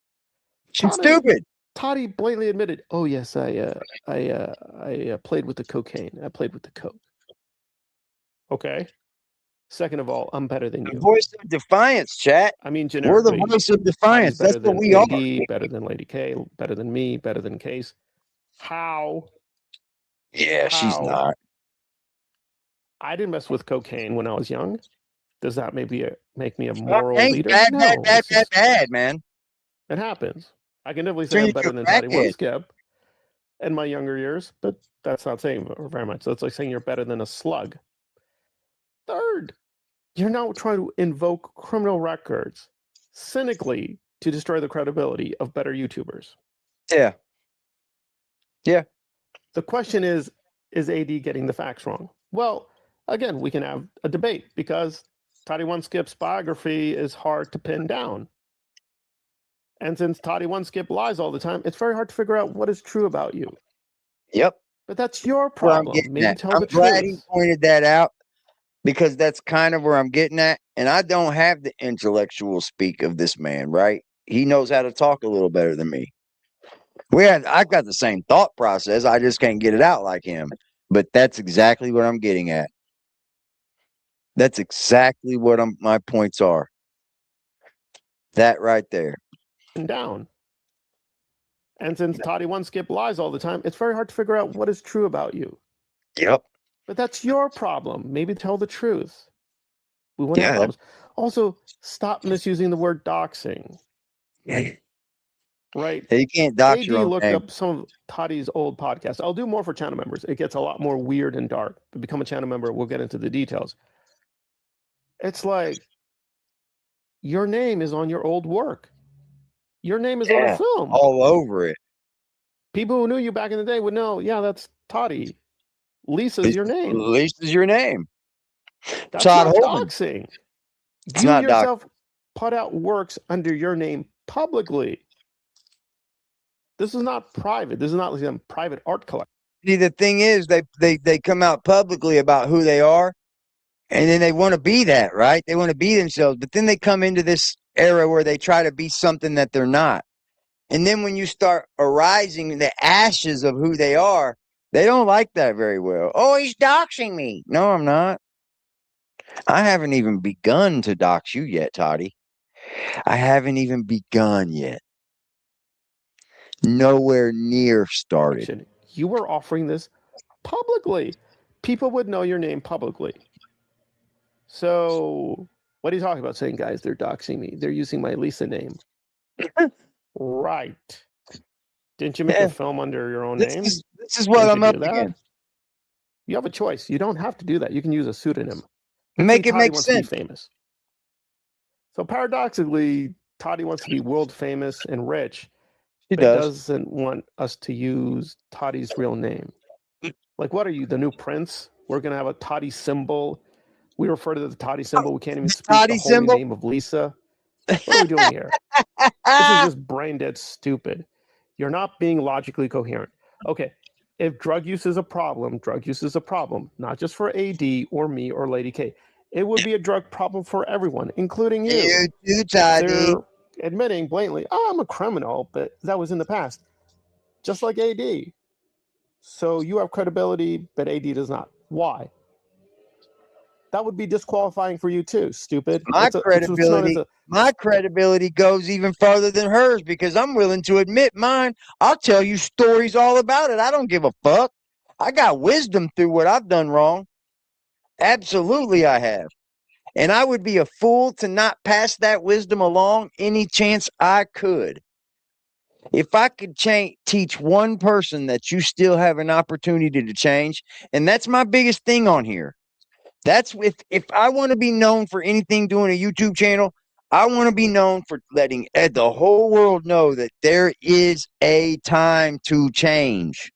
She's stupid. Toddy blatantly admitted, oh, yes, I played with the cocaine. I played with the coke. Okay. Second of all, I'm better than you. The voice of defiance, chat. I mean, we're the voice of defiance. That's what we AD, are. Better than Lady K, better than me, better than Case. How? Yeah, she's not. I didn't mess with cocaine when I was young. Does that make me a moral leader? Bad, man. It happens. I can definitely say I'm better than Toddy One Skip in my younger years, but that's not saying very much. So it's like saying you're better than a slug. Third, you're now trying to invoke criminal records cynically to destroy the credibility of better YouTubers. Yeah. Yeah. The question is AD getting the facts wrong? Well, again, we can have a debate because Toddy One Skip's biography is hard to pin down. And since Toddy One Skip lies all the time, it's very hard to figure out what is true about you. Yep. But that's your Where I'm problem. getting Maybe at. tell I'm the glad he truth. pointed that out because that's kind of where I'm getting at. And I don't have the intellectual speak of this man, right? He knows how to talk a little better than me. I've got the same thought process. I just can't get it out like him. But that's exactly what I'm getting at. That's exactly what my points are. That right there. Down. And since Toddy One Skip lies all the time, it's very hard to figure out what is true about you. Yep. But that's your problem. Maybe tell the truth. We wouldn't have Yeah. problems. Also, stop misusing the word doxing. Right? You can't dox AD your own looked name. up some of Toddy's old podcasts. I'll do more for channel members. It gets a lot more weird and dark. To become a channel member, we'll get into the details. It's like your name is on your old work. Your name is on a film. All over it. People who knew you back in the day would know, yeah, that's Toddy. Lisa's your name. Lisa's your name. That's Todd not Holman. doxing. It's You not yourself put out works under your name publicly. This is not private. This is not like a private art collection. See, the thing is, they come out publicly about who they are, and then they want to be that, right? They want to be themselves, but then they come into this era where they try to be something that they're not. And then when you start arising in the ashes of who they are, they don't like that very well. Oh, he's doxing me. No, I'm not. I haven't even begun to dox you yet, Toddy. I haven't even begun yet. Nowhere near started. You were offering this publicly. People would know your name publicly. So what are you talking about? Saying, guys, they're doxing me. They're using my Lisa name. Right. Didn't you make a film under your own name? This is what I'm up against. You have a choice. You don't have to do that. You can use a pseudonym. Make it make wants sense. To be famous. So paradoxically, Toddy wants to be world famous and rich. He doesn't want us to use Toddy's real name. Like, what are you, the new prince? We're going to have a Toddy symbol. We refer to the Toddy symbol. We can't even speak the holy name of Lisa. What are we doing here? This is just brain dead stupid. You're not being logically coherent. Okay, if drug use is a problem, not just for AD or me or Lady K. It would be a drug problem for everyone, including you. You too, Toddy. They're admitting blatantly, oh, I'm a criminal, but that was in the past. Just like AD. So you have credibility, but AD does not. Why? That would be disqualifying for you too, stupid. My credibility goes even farther than hers because I'm willing to admit mine. I'll tell you stories all about it. I don't give a fuck. I got wisdom through what I've done wrong. Absolutely I have. And I would be a fool to not pass that wisdom along any chance I could. If I could teach one person that you still have an opportunity to change, and that's my biggest thing on here. That's if I want to be known for anything doing a YouTube channel, I want to be known for letting the whole world know that there is a time to change.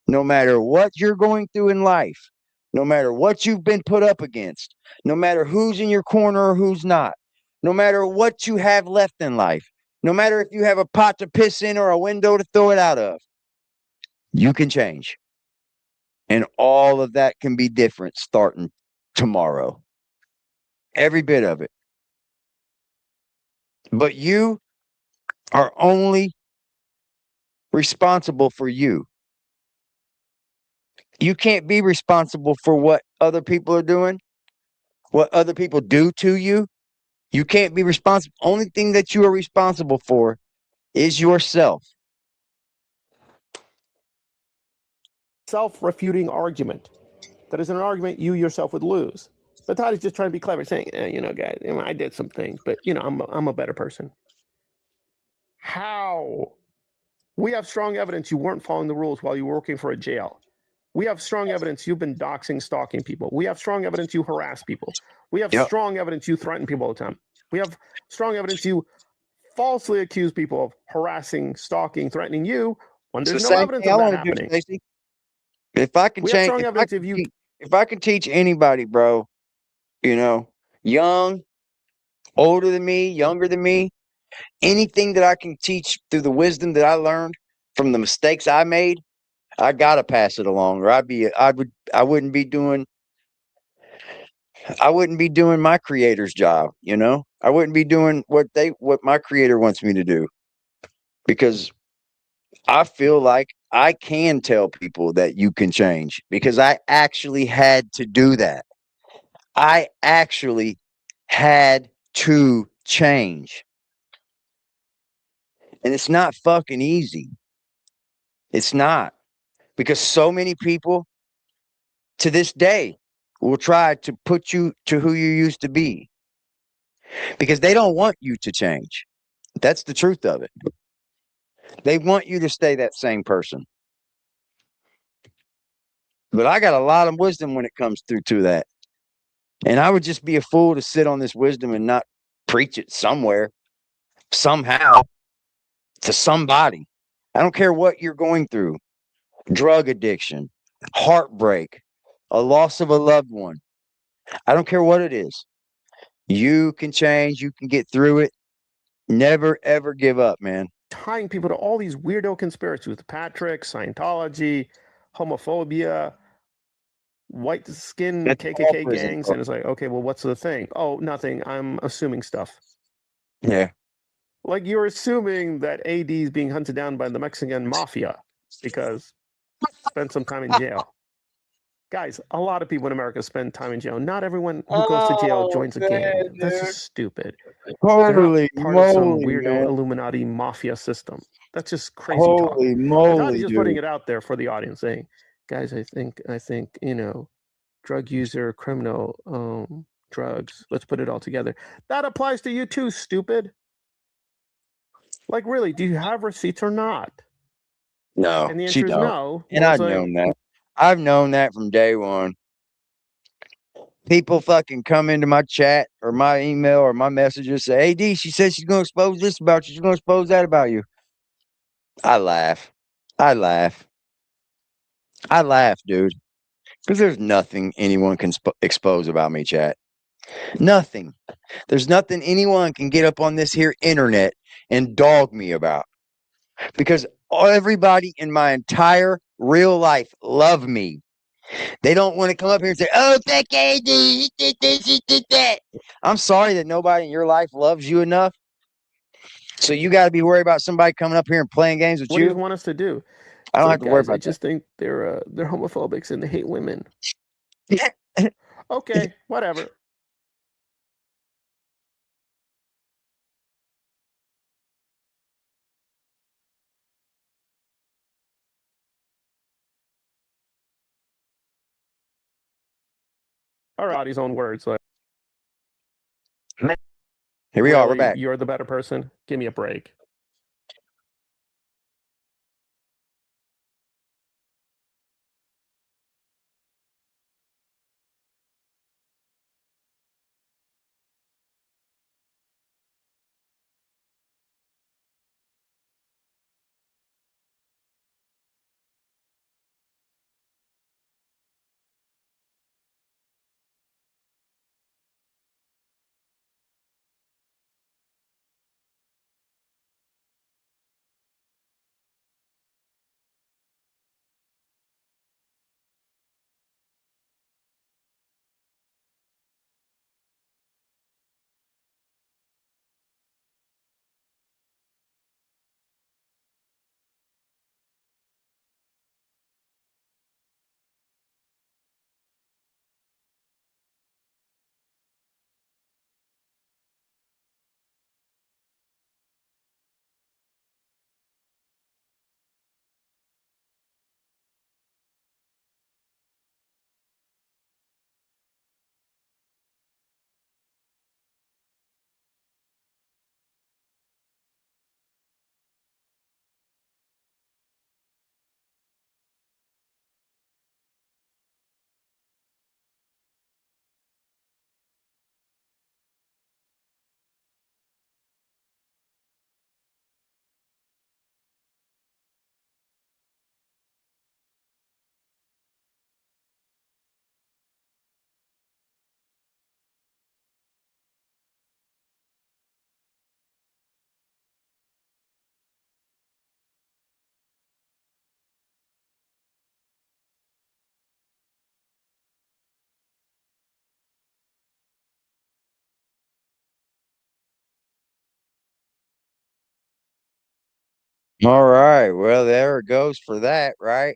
No matter what you're going through in life, no matter what you've been put up against, no matter who's in your corner or who's not, no matter what you have left in life, no matter if you have a pot to piss in or a window to throw it out of, you can change. And all of that can be different starting tomorrow. Every bit of it. But you are only responsible for you. You can't be responsible for what other people are doing, what other people do to you. You can't be responsible. Only thing that you are responsible for is yourself. Self-refuting argument. That is an argument you yourself would lose. But Toddy's just trying to be clever, saying, guys, I did some things, but, I'm a better person. How? We have strong evidence you weren't following the rules while you were working for a jail. We have strong evidence you've been doxing, stalking people. We have strong evidence you harass people. We have strong evidence you threaten people all the time. We have strong evidence you falsely accuse people of harassing, stalking, threatening you when there's no evidence of that happening. If I can change, if I can teach anybody, bro, young, older than me, younger than me, Anything that I can teach through the wisdom that I learned from the mistakes I made, I gotta pass it along, or I wouldn't be doing my creator's job, you know? I wouldn't be doing what my creator wants me to do, because I feel like I can tell people that you can change, because I actually had to do that. I actually had to change. And it's not fucking easy. It's not, because so many people to this day will try to put you to who you used to be, because they don't want you to change. That's the truth of it. They want you to stay that same person. But I got a lot of wisdom when it comes through to that. And I would just be a fool to sit on this wisdom and not preach it somewhere, somehow, to somebody. I don't care what you're going through. Drug addiction, heartbreak, a loss of a loved one. I don't care what it is. You can change. You can get through it. Never, ever give up, man. Tying people to all these weirdo conspiracies with Patrick, Scientology, homophobia, white skin That's KKK all prison, gangs. bro. And it's like, okay, well, what's the thing? Oh, nothing. I'm assuming stuff. Yeah. Like you're assuming that AD is being hunted down by the Mexican mafia because spent some time in jail. Guys, a lot of people in America spend time in jail. Not everyone who goes to jail joins a gang. That's just stupid. Holy They're not part of some moly, weirdo man. Illuminati mafia system. That's just crazy talk. Holy And moly, Toddie's just putting dude. it out there for the audience, saying, "Guys, I think, drug user, criminal, drugs. Let's put it all together. That applies to you too, stupid. Like, really, do you have receipts or not?" No, And the she answer is don't. no. And Well, I've it's like, known that. I've known that from day one. People fucking come into my chat or my email or my messages, say, "Hey, D, she said she's gonna expose this about you. She's gonna expose that about you." I laugh. I laugh. I laugh, dude. Because there's nothing anyone can expose about me, chat. Nothing. There's nothing anyone can get up on this here internet and dog me about. Because everybody in my entire real life love me. They don't want to come up here and say, "Oh, that guy did this, he did that." I'm sorry that nobody in your life loves you enough. So you got to be worried about somebody coming up here and playing games with what do you you. want us to do? I It's don't like, have to worry guys, I about just think they're homophobics and they hate women. that. Okay, whatever. All right, his own words. Like, Here we are. We're really, back. you're the better person. Give me a break. All right. Well, there it goes for that, right?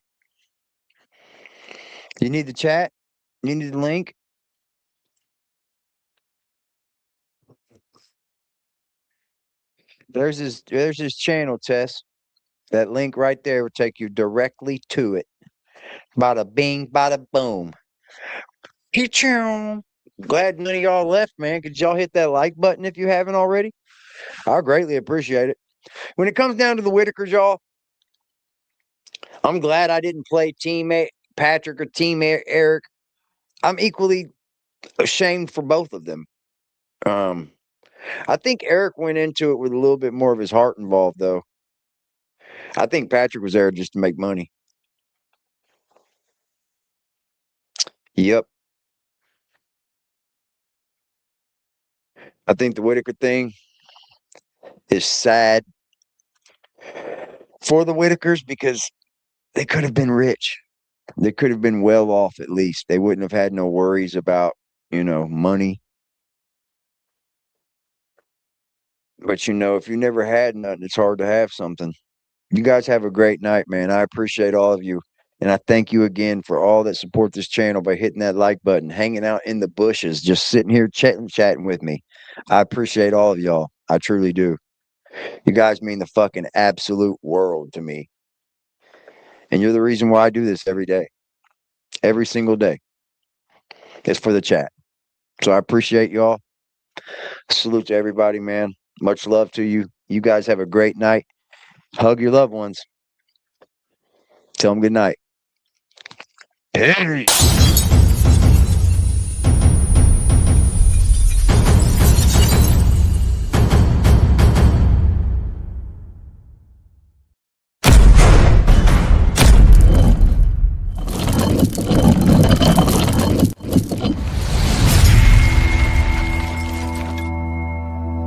You need the chat? You need the link? There's his channel, Tess. That link right there will take you directly to it. Bada bing, bada boom. Glad none of y'all left, man. Could y'all hit that like button if you haven't already? I greatly appreciate it. When it comes down to the Whittakers, y'all, I'm glad I didn't play Team Patrick or Team Eric. I'm equally ashamed for both of them. I think Eric went into it with a little bit more of his heart involved, though. I think Patrick was there just to make money. Yep. I think the Whittaker thing is sad for the Whittakers because they could have been rich. They could have been well off at least. They wouldn't have had no worries about, money. But if you never had nothing, it's hard to have something. You guys have a great night, man. I appreciate all of you. And I thank you again for all that support this channel by hitting that like button, hanging out in the bushes, just sitting here chatting with me. I appreciate all of y'all. I truly do. You guys mean the fucking absolute world to me. And you're the reason why I do this every day. Every single day. It's for the chat. So I appreciate y'all. Salute to everybody, man. Much love to you. You guys have a great night. Hug your loved ones. Tell them good night. Peace.